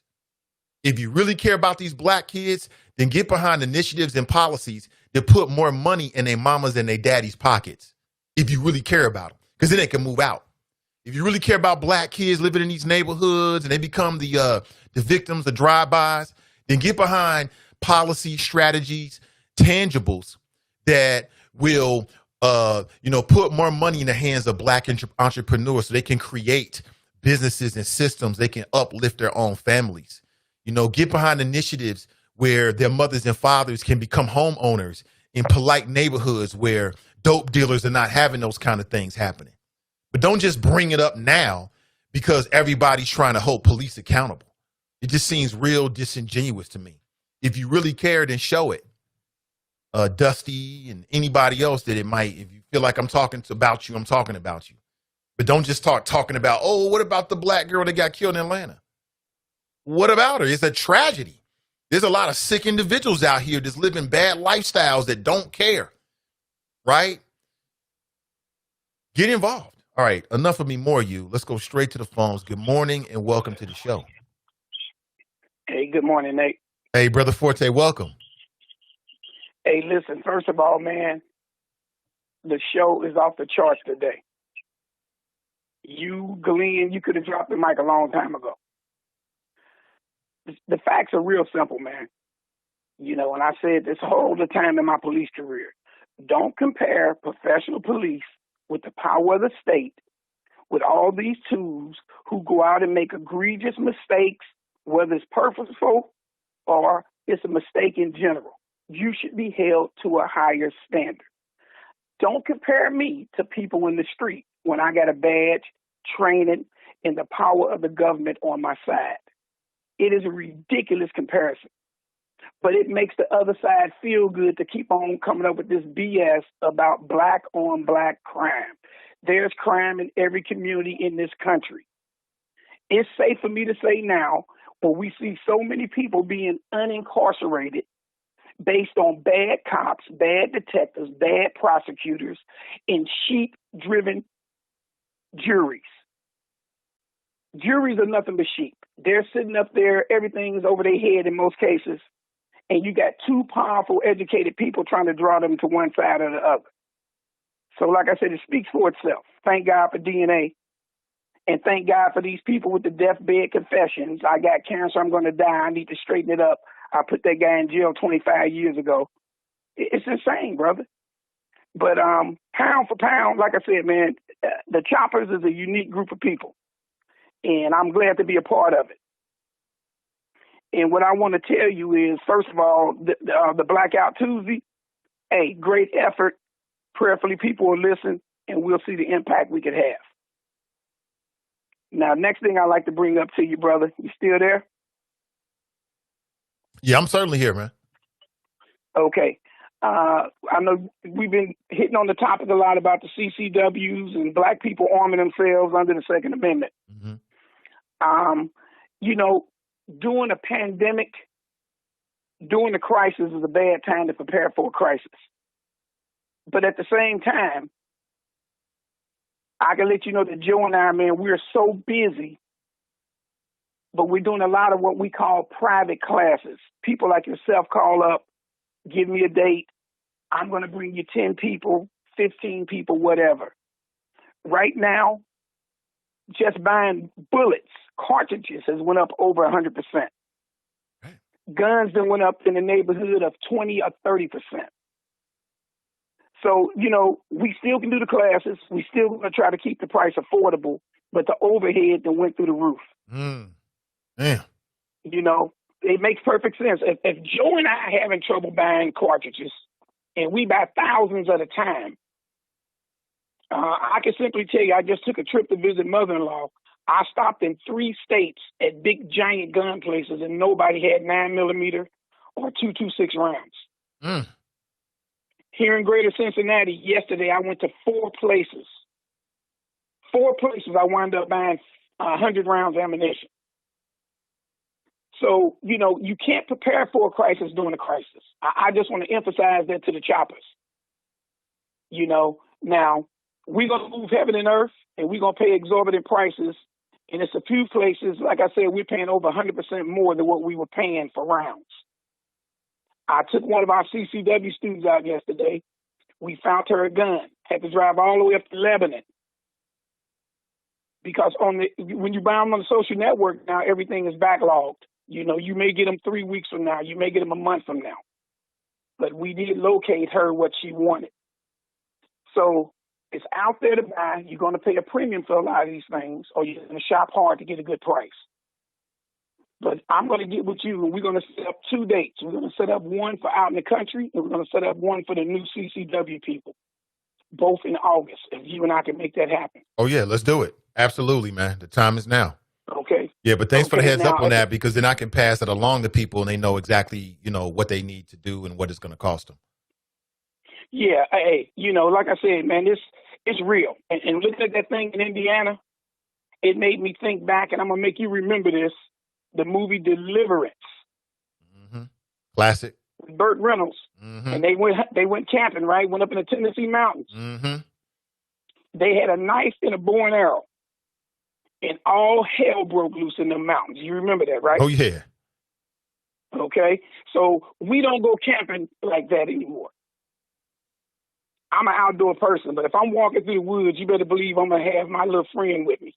If you really care about these black kids, then get behind initiatives and policies that put more money in their mamas and their daddies' pockets. If you really care about them, because then they can move out. If you really care about black kids living in these neighborhoods and they become the victims of drive-bys, then get behind policy, strategies, tangibles that will, put more money in the hands of black entrepreneurs so they can create businesses and systems. They can uplift their own families. Get behind initiatives where their mothers and fathers can become homeowners in polite neighborhoods where dope dealers are not having those kind of things happening. But don't just bring it up now because everybody's trying to hold police accountable. It just seems real disingenuous to me. If you really care, then show it. Dusty and anybody else that it might, if you feel like I'm talking about you, I'm talking about you. But don't just start talking about, what about the black girl that got killed in Atlanta? What about her? It's a tragedy. There's a lot of sick individuals out here that's living bad lifestyles that don't care. Right? Get involved. All right, enough of me, more of you. Let's go straight to the phones. Good morning and welcome to the show. Hey, good morning, Nate. Hey, Brother Forte, welcome. Hey, listen, first of all, man, the show is off the charts today. You, Glenn, you could have dropped the mic a long time ago. The facts are real simple, man. You know, and I said this all the time in my police career. Don't compare professional police with the power of the state with all these tools who go out and make egregious mistakes, whether it's purposeful or it's a mistake in general. You should be held to a higher standard. Don't compare me to people in the street when I got a badge, training, and the power of the government on my side. It is a ridiculous comparison. But it makes the other side feel good to keep on coming up with this BS about black on black crime. There's crime in every community in this country. It's safe for me to say now, when we see so many people being unincarcerated based on bad cops, bad detectives, bad prosecutors, and sheep-driven juries. Juries are nothing but sheep. They're sitting up there, everything is over their head in most cases, and you got two powerful, educated people trying to draw them to one side or the other. So like I said, it speaks for itself. Thank God for DNA, and thank God for these people with the deathbed confessions. I got cancer, I'm going to die, I need to straighten it up. I put that guy in jail 25 years ago. It's insane, brother. But pound for pound, like I said, man, the Choppers is a unique group of people, and I'm glad to be a part of it. And what I want to tell you is, first of all, the Blackout Tuesday, hey, great effort. Prayerfully, people will listen, and we'll see the impact we could have. Now, next thing I'd like to bring up to you, brother, you still there? Yeah, I'm certainly here, man. Okay. I know we've been hitting on the topic a lot about the CCWs and black people arming themselves under the Second Amendment. Mm-hmm. You know, during a pandemic, during a crisis is a bad time to prepare for a crisis. But at the same time, I can let you know that Joe and I, man, we're so busy, but we're doing a lot of what we call private classes. People like yourself call up, give me a date. I'm going to bring you 10 people, 15 people, whatever. Right now, just buying bullets, cartridges has went up over 100%. Guns then went up in the neighborhood of 20 or 30%. So, you know, we still can do the classes. We still going to try to keep the price affordable, but the overhead then went through the roof. Damn. You know, it makes perfect sense. If Joe and I are having trouble buying cartridges, and we buy thousands at a time, I can simply tell you, I just took a trip to visit mother-in-law. I stopped in 3 states at big giant gun places, and nobody had 9mm or .226 rounds. Here in Greater Cincinnati, yesterday, I went to 4 places. 4 places I wound up buying 100 rounds of ammunition. So, you know, you can't prepare for a crisis during a crisis. I just want to emphasize that to the Choppers. You know, now, we're going to move heaven and earth, and we're going to pay exorbitant prices. And it's a few places, like I said, we're paying over 100% more than what we were paying for rounds. I took one of our CCW students out yesterday. We found her a gun. Had to drive all the way up to Lebanon. Because when you buy them on the social network now, everything is backlogged. You know, you may get them 3 weeks from now. You may get them a month from now. But we did locate her what she wanted. So it's out there to buy. You're going to pay a premium for a lot of these things, or you're going to shop hard to get a good price. But I'm going to get with you, and we're going to set up 2 dates. We're going to set up one for out in the country, and we're going to set up one for the new CCW people, both in August, if you and I can make that happen. Oh, yeah, let's do it. Absolutely, man. The time is now. Okay. Yeah, but thanks for the heads now, up on that, because then I can pass it along to people, and they know exactly, you know, what they need to do and what it's going to cost them. Yeah, hey, you know, like I said, man, it's real. And looking at that thing in Indiana, it made me think back, and I'm going to make you remember this, the movie Deliverance. Mm-hmm. Classic. Burt Reynolds. Mm-hmm. And they went camping, right? Went up in the Tennessee mountains. Mm-hmm. They had a knife and a bow and arrow. And all hell broke loose in the mountains. You remember that, right? Oh, yeah. Okay. So we don't go camping like that anymore. I'm an outdoor person, but if I'm walking through the woods, you better believe I'm going to have my little friend with me.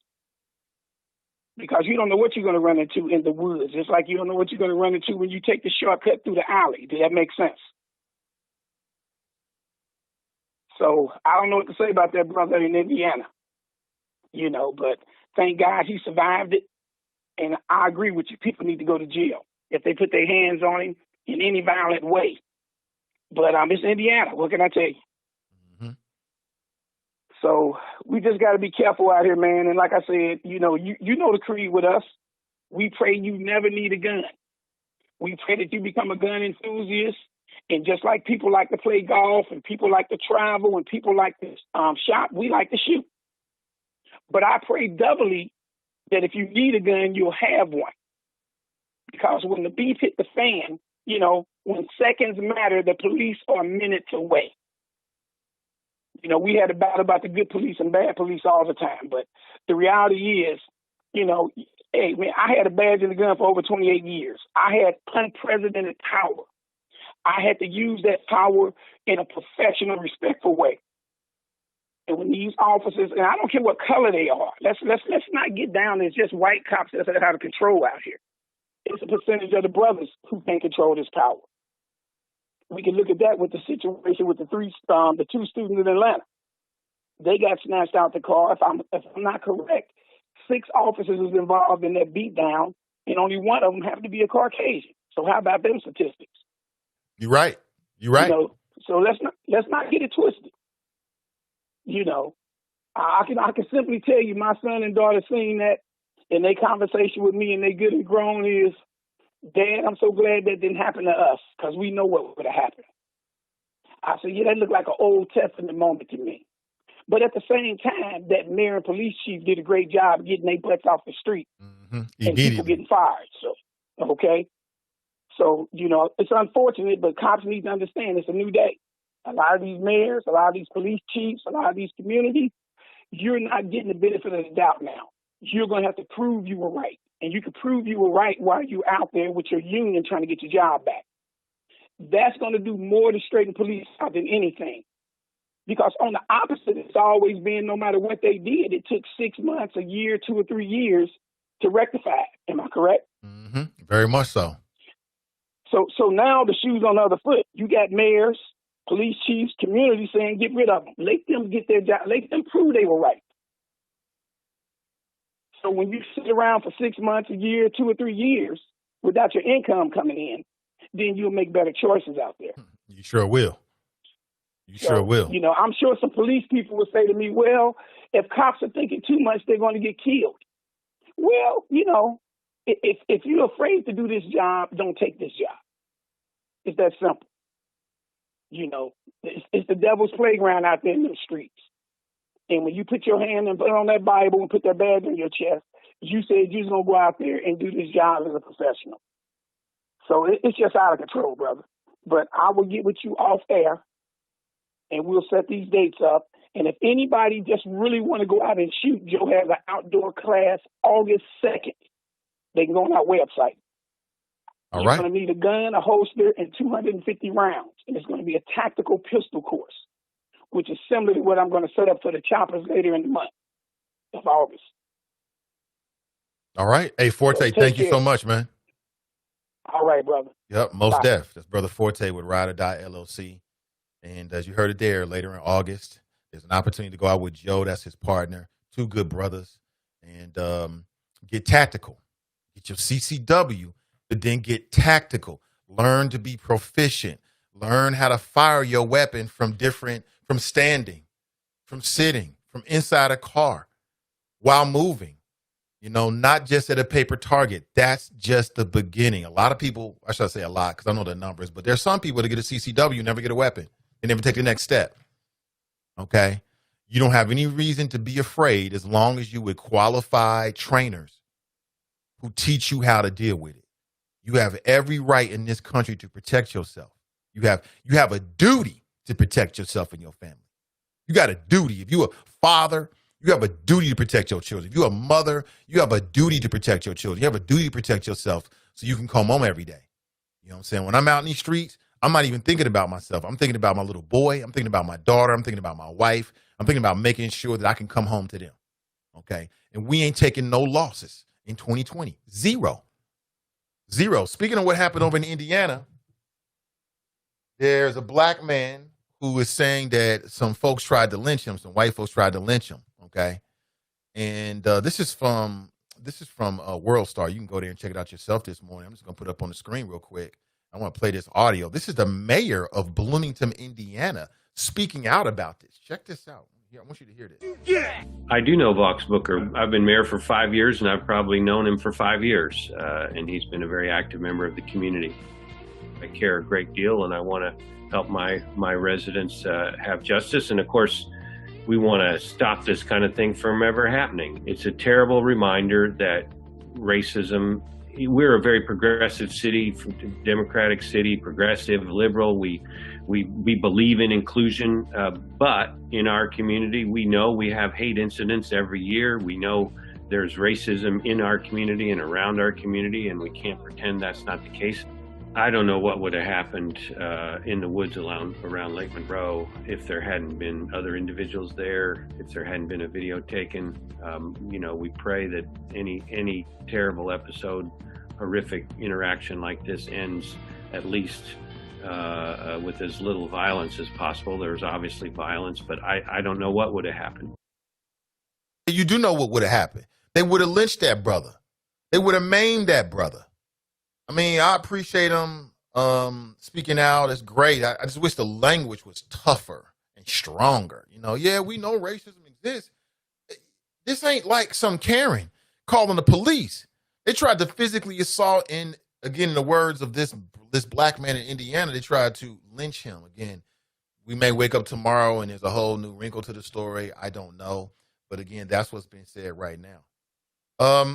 Because you don't know what you're going to run into in the woods. Just like you don't know what you're going to run into when you take the shortcut through the alley. Does that make sense? So I don't know what to say about that brother in Indiana. You know, but thank God he survived it. And I agree with you. People need to go to jail if they put their hands on him in any violent way. But it's Indiana. What can I tell you? Mm-hmm. So we just got to be careful out here, man. And like I said, you know the creed with us. We pray you never need a gun. We pray that you become a gun enthusiast. And just like people like to play golf and people like to travel and people like to shop, we like to shoot. But I pray doubly that if you need a gun, you'll have one. Because when the beef hit the fan, you know, when seconds matter, the police are minutes away. You know, we had a battle about the good police and bad police all the time. But the reality is, you know, hey, man, I had a badge in the gun for over 28 years. I had unprecedented power. I had to use that power in a professional, respectful way. And when these officers, and I don't care what color they are, let's not get down. It's just white cops that's out of control out here. It's a percentage of the brothers who can't control this power. We can look at that with the situation with the two students in Atlanta. They got snatched out the car. If I'm not correct, 6 officers was involved in that beatdown, and only one of them happened to be a Caucasian. So how about them statistics? You're right. You're right. You know, so let's not get it twisted. You know, I can simply tell you, my son and daughter seen that, and their conversation with me, and they good and grown is, Dad, I'm so glad that didn't happen to us, because we know what would have happened. I said, yeah, that looked like an Old Testament moment to me. But at the same time, that mayor and police chief did a great job getting their butts off the street and people getting fired. So, okay. So, you know, it's unfortunate, but cops need to understand it's a new day. A lot of these mayors, a lot of these police chiefs, a lot of these communities, you're not getting the benefit of the doubt now. You're going to have to prove you were right. And you can prove you were right while you're out there with your union trying to get your job back. That's going to do more to straighten police out than anything. Because on the opposite, it's always been, no matter what they did, it took 6 months, a year, 2 or 3 years to rectify it. Am I correct? Mm-hmm. Very much so. So now the shoe's on the other foot. You got mayors, police chiefs, community saying, get rid of them. Let them get their job. Let them prove they were right. So when you sit around for 6 months, a year, 2 or 3 years without your income coming in, then you'll make better choices out there. You sure will. You sure will. You know, I'm sure some police people will say to me, well, if cops are thinking too much, they're going to get killed. Well, you know, if you're afraid to do this job, don't take this job. It's that simple. You know, it's the devil's playground out there in the streets. And when you put your hand and put on that Bible and put that badge on your chest, you said you're going to go out there and do this job as a professional. So it's just out of control, brother. But I will get with you off air, and we'll set these dates up. And if anybody just really want to go out and shoot, Joe has an outdoor class August 2nd. They can go on our website. All You're right. going to need a gun, a holster, and 250 rounds. And it's going to be a tactical pistol course, which is similar to what I'm going to set up for the choppers later in the month of August. All right. Hey, Forte, thank you so much, man. All right, brother. Yep, most Bye. def. That's Brother Forte with Ride or Die LLC. And as you heard it there, later in August, there's an opportunity to go out with Joe. That's his partner. 2 good brothers. And get tactical. Get your CCW, but then get tactical. Learn to be proficient. Learn how to fire your weapon from standing, from sitting, from inside a car, while moving. You know, not just at a paper target. That's just the beginning. A lot of people, I should say a lot because I know the numbers, but there's some people that get a CCW, never get a weapon. They never take the next step. Okay? You don't have any reason to be afraid as long as you with qualified trainers who teach you how to deal with it. You have every right in this country to protect yourself. You have a duty to protect yourself and your family. You got a duty. If you're a father, you have a duty to protect your children. If you're a mother, you have a duty to protect your children. You have a duty to protect yourself so you can come home every day. You know what I'm saying? When I'm out in these streets, I'm not even thinking about myself. I'm thinking about my little boy. I'm thinking about my daughter. I'm thinking about my wife. I'm thinking about making sure that I can come home to them. Okay. And we ain't taking no losses in 2020. Zero. Speaking of what happened over in Indiana, there's a black man who is saying that some folks tried to lynch him. Some white folks tried to lynch him. Okay. And this is from World Star. You can go there and check it out yourself this morning. I'm just going to put it up on the screen real quick. I want to play this audio. This is the mayor of Bloomington, Indiana, speaking out about this. Check this out. Here, I want you to hear this. Yeah. I do know Vox Booker. I've been mayor for 5 years, and I've probably known him for 5 years. And he's been a very active member of the community. I care a great deal, and I want to help my residents have justice. And of course, we want to stop this kind of thing from ever happening. It's a terrible reminder that racism, we're a very progressive city, democratic city, progressive, liberal. We believe in inclusion, but in our community, we know we have hate incidents every year. We know there's racism in our community and around our community, and we can't pretend that's not the case. I don't know what would have happened in the woods around Lake Monroe if there hadn't been other individuals there, if there hadn't been a video taken. We pray that any terrible episode, horrific interaction like this ends at least with as little violence as possible. There's obviously violence, but I don't know what would have happened. You do know what would have happened. They would have lynched that brother. They would have maimed that brother. I mean, I appreciate him speaking out. It's great. I just wish the language was tougher and stronger. Yeah, we know racism exists. This ain't like some Karen calling the police. They tried to physically assault, and again, in the words of this black man in Indiana, they tried to lynch him. Again, we may wake up tomorrow and there's a whole new wrinkle to the story. I don't know. But again, that's what's being said right now.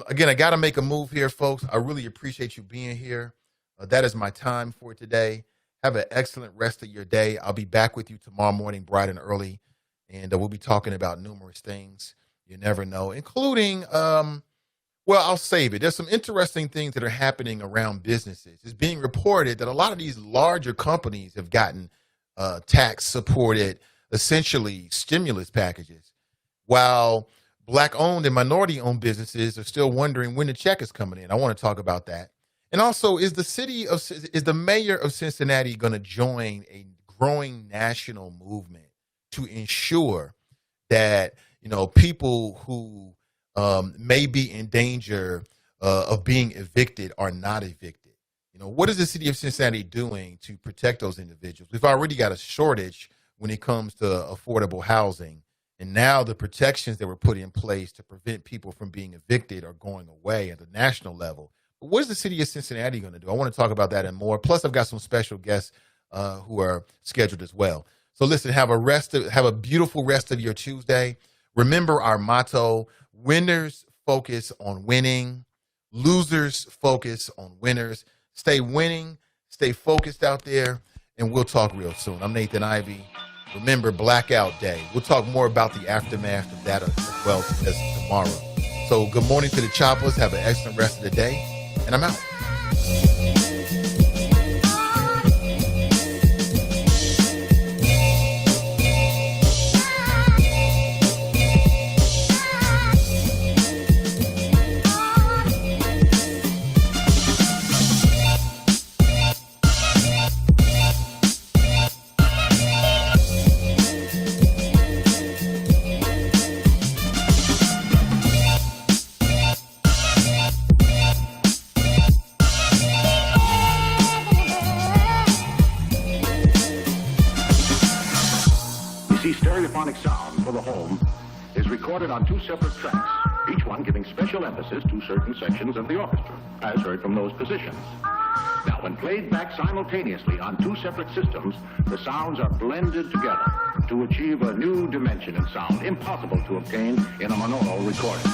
Again, I got to make a move here, folks. I really appreciate you being here. That is my time for today. Have an excellent rest of your day. I'll be back with you tomorrow morning, bright and early, and we'll be talking about numerous things. You never know, including, I'll save it. There's some interesting things that are happening around businesses. It's being reported that a lot of these larger companies have gotten tax-supported, essentially stimulus packages, while Black-owned and minority-owned businesses are still wondering when the check is coming in. I want to talk about that. And also, is the mayor of Cincinnati going to join a growing national movement to ensure that people who may be in danger of being evicted are not evicted? What is the city of Cincinnati doing to protect those individuals? We've already got a shortage when it comes to affordable housing. And now the protections that were put in place to prevent people from being evicted are going away at the national level. But what is the city of Cincinnati going to do? I want to talk about that and more. Plus, I've got some special guests who are scheduled as well. So listen, have a beautiful rest of your Tuesday. Remember our motto: winners focus on winning, losers focus on winners. Stay winning, stay focused out there, and we'll talk real soon. I'm Nathan Ivey. Remember Blackout Day. We'll talk more about the aftermath of that as well as tomorrow. So good morning to the Choppers. Have an excellent rest of the day. And I'm out. Sound for the home is recorded on two separate tracks, each one giving special emphasis to certain sections of the orchestra, as heard from those positions. Now, when played back simultaneously on two separate systems, the sounds are blended together to achieve a new dimension in sound impossible to obtain in a monaural recording.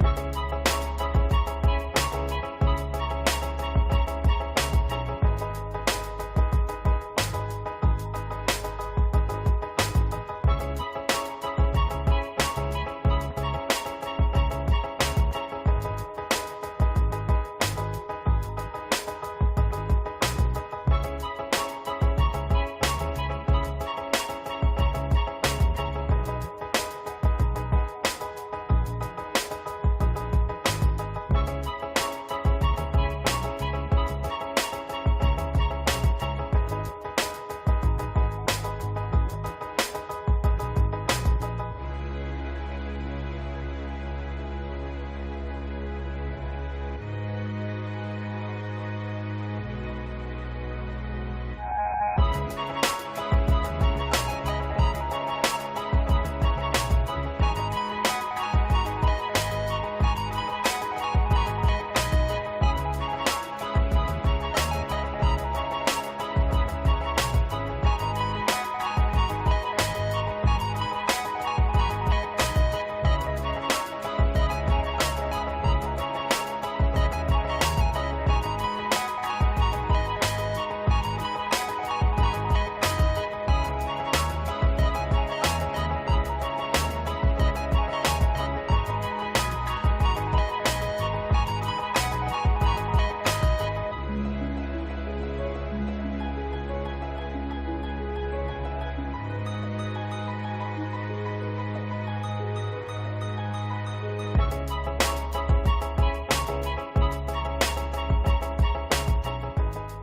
Bye.